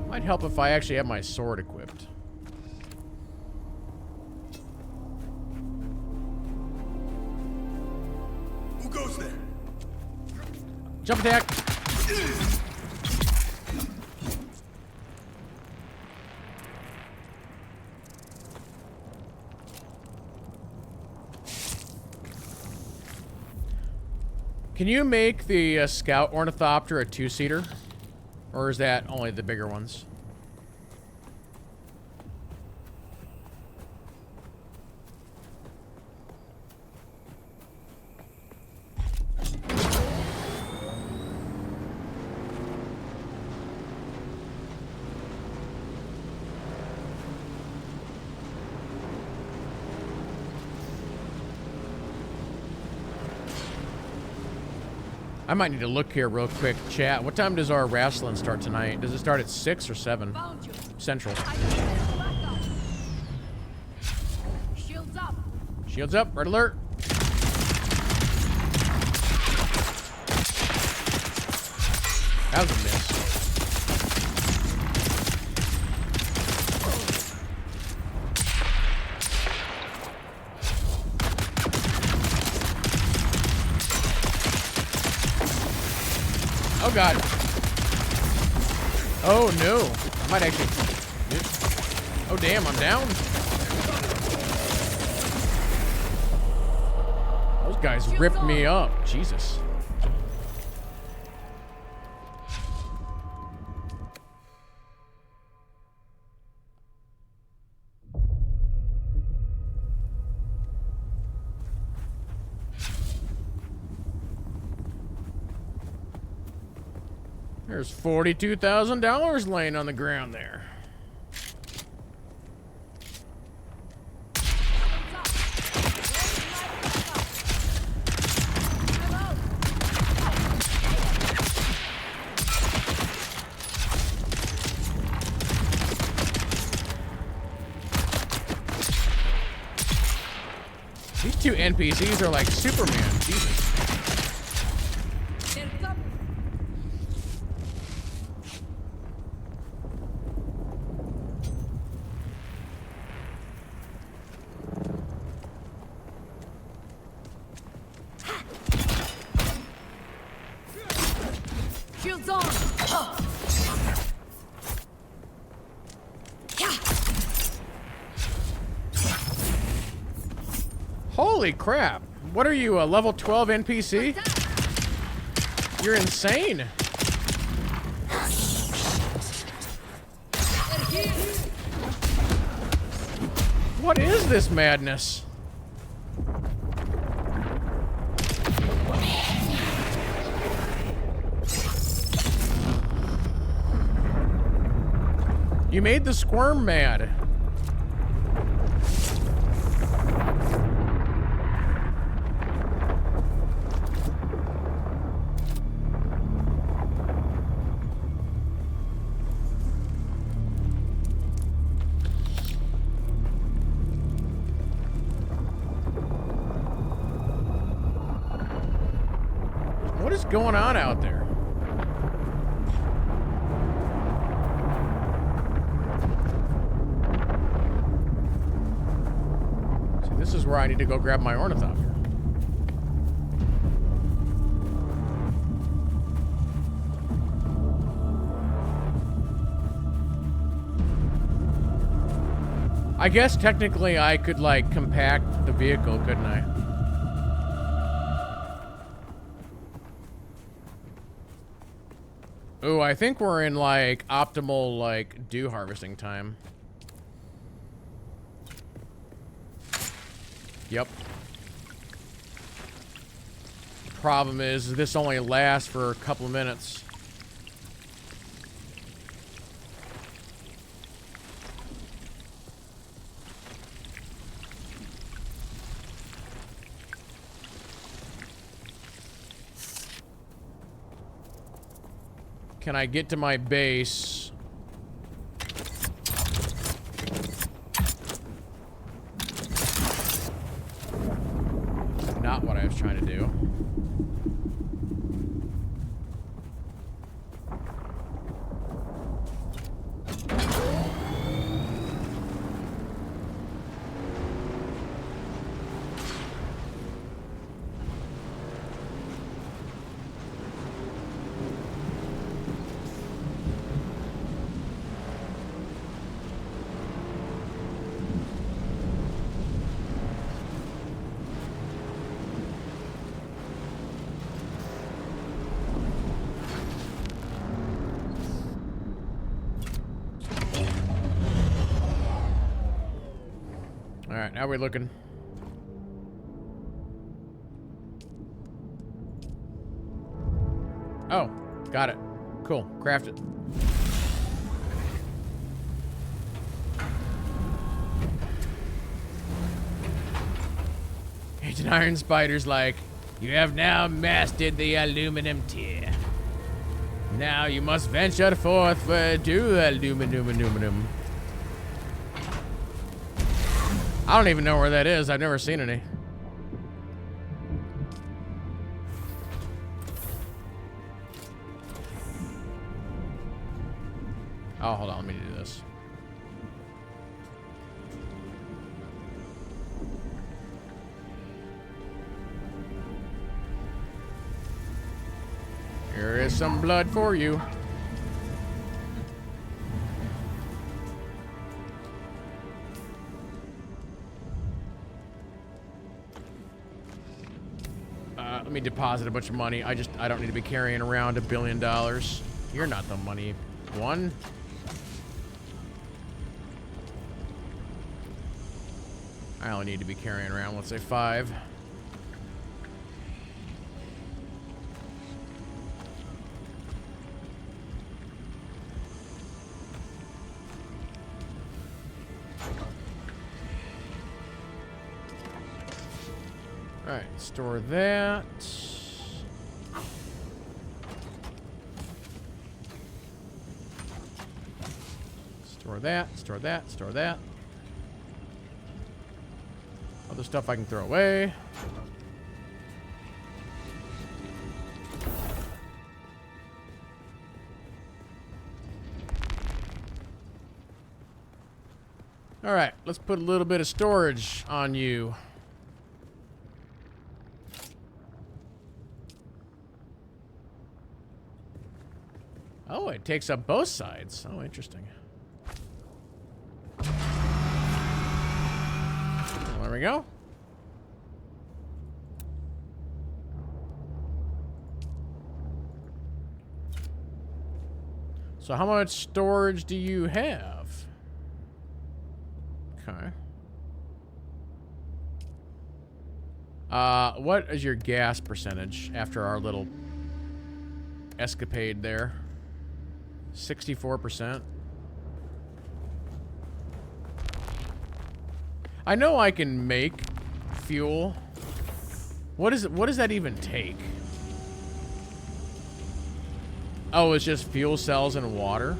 Might help if I actually have my sword equipped. Who goes there? Jump attack! Can you make the Scout Ornithopter a two-seater? Or is that only the bigger ones? I might need to look here real quick, chat. What time does our wrestling start tonight? Does it start at 6 or 7? Central. Shields up. Red alert. That was a miss. Oh god. Oh no. I might actually. Oh damn, I'm down. Those guys ripped me up. Jesus. There's $42,000 laying on the ground there. These two NPCs are like Superman. Jesus. Shields on! Holy crap. What are you, a level 12 NPC? You're insane. What is this madness? You made the squirm mad. What is going on out there? This is where I need to go grab my ornithopter. I guess technically I could like compact the vehicle, couldn't I? Ooh, I think we're in like optimal like dew harvesting time. Yep. Problem is, this only lasts for a couple of minutes. Can I get to my base? Not what I was trying to do. Alright, how are we looking? Oh, got it. Cool, craft it. Agent Iron Spider's like, you have now mastered the aluminum tier. Now you must venture forth for dual aluminum. I don't even know where that is. I've never seen any. Oh, hold on. Let me do this. Here is some blood for you. Let me deposit a bunch of money. I don't need to be carrying around $1 billion. You're not the money one. I only need to be carrying around, let's say 5. Alright, store that. Store that, store that, store that. Other stuff I can throw away. Alright, let's put a little bit of storage on you. Oh, it takes up both sides. Oh, interesting. Well, there we go. So how much storage do you have? Okay. What is your gas percentage after our little escapade there? 64%. I know I can make fuel. What does that even take? Oh, it's just fuel cells and water.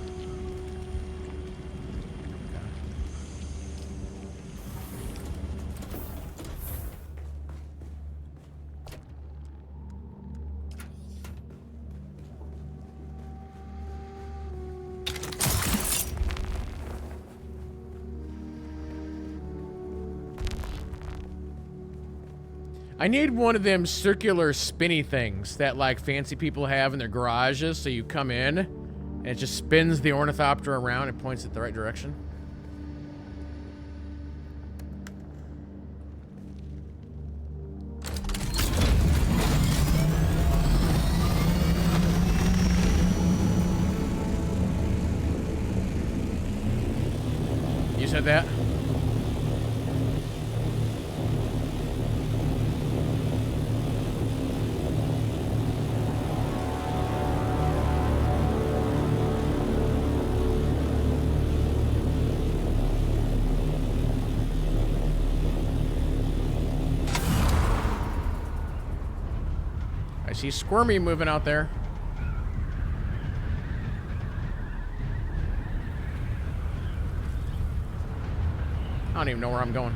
I need one of them circular spinny things that like fancy people have in their garages, so you come in and it just spins the ornithopter around and points it the right direction. You said that? I see Squirmy moving out there. I don't even know where I'm going.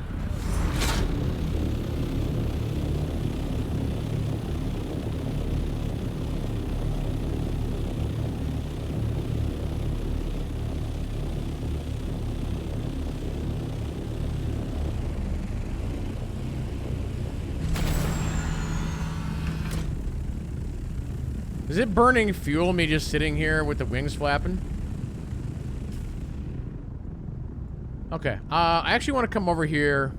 Is it burning fuel, me just sitting here with the wings flapping? Okay, I actually want to come over here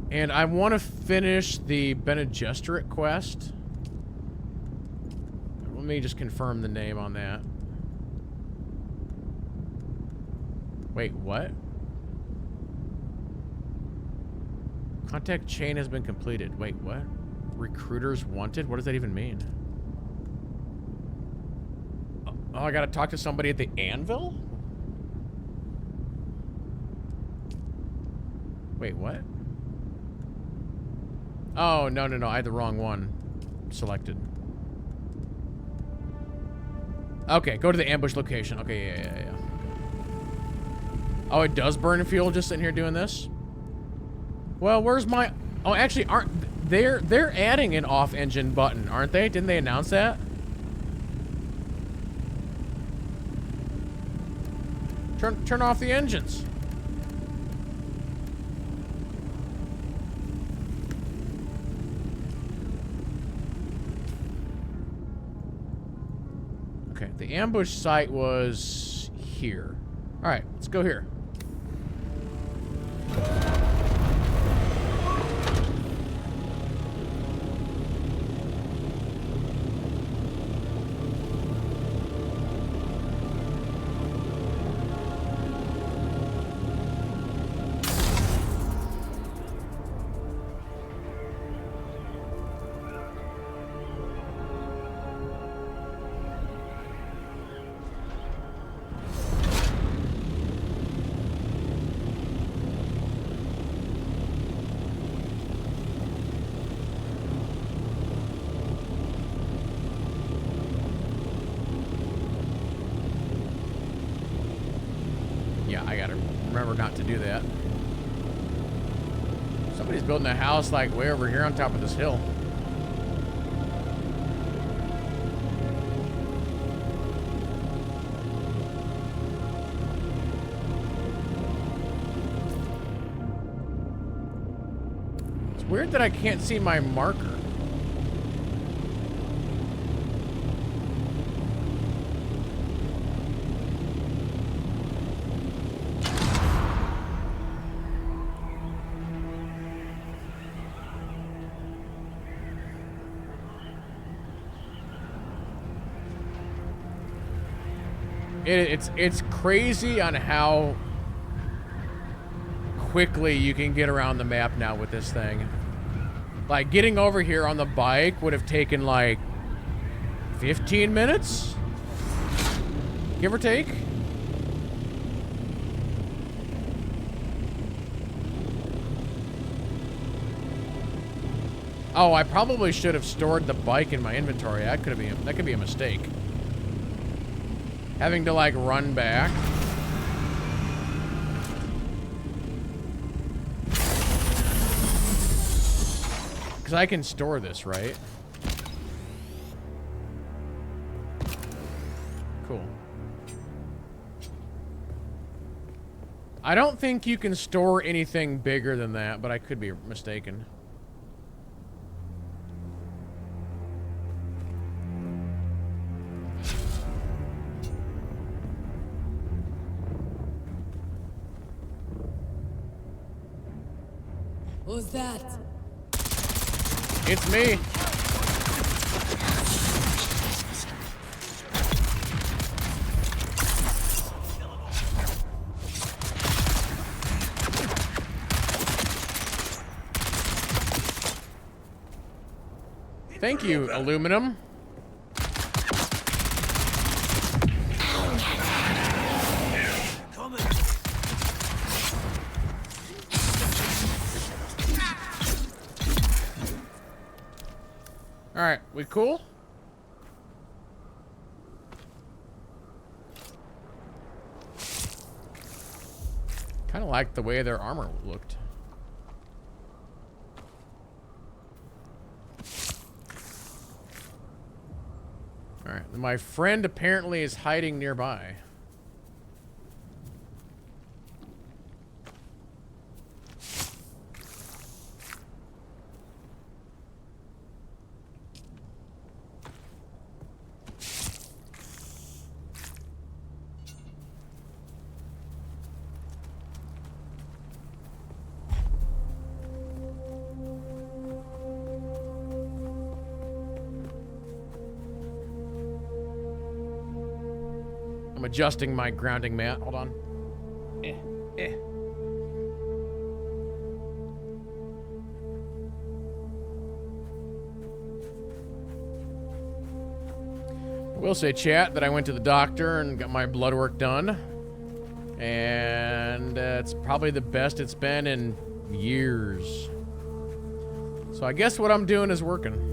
and I want to finish the Bene Gesserit quest. Let me just confirm the name on that. Wait, what? Contact chain has been completed. Wait, what? Recruiters wanted? What does that even mean? Oh, I gotta talk to somebody at the anvil? Wait, what? Oh, no, no, no. I had the wrong one selected. Okay, go to the ambush location. Okay, yeah. Oh, it does burn fuel just sitting here doing this? Well, where's my... Oh, actually, they're adding an off-engine button, aren't they? Didn't they announce that? Turn off the engines. Okay, the ambush site was here. All right, let's go here. Yeah, I gotta remember not to do that. Somebody's building a house like way over here on top of this hill. It's weird that I can't see my marker. It's crazy on how quickly you can get around the map now with this thing. Like, getting over here on the bike would have taken like 15 minutes, give or take. Oh, I probably should have stored the bike in my inventory. That could be a mistake. Having to like run back. Because I can store this, right? Cool. I don't think you can store anything bigger than that, but I could be mistaken. Who's that? It's me. Thank you, aluminum. All right, we cool? Kind of like the way their armor looked. All right, my friend apparently is hiding nearby. I'm adjusting my grounding mat. Hold on. I will say, chat, that I went to the doctor and got my blood work done. And it's probably the best it's been in years. So I guess what I'm doing is working.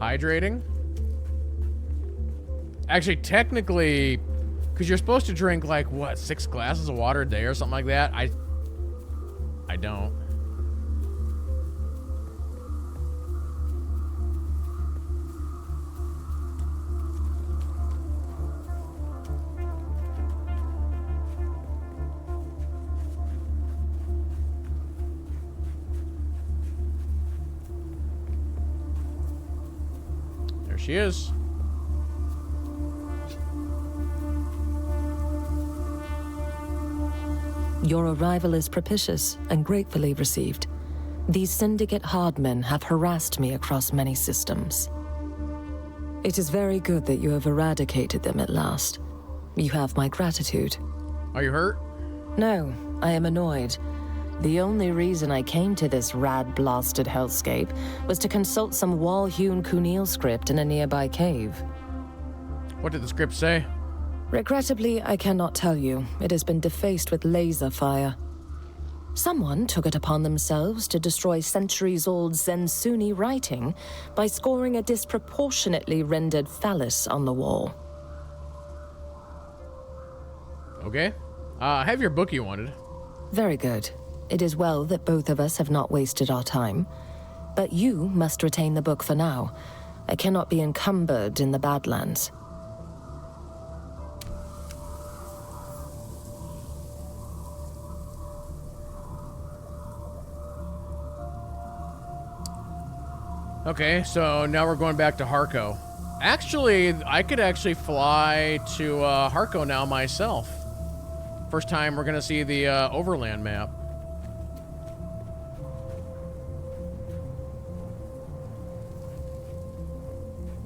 Hydrating? Actually, technically, because you're supposed to drink, like, what, 6 glasses of water a day or something like that? I don't. There she is. Your arrival is propitious and gratefully received. These syndicate hardmen have harassed me across many systems. It is very good that you have eradicated them at last. You have my gratitude. Are you hurt? No, I am annoyed. The only reason I came to this rad-blasted hellscape was to consult some wall-hewn Kunil script in a nearby cave. What did the script say? Regrettably, I cannot tell you. It has been defaced with laser fire. Someone took it upon themselves to destroy centuries-old Zensuni writing by scoring a disproportionately rendered phallus on the wall. Okay. I have your book you wanted. Very good. It is well that both of us have not wasted our time. But you must retain the book for now. I cannot be encumbered in the Badlands. Okay, so now we're going back to Harco. Actually, I could actually fly to Harco now myself. First time we're gonna see the overland map.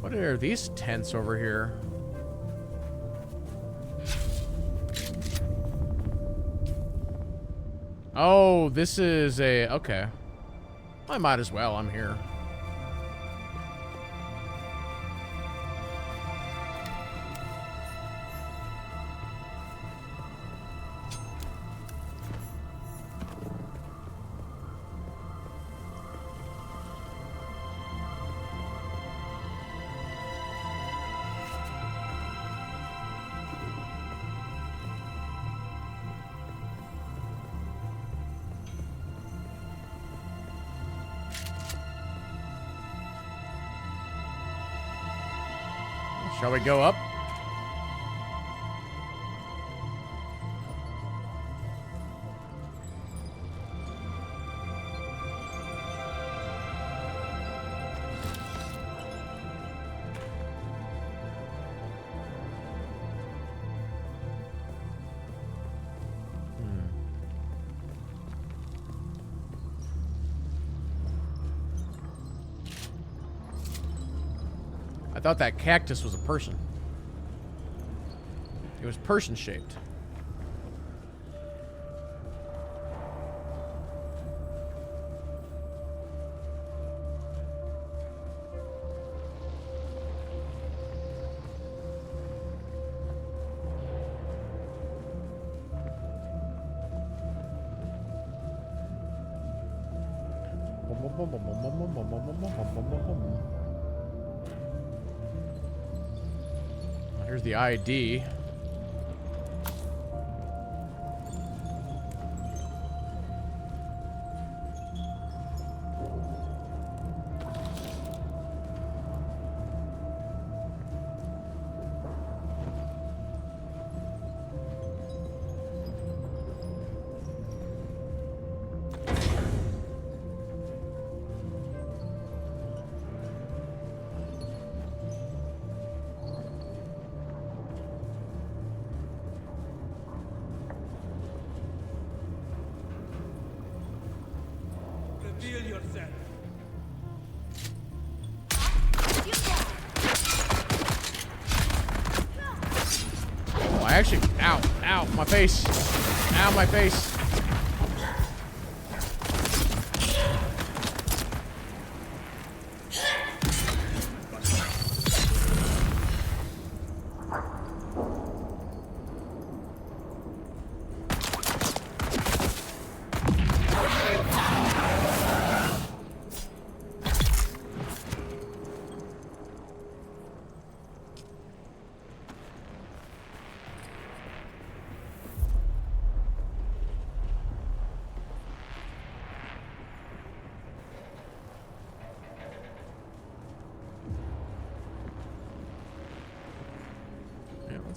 What are these tents over here? Oh, this is a... okay. I might as well, I'm here. Shall we go up? I thought that cactus was a person. It was person-shaped. Here's the ID. Reveal yourself. Oh, I actually... ow, ow, my face. Ow, my face.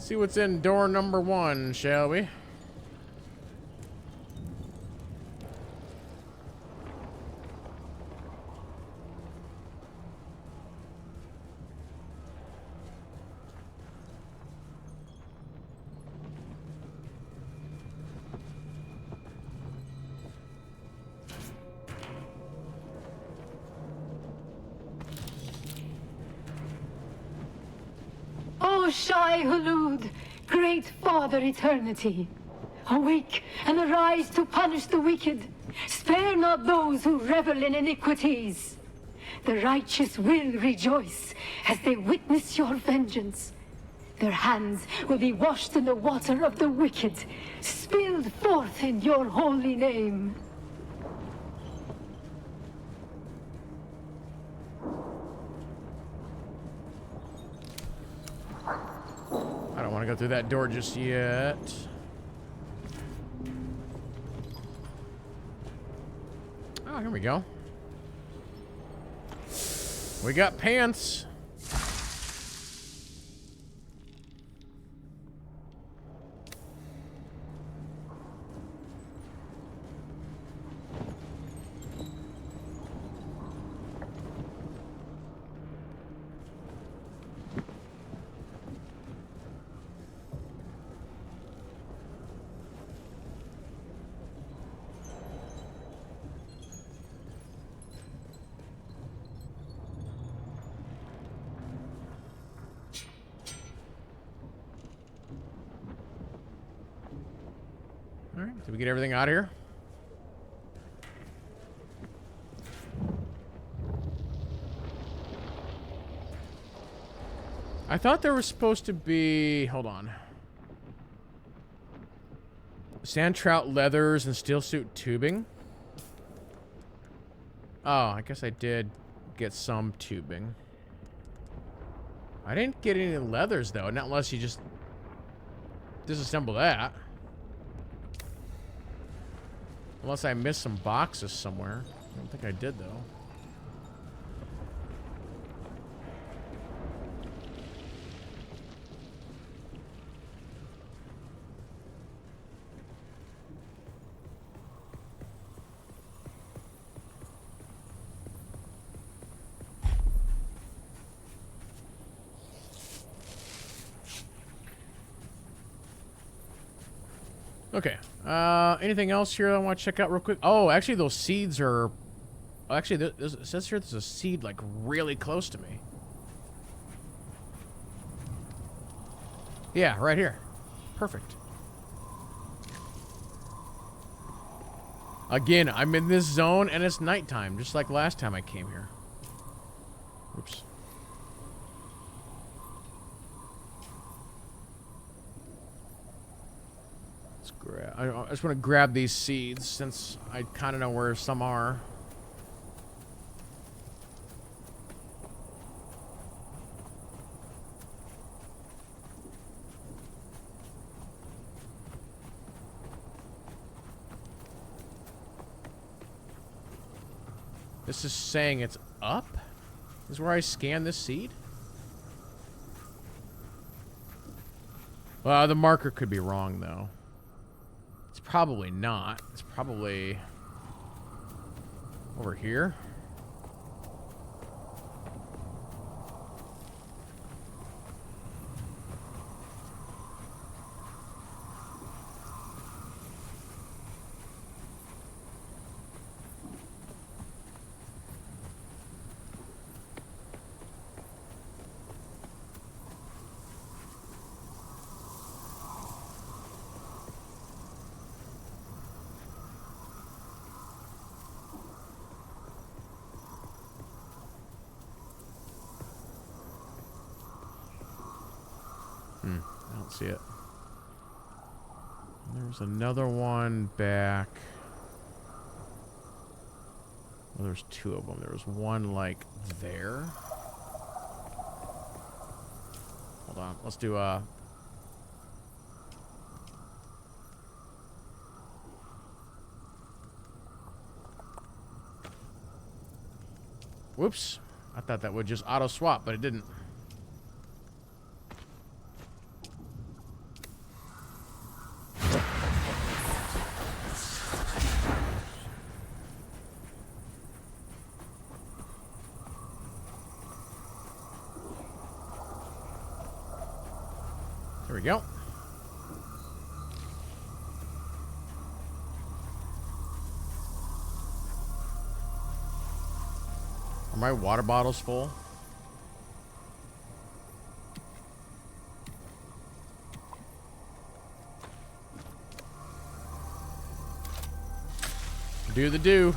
See what's in door number 1, shall we? O Shai Hulud, great Father Eternity, awake and arise to punish the wicked. Spare not those who revel in iniquities. The righteous will rejoice as they witness your vengeance. Their hands will be washed in the water of the wicked, spilled forth in your holy name. I don't want to go through that door just yet. Oh, here we go. We got pants. All right, did we get everything out of here? I thought there was supposed to be... Hold on. Sand trout leathers and steel suit tubing. Oh, I guess I did get some tubing. I didn't get any leathers, though. Not unless you just disassemble that. Unless I missed some boxes somewhere. I don't think I did, though. Okay. Anything else here I want to check out real quick? Oh, actually, those seeds are... Oh, actually, it says here there's a seed, like, really close to me. Yeah, right here. Perfect. Again, I'm in this zone, and it's nighttime, just like last time I came here. Oops. I just want to grab these seeds since I kind of know where some are. This is saying it's up? This is where I scan this seed? Well, the marker could be wrong, though. It's probably not. It's probably over here. I don't see it. There was another one back. Well, there's two of them. There was one, like, there. Hold on. Let's do, Whoops. I thought that would just auto-swap, but it didn't. we go. Are my water bottles full? Do the do.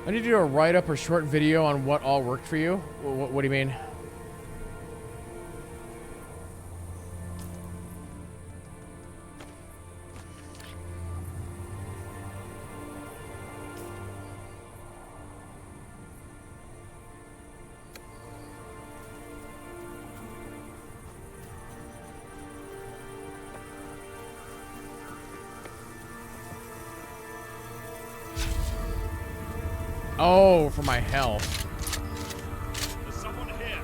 I need to do a write-up or short video on what all worked for you. What do you mean? Oh, for my health. There's someone here.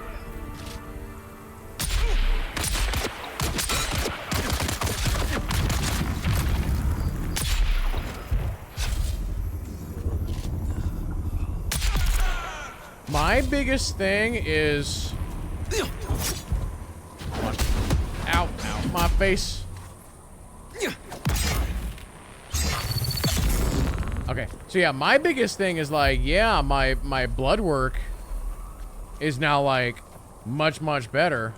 My biggest thing is... Come on. Ow, ow, my face. Okay, so yeah, my biggest thing is like, yeah, my blood work is now like much better.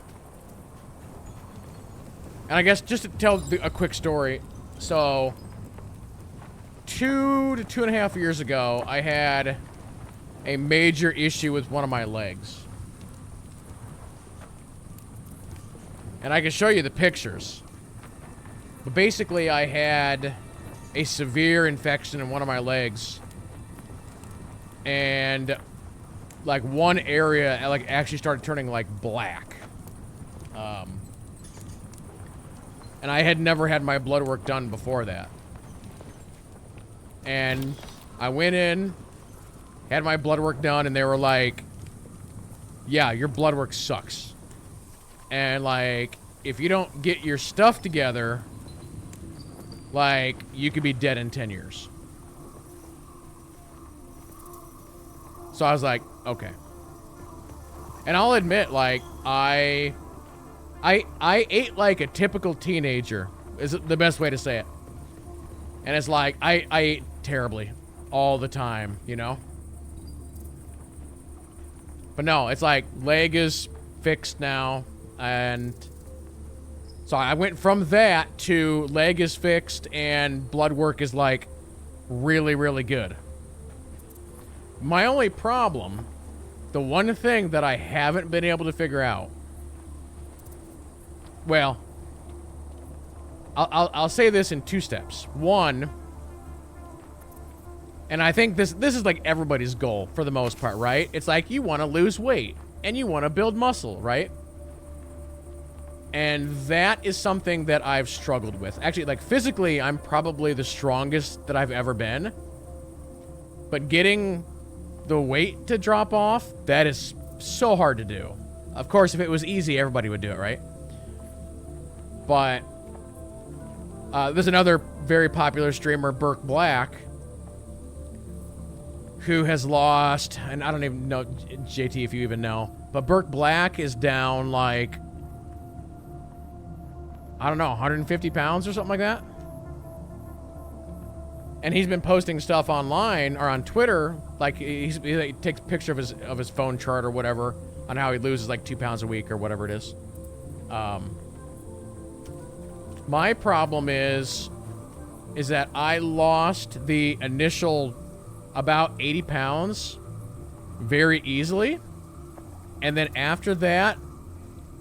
And I guess just to tell a quick story, so 2 to 2.5 years ago, I had a major issue with one of my legs. And I can show you the pictures. But basically, I had a severe infection in one of my legs, and like one area like actually started turning like black, and I had never had my blood work done before that. And I went in, had my blood work done, and they were like, yeah, your blood work sucks, and like if you don't get your stuff together, like, you could be dead in 10 years. So I was like, okay. And I'll admit, like, I ate like a typical teenager, is the best way to say it. And it's like, I ate terribly all the time, you know? But no, it's like, leg is fixed now, and... So I went from that to leg is fixed and blood work is like really good. My only problem, the one thing that I haven't been able to figure out, well, I'll say this in 2 steps. One, and I think this is like everybody's goal for the most part, right? It's like you want to lose weight and you want to build muscle, right? And that is something that I've struggled with. Actually, like, physically, I'm probably the strongest that I've ever been. But getting the weight to drop off, that is so hard to do. Of course, if it was easy, everybody would do it, right? But there's another very popular streamer, Burke Black, who has lost, and I don't even know, JT, if you even know, but Burke Black is down, like, I don't know, 150 pounds or something like that. And he's been posting stuff online or on Twitter, like he takes a picture of his phone chart or whatever on how he loses like 2 pounds a week or whatever it is. My problem is that I lost the initial about 80 pounds very easily, and then after that,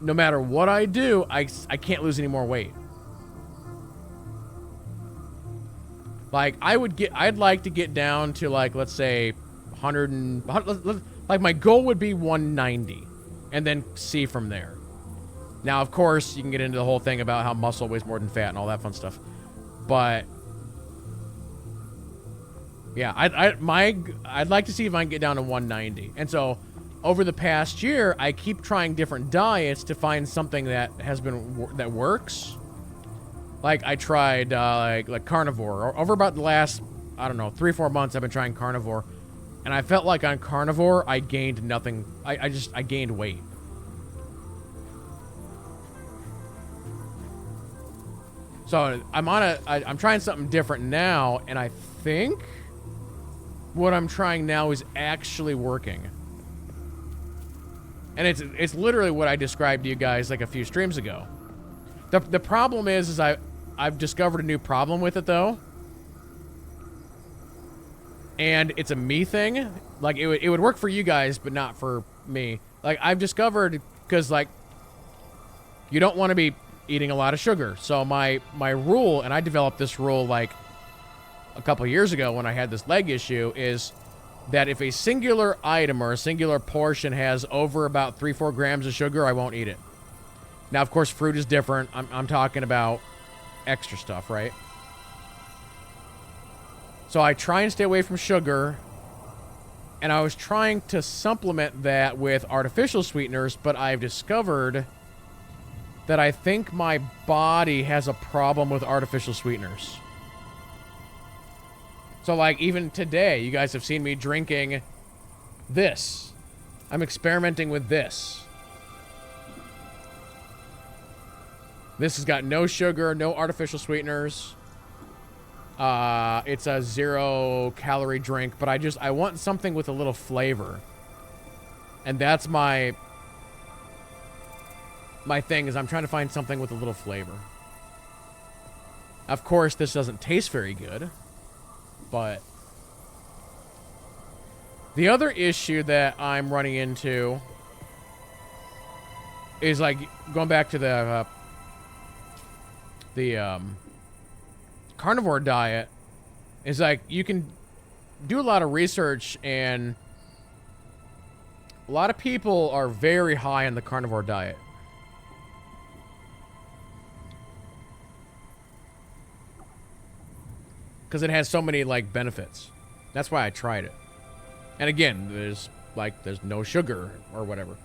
no matter what I do, I can't lose any more weight. Like, I'd like to get down to, like, let's say 100 like, my goal would be 190 and then see from there. Now, of course, you can get into the whole thing about how muscle weighs more than fat and all that fun stuff. But yeah, I'd like to see if I can get down to 190. And so over the past year, I keep trying different diets to find something that that works. Like, I tried, like carnivore. Over about the last, I don't know, 3-4 months, I've been trying carnivore. And I felt like on carnivore, I gained nothing. I gained weight. So, I'm trying something different now, and I think what I'm trying now is actually working. And it's literally what I described to you guys like a few streams ago. The problem is I've discovered a new problem with it, though. And it's a me thing. Like, it would work for you guys, but not for me. Like, I've discovered, because, like, you don't want to be eating a lot of sugar. So my rule, and I developed this rule, like, a couple years ago when I had this leg issue, is that if a singular item or a singular portion has over about 3-4 grams of sugar, I won't eat it. Now, of course, fruit is different. I'm talking about extra stuff, right? So I try and stay away from sugar, and I was trying to supplement that with artificial sweeteners, but I've discovered that I think my body has a problem with artificial sweeteners. So, like, even today, you guys have seen me drinking this. I'm experimenting with this. This has got no sugar, no artificial sweeteners. It's a 0-calorie drink, but I want something with a little flavor. And that's my thing, is I'm trying to find something with a little flavor. Of course, this doesn't taste very good, but the other issue that I'm running into is, like, going back to the carnivore diet, is like, you can do a lot of research, and a lot of people are very high on the carnivore diet. Because it has so many, like, benefits. That's why I tried it. And again, there's no sugar or whatever.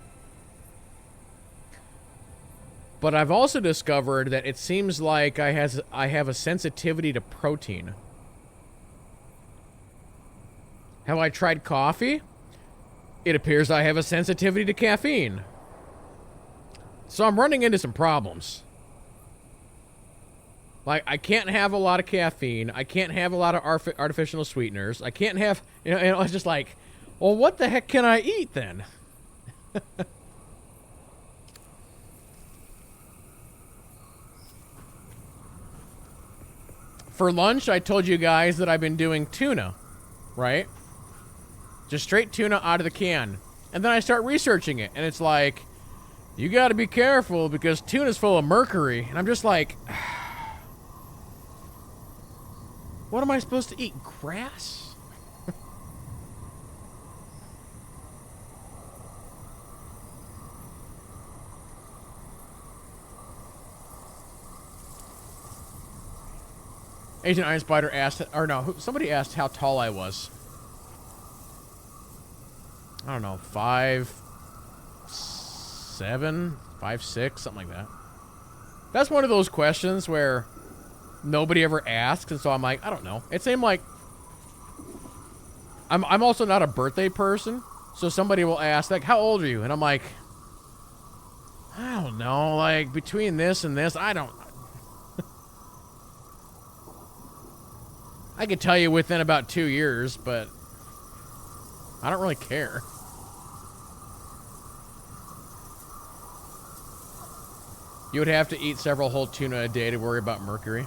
But I've also discovered that it seems like I have a sensitivity to protein. Have I tried coffee? It appears I have a sensitivity to caffeine. So I'm running into some problems. Like, I can't have a lot of caffeine. I can't have a lot of artificial sweeteners. I can't have, you know, it's just like, well, what the heck can I eat then? For lunch, I told you guys that I've been doing tuna, right? Just straight tuna out of the can. And then I start researching it, and it's like, you gotta be careful because tuna's full of mercury. And I'm just like, what am I supposed to eat? Grass? Agent Iron Spider asked, or no, somebody asked how tall I was. I don't know, 5'7", 5'6", something like that. That's one of those questions where nobody ever asks, and so I'm like, I don't know. It seemed like I'm also not a birthday person, so somebody will ask, like, how old are you? And I'm like, I don't know, like, between this and this, I don't. I could tell you within about 2 years, but I don't really care. You would have to eat several whole tuna a day to worry about mercury.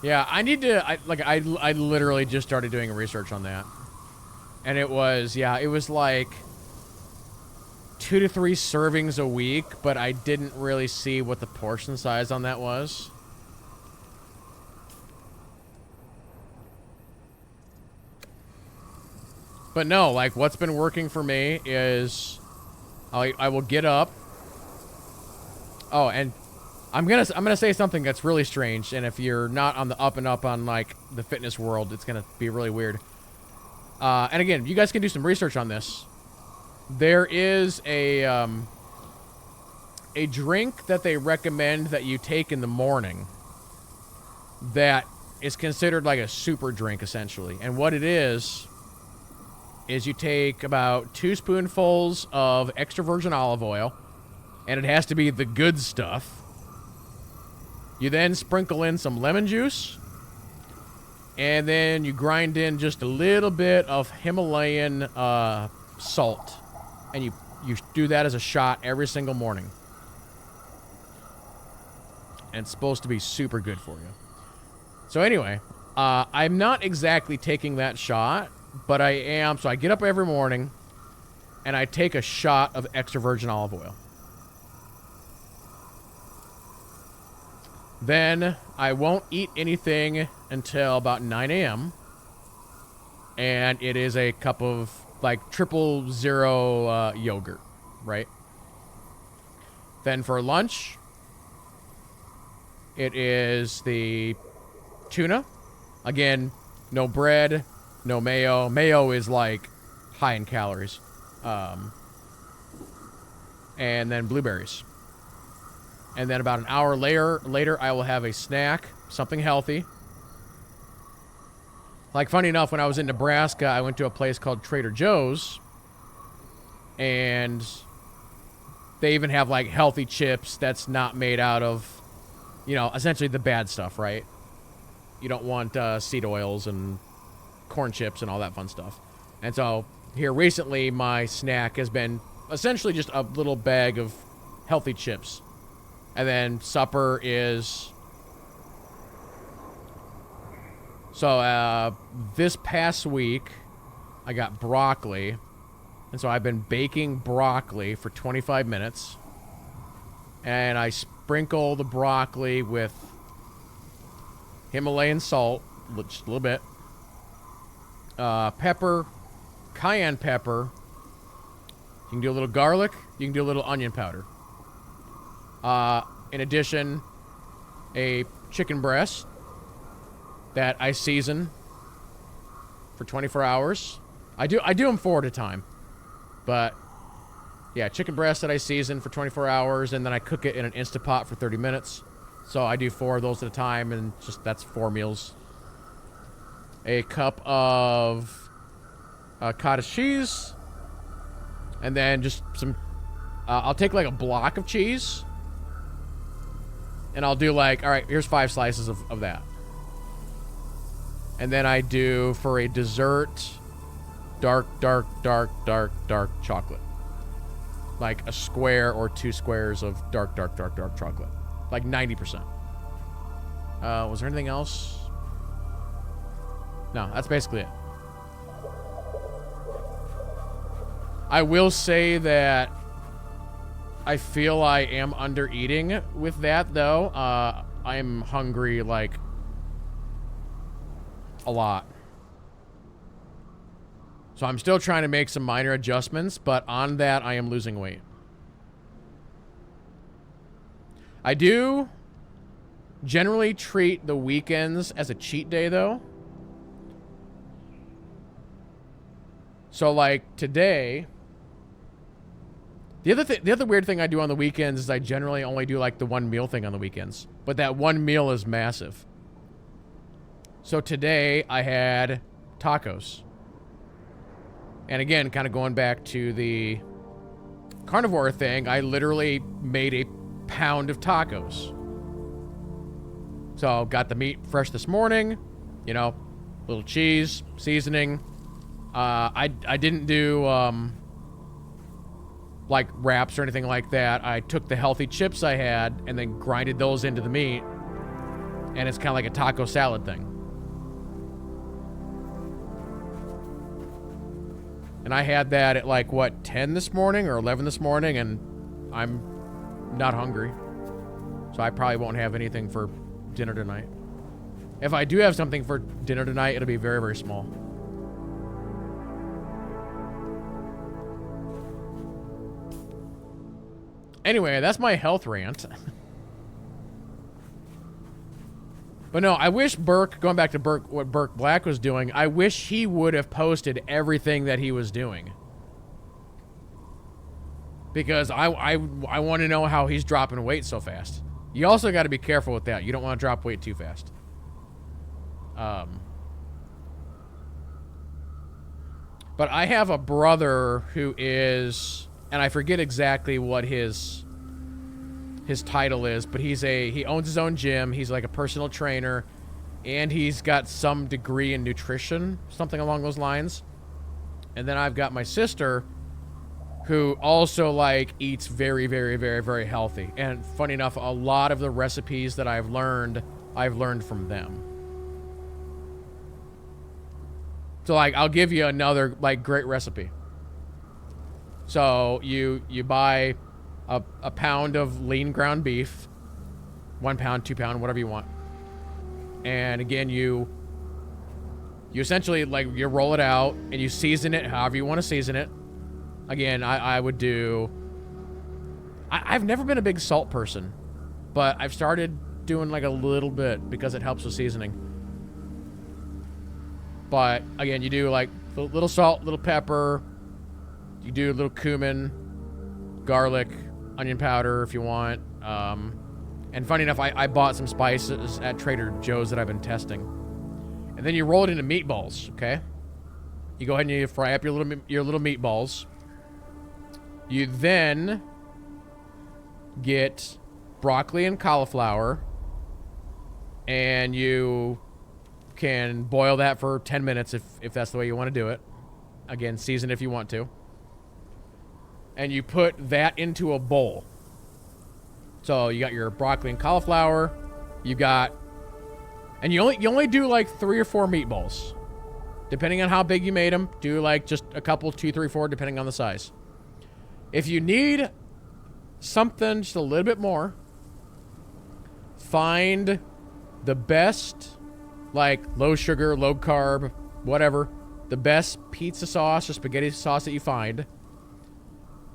Yeah, I need to, I literally just started doing research on that. And it was, yeah, it was like 2 to 3 servings a week, but I didn't really see what the portion size on that was. But no, like, what's been working for me is I will get up. Oh, and I'm gonna say something that's really strange, and if you're not on the up and up on, like, the fitness world, it's gonna be really weird. And again, you guys can do some research on this. There is a a drink that they recommend that you take in the morning that is considered like a super drink, essentially. And what it is you take about 2 spoonfuls of extra virgin olive oil, and it has to be the good stuff. You then sprinkle in some lemon juice, and then you grind in just a little bit of Himalayan salt, and you do that as a shot every single morning. And it's supposed to be super good for you. So anyway, I'm not exactly taking that shot, but I am. So I get up every morning, and I take a shot of extra virgin olive oil. Then I won't eat anything until about 9 a.m. And it is a cup of, like, 000 yogurt, right? Then for lunch, it is the tuna. Again, no bread, no mayo. Mayo is, like, high in calories. And then blueberries. And then about an hour later, I will have a snack, something healthy. Like, funny enough, when I was in Nebraska, I went to a place called Trader Joe's. And they even have, like, healthy chips that's not made out of, you know, essentially the bad stuff, right? You don't want seed oils and corn chips and all that fun stuff. And so here recently, my snack has been essentially just a little bag of healthy chips. And then supper is... So, this past week, I got broccoli. And so I've been baking broccoli for 25 minutes. And I sprinkle the broccoli with Himalayan salt, just a little bit. Pepper, cayenne pepper. You can do a little garlic. You can do a little onion powder. In addition, a chicken breast that I season for 24 hours. I do them 4 at a time. But, yeah, chicken breast that I season for 24 hours, and then I cook it in an Instapot for 30 minutes. So I do 4 of those at a time, and just that's 4 meals. A cup of cottage cheese. And then just some... I'll take, like, a block of cheese. And I'll do, like, all right, here's 5 slices of that. And then I do, for a dessert, dark chocolate. Like a square or 2 squares of dark chocolate. Like 90%. Was there anything else? No, that's basically it. I will say that I feel I am under eating with that, though. I'm hungry, like, a lot. So I'm still trying to make some minor adjustments, but on that, I am losing weight. I do generally treat the weekends as a cheat day, though. So, like, today... The other weird thing I do on the weekends is I generally only do, like, the 1 meal thing on the weekends. But that 1 meal is massive. So today, I had tacos. And again, kind of going back to the carnivore thing, I literally made a pound of tacos. So, got the meat fresh this morning. You know, little cheese, seasoning. I didn't do... like wraps or anything like that. I took the healthy chips I had and then grinded those into the meat, and it's kind of like a taco salad thing. And I had that at like, what, 10 this morning or 11 this morning, and I'm not hungry. So I probably won't have anything for dinner tonight. If I do have something for dinner tonight, it'll be very, very small. Anyway, that's my health rant. But no, I wish Burke, going back to Burke, what Burke Black was doing, I wish he would have posted everything that he was doing. Because I want to know how he's dropping weight so fast. You also got to be careful with that. You don't want to drop weight too fast. But I have a brother who is, and I forget exactly what his title is, but he owns his own gym. He's like a personal trainer, and he's got some degree in nutrition, something along those lines. And then I've got my sister, who also like eats very, very, very, very healthy. And funny enough, a lot of the recipes that I've learned from them. So like, I'll give you another like great recipe. So you buy a pound of lean ground beef, 1 pound, 2 pound, whatever you want. And again, you essentially like you roll it out and you season it however you want to season it. Again, I would do... I've never been a big salt person, but I've started doing like a little bit because it helps with seasoning. But again, you do like a little salt, little pepper. You do a little cumin, garlic, onion powder if you want. And funny enough, I bought some spices at Trader Joe's that I've been testing. And then you roll it into meatballs, okay? You go ahead and you fry up your little meatballs. You then get broccoli and cauliflower, and you can boil that for 10 minutes if that's the way you want to do it. Again, season if you want to. And you put that into a bowl. So you got your broccoli and cauliflower. You got, and you only do like 3 or 4 meatballs, depending on how big you made them. Do like just a couple, 2, 3, 4, depending on the size. If you need something just a little bit more, find the best, like low sugar, low carb, whatever, the best pizza sauce or spaghetti sauce that you find,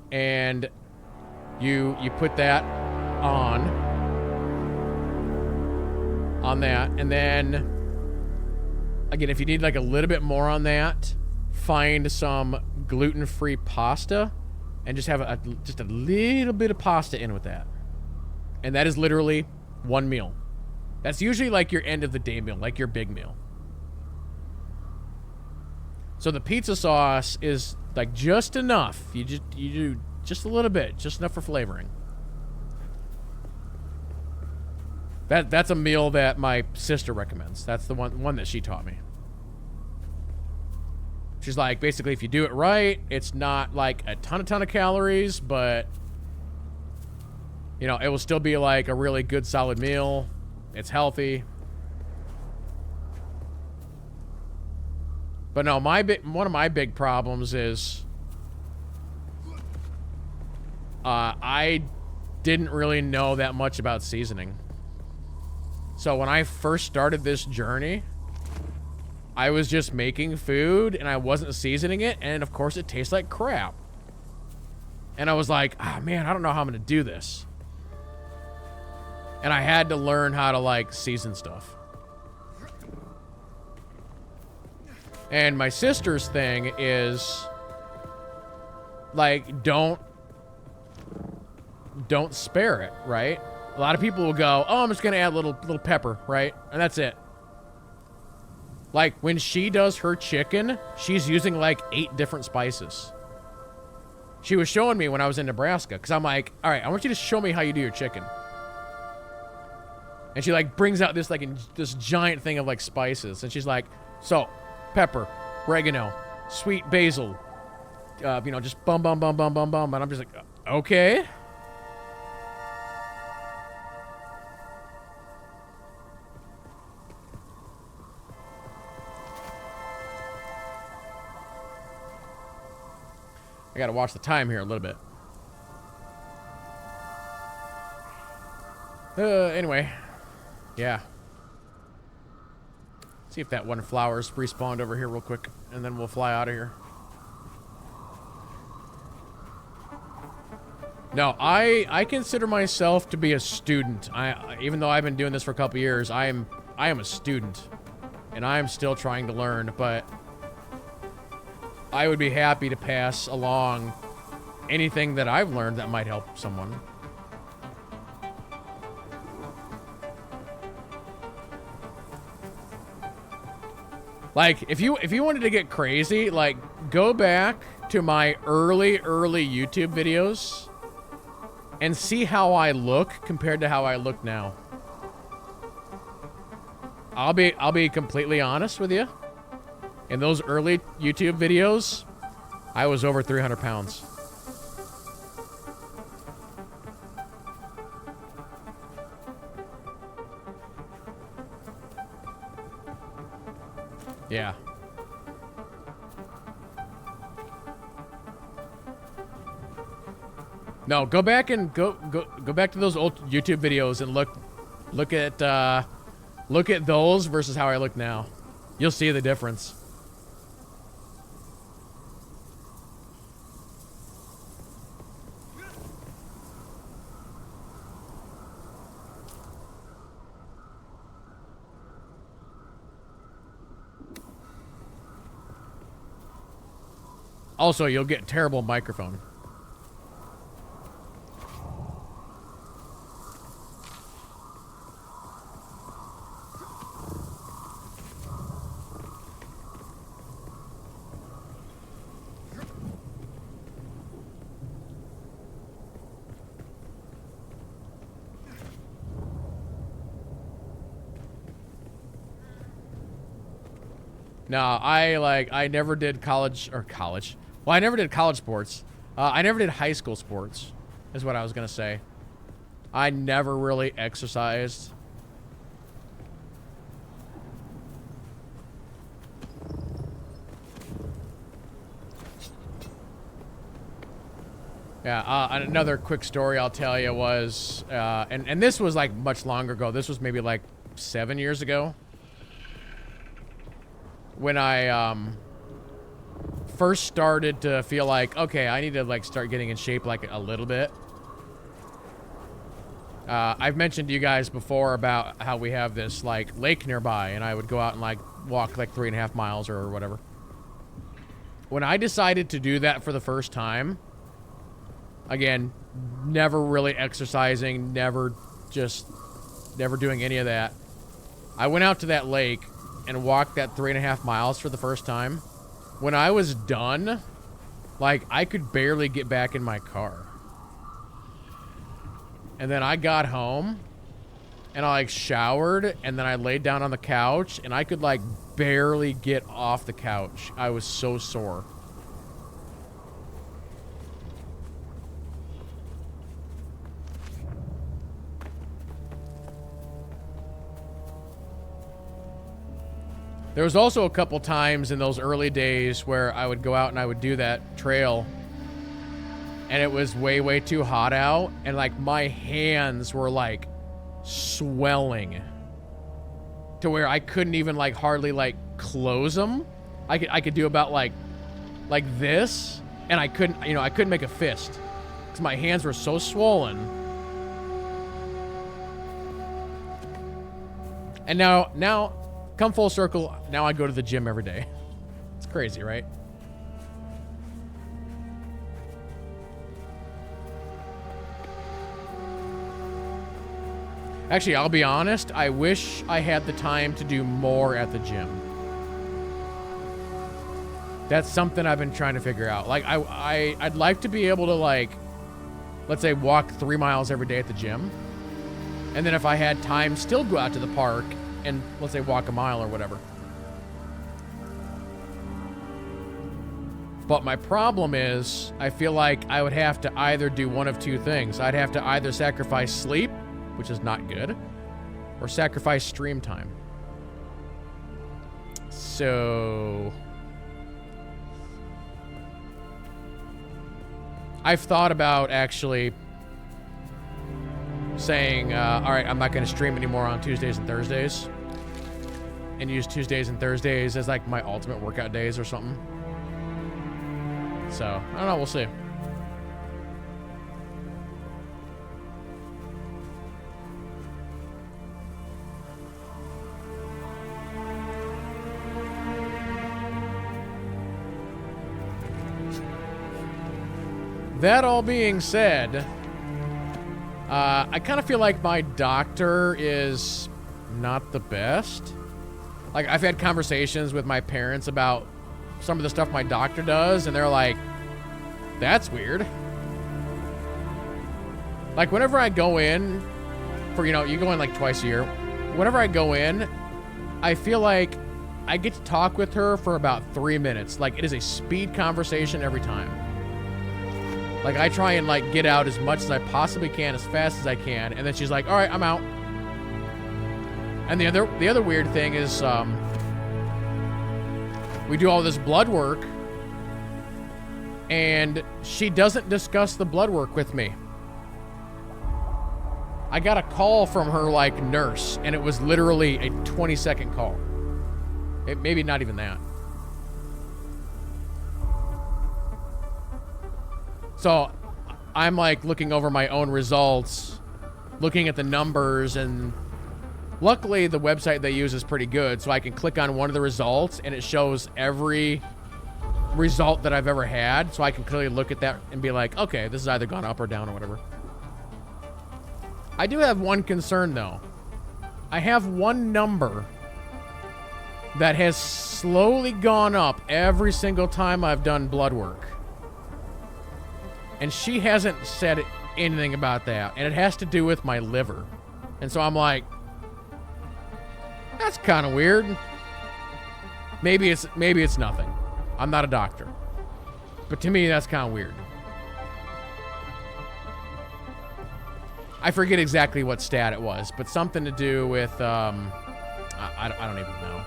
and you put that on that, and then again, if you need like a little bit more on that, find some gluten-free pasta and just have just a little bit of pasta in with that. And that is literally one meal. That's usually like your end of the day meal, like your big meal. So the pizza sauce is like just enough. You do just a little bit, just enough for flavoring. That's a meal that my sister recommends. That's the one that she taught me. She's like, basically, if you do it right, it's not like a ton of calories, but you know, it will still be like a really good solid meal. It's healthy. But no, one of my big problems is I didn't really know that much about seasoning. So when I first started this journey, I was just making food and I wasn't seasoning it, and of course it tastes like crap. And I was like, oh man, I don't know how I'm gonna do this. And I had to learn how to like season stuff. And my sister's thing is like, don't spare it, right? A lot of people will go, oh, I'm just gonna add a little pepper, right? And that's it. Like, when she does her chicken, she's using like 8 different spices. She was showing me when I was in Nebraska, because I'm like, all right, I want you to show me how you do your chicken. And she like brings out this like this giant thing of like spices, and she's like, salt, pepper, oregano, sweet basil, you know, just bum, and I'm just like, okay. I gotta watch the time here a little bit. Anyway. Yeah. See if that one flower's respawned over here real quick, and then we'll fly out of here. No, I consider myself to be a student. Even though I've been doing this for a couple years, I am a student. And I am still trying to learn, but I would be happy to pass along anything that I've learned that might help someone. Like, if you wanted to get crazy, like, go back to my early YouTube videos and see how I look compared to how I look now. I'll be completely honest with you. In those early YouTube videos, I was over 300 pounds. Yeah. No, go back and go back to those old YouTube videos and look at those versus how I look now. You'll see the difference. Also, you'll get terrible microphone. No, I never did college. Well, I never did college sports. I never did high school sports, is what I was gonna say. I never really exercised. Yeah, another quick story I'll tell you was, and this was like much longer ago. This was maybe like 7 years ago. When I first started to feel like, okay, I need to like start getting in shape like a little bit. I've mentioned to you guys before about how we have this like lake nearby, and I would go out and like walk like 3.5 miles or whatever. When I decided to do that for the first time, again, never really exercising, never doing any of that. I went out to that lake and walked that 3.5 miles for the first time. When I was done, like, I could barely get back in my car. And then I got home, and I, like, showered, and then I laid down on the couch, and I could, like, barely get off the couch. I was so sore. There was also a couple times in those early days where I would go out and I would do that trail, and it was way too hot out, and like my hands were like swelling to where I couldn't even like hardly like close them. I could do about like this, and I couldn't make a fist because my hands were so swollen. And now come full circle, now I go to the gym every day. It's crazy, right? Actually, I'll be honest, I wish I had the time to do more at the gym. That's something I've been trying to figure out. Like, I'd like to be able to, like, let's say walk 3 miles every day at the gym. And then if I had time, still go out to the park and let's say walk a mile or whatever. But my problem is, I feel like I would have to either do one of two things. I'd have to either sacrifice sleep, which is not good, or sacrifice stream time. So I've thought about actually saying, all right, I'm not going to stream anymore on Tuesdays and Thursdays, and use Tuesdays and Thursdays as like my ultimate workout days or something. So, I don't know, we'll see. That all being said, I kind of feel like my doctor is not the best. Like, I've had conversations with my parents about some of the stuff my doctor does, and they're like, that's weird. Like, whenever I go in for, you know, you go in like twice a year. Whenever I go in, I feel like I get to talk with her for about 3 minutes. Like, it is a speed conversation every time. Like, I try and, like, get out as much as I possibly can, as fast as I can, and then she's like, all right, I'm out. And the other weird thing is, we do all this blood work, and she doesn't discuss the blood work with me. I got a call from her, like, nurse, and it was literally a 20-second call. Maybe not even that. So I'm like looking over my own results, looking at the numbers, and luckily the website they use is pretty good, so I can click on one of the results and it shows every result that I've ever had, so I can clearly look at that and be like, okay, this has either gone up or down or whatever. I do have one concern though. I have one number that has slowly gone up every single time I've done blood work. And she hasn't said anything about that. And it has to do with my liver. And so I'm like, that's kind of weird. Maybe it's nothing. I'm not a doctor. But to me, that's kind of weird. I forget exactly what stat it was, but something to do with, I don't even know.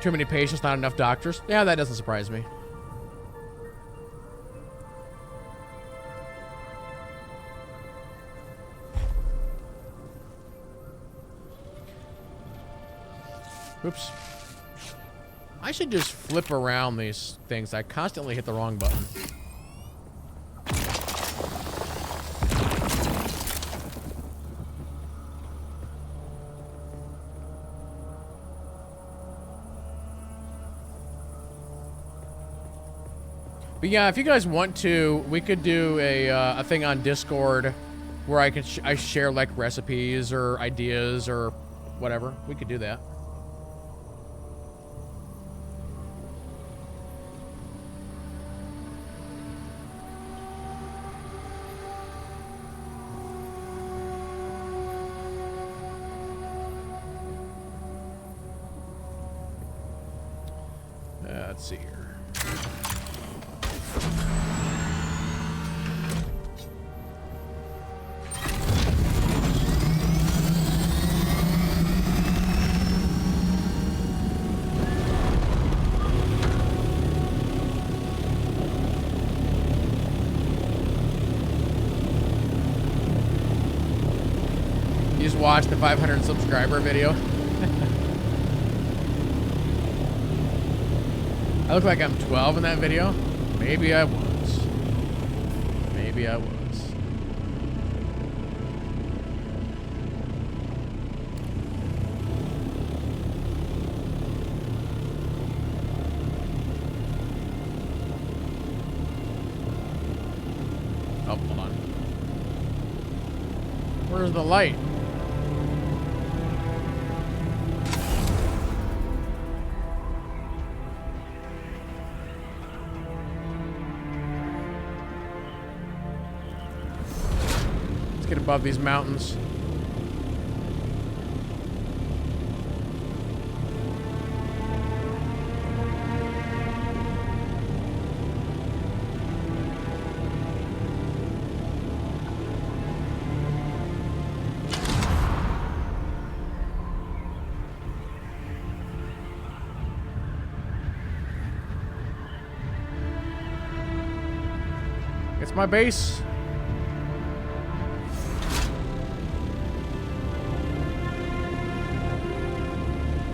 Too many patients, not enough doctors. Yeah, that doesn't surprise me. Oops. I should just flip around these things. I constantly hit the wrong button. But yeah, if you guys want to, we could do a thing on Discord where I share like recipes or ideas or whatever. We could do that. Let's see here. You just watched the 500 subscriber video. I look like I'm 12 in that video. Maybe I was. Maybe I was. Oh, hold on. Where's the light? Get above these mountains. It's my base.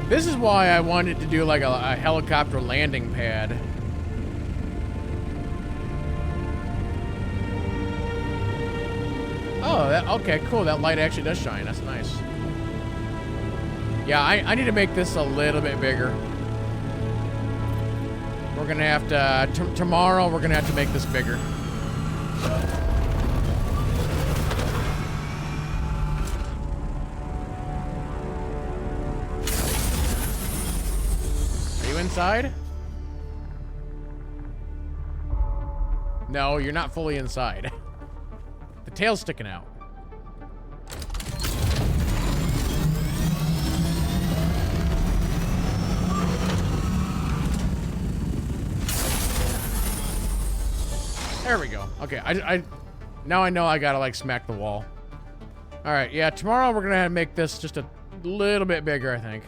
This is why I wanted to do like a helicopter landing pad. Oh, okay, cool. That light actually does shine. That's nice. Yeah, I need to make this a little bit bigger. We're gonna have to, tomorrow we're gonna have to make this bigger. Are you inside? No, you're not fully inside. The tail's sticking out. There we go. Okay, now I know I gotta like smack the wall. All right, yeah, tomorrow we're gonna make this just a little bit bigger, I think.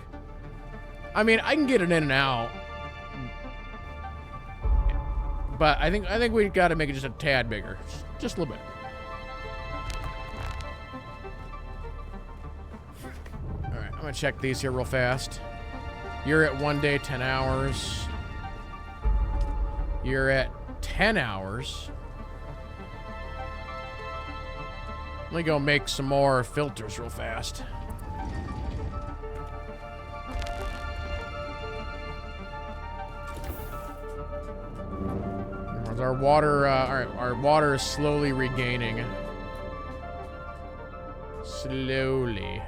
I mean, I can get it in and out, but I think we gotta make it just a tad bigger, just a little bit. All right, I'm gonna check these here real fast. You're at 1 day, 10 hours. You're at 10 hours. Let me go make some more filters real fast. Our water, our water is slowly regaining. Slowly.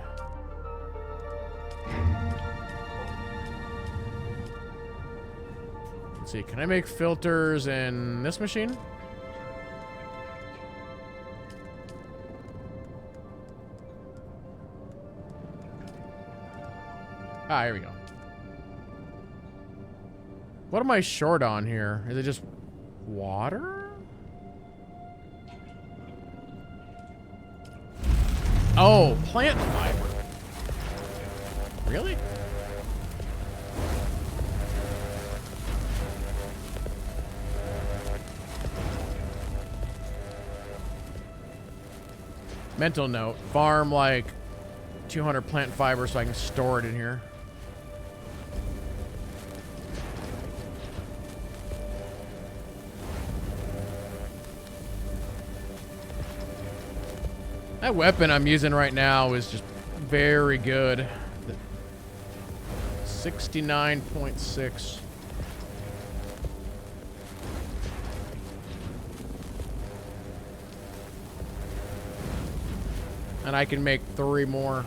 Let's see, can I make filters in this machine? Ah, here we go. What am I short on here? Is it just water? Oh, plant fiber. Really? Mental note, farm like 200 plant fiber so I can store it in here. That weapon I'm using right now is just very good. 69.6. And I can make 3 more.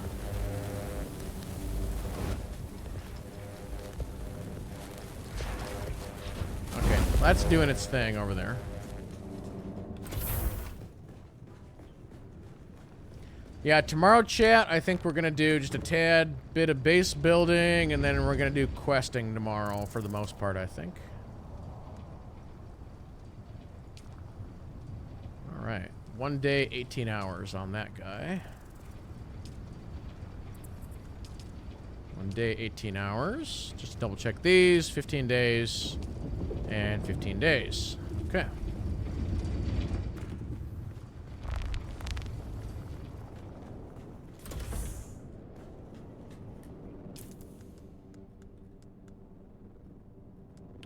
Okay, that's doing its thing over there. Yeah, tomorrow, chat, I think we're going to do just a tad bit of base building, and then we're going to do questing tomorrow for the most part, I think. All right. 1 day, 18 hours on that guy. 1 day, 18 hours. Just double check these. 15 days and 15 days. Okay.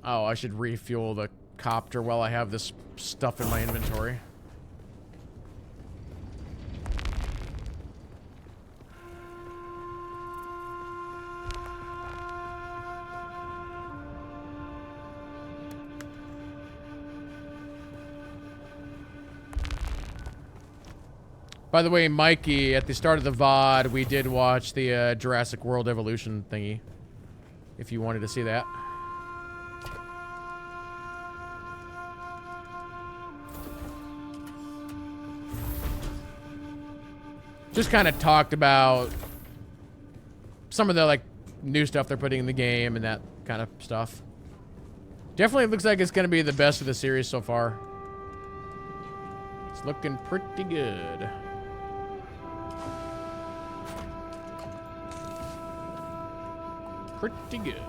Oh, I should refuel the copter while I have this stuff in my inventory. By the way, Mikey, at the start of the VOD, we did watch the Jurassic World Evolution thingy. If you wanted to see that. Just kind of talked about some of the like new stuff they're putting in the game and that kind of stuff. Definitely looks like it's going to be the best of the series so far. It's looking pretty good. Pretty good.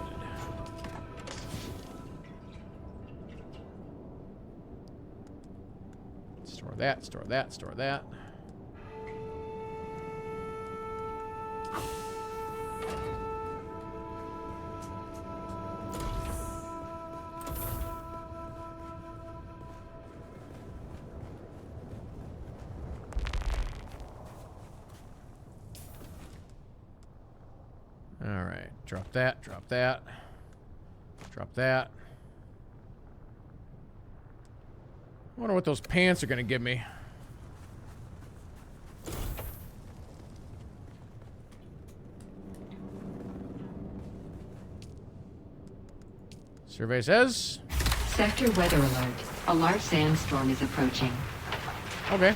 Store that, store that, store that. Drop that, drop that. Drop that. I wonder what those pants are gonna give me. Survey says. Sector weather alert. A large sandstorm is approaching. Okay.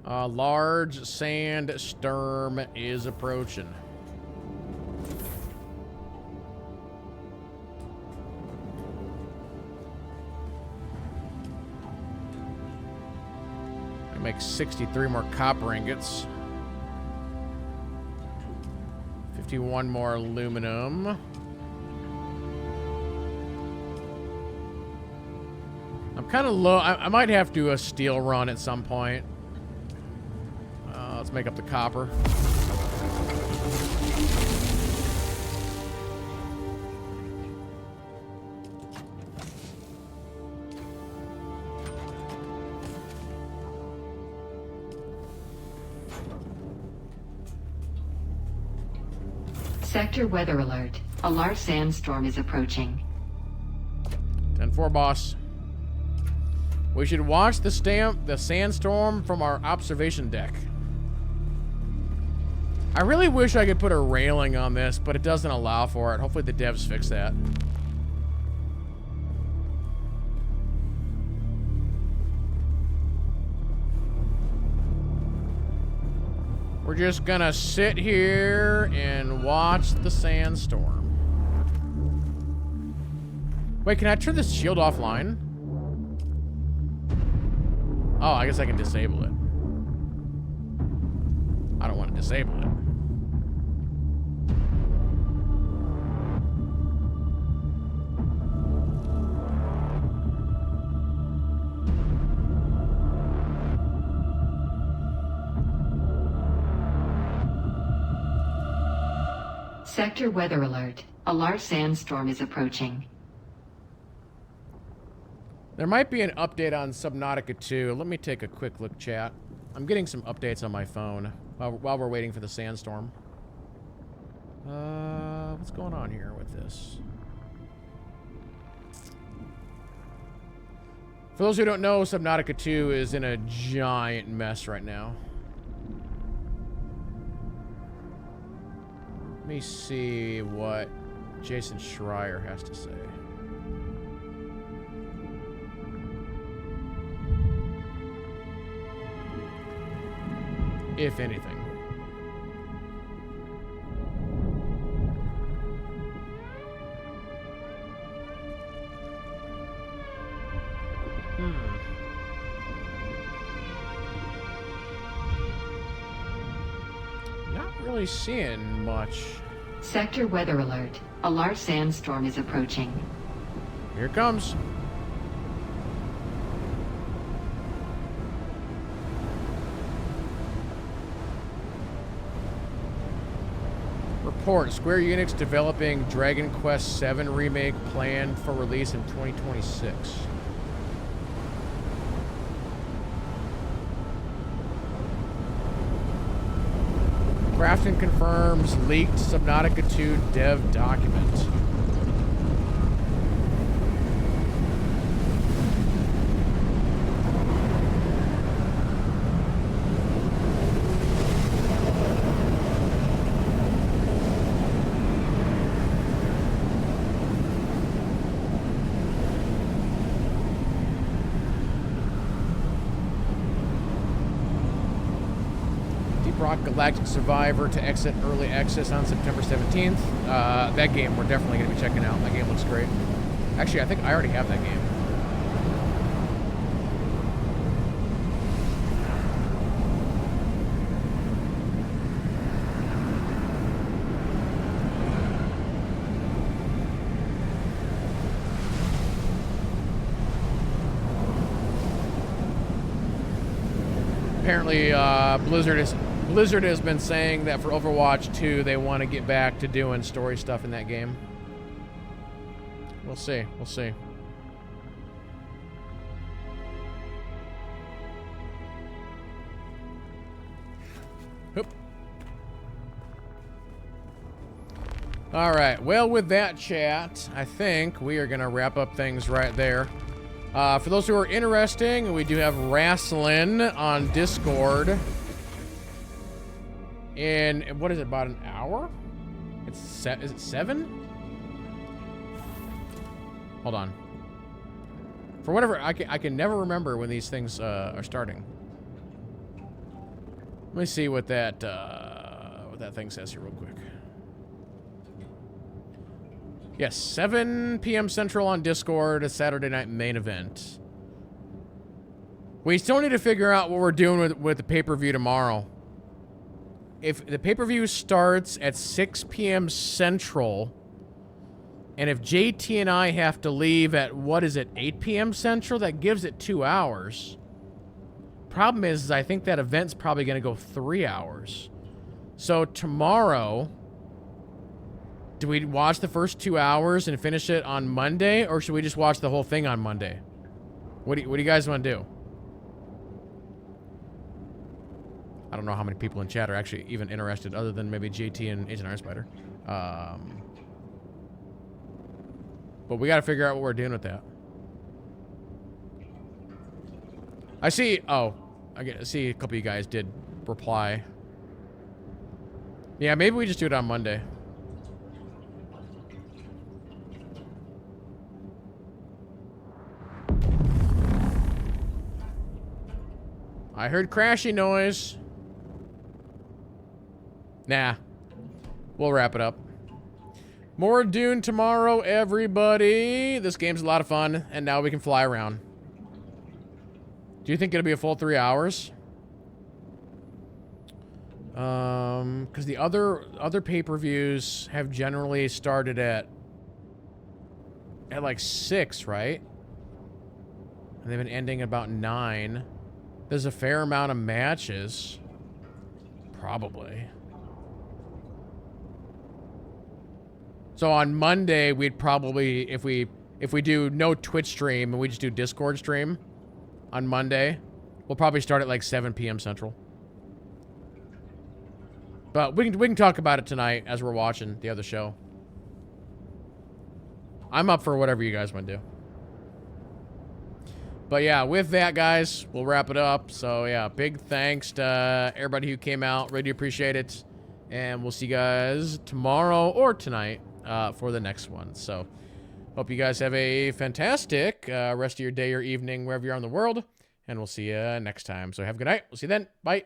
A large sandstorm is approaching. I make 63 more copper ingots. 51 more aluminum. I'm kind of low. I might have to do a steel run at some point. Let's make up the copper. Sector weather alert. A large sandstorm is approaching. 10-4, boss. We should watch the sandstorm from our observation deck. I really wish I could put a railing on this, but it doesn't allow for it. Hopefully the devs fix that. We're just gonna sit here and watch the sandstorm. Wait, can I turn this shield offline? Oh, I guess I can disable it. I don't want to disable it. Sector weather alert. A large sandstorm is approaching. There might be an update on Subnautica 2. Let me take a quick look, chat. I'm getting some updates on my phone while we're waiting for the sandstorm. What's going on here with this? For those who don't know, Subnautica 2 is in a giant mess right now. Let me see what Jason Schreier has to say. If anything. Not really seeing much. Sector weather alert. A large sandstorm is approaching. Here it comes. Report, Square Enix developing Dragon Quest VII Remake planned for release in 2026. Crafton confirms leaked Subnautica 2 dev document. Galactic Survivor to exit early access on September 17th. That game we're definitely going to be checking out. That game looks great. Actually, I think I already have that game. Apparently, Blizzard has been saying that for Overwatch 2, they want to get back to doing story stuff in that game. We'll see. We'll see. All right. Well, with that chat, I think we are going to wrap up things right there. For those who are interested, we do have wrestling on Discord. In, what is it, about an hour? Is it 7? Hold on. For whatever, I can never remember when these things are starting. Let me see what that thing says here real quick. Yes, 7 p.m. Central on Discord, a Saturday night main event. We still need to figure out what we're doing with the pay-per-view tomorrow. If the pay-per-view starts at 6 p.m. Central, and if JT and I have to leave at, what is it, 8 p.m. Central, that gives it 2 hours. Problem is I think that event's probably going to go 3 hours. So tomorrow, do we watch the first 2 hours and finish it on Monday, or should we just watch the whole thing on Monday? What do you guys want to do? I don't know how many people in chat are actually even interested, other than maybe JT and Agent Iron Spider. But we got to figure out what we're doing with that. I see. Oh, I see a couple of you guys did reply. Yeah, maybe we just do it on Monday. I heard crashy noise. Nah. We'll wrap it up. More Dune tomorrow, everybody. This game's a lot of fun, and now we can fly around. Do you think it'll be a full 3 hours? Because the other pay-per-views have generally started at like 6, right? And they've been ending about 9. There's a fair amount of matches. Probably. So on Monday, we'd probably, if we do no Twitch stream and we just do Discord stream on Monday, we'll probably start at like 7 p.m. Central. But we can talk about it tonight as we're watching the other show. I'm up for whatever you guys want to do. But yeah, with that, guys, we'll wrap it up. So yeah, big thanks to everybody who came out. Really appreciate it. And we'll see you guys tomorrow or tonight for the next one. So hope you guys have a fantastic rest of your day or evening, wherever you are in the world. And we'll see you next time. So have a good night. We'll see you then. Bye.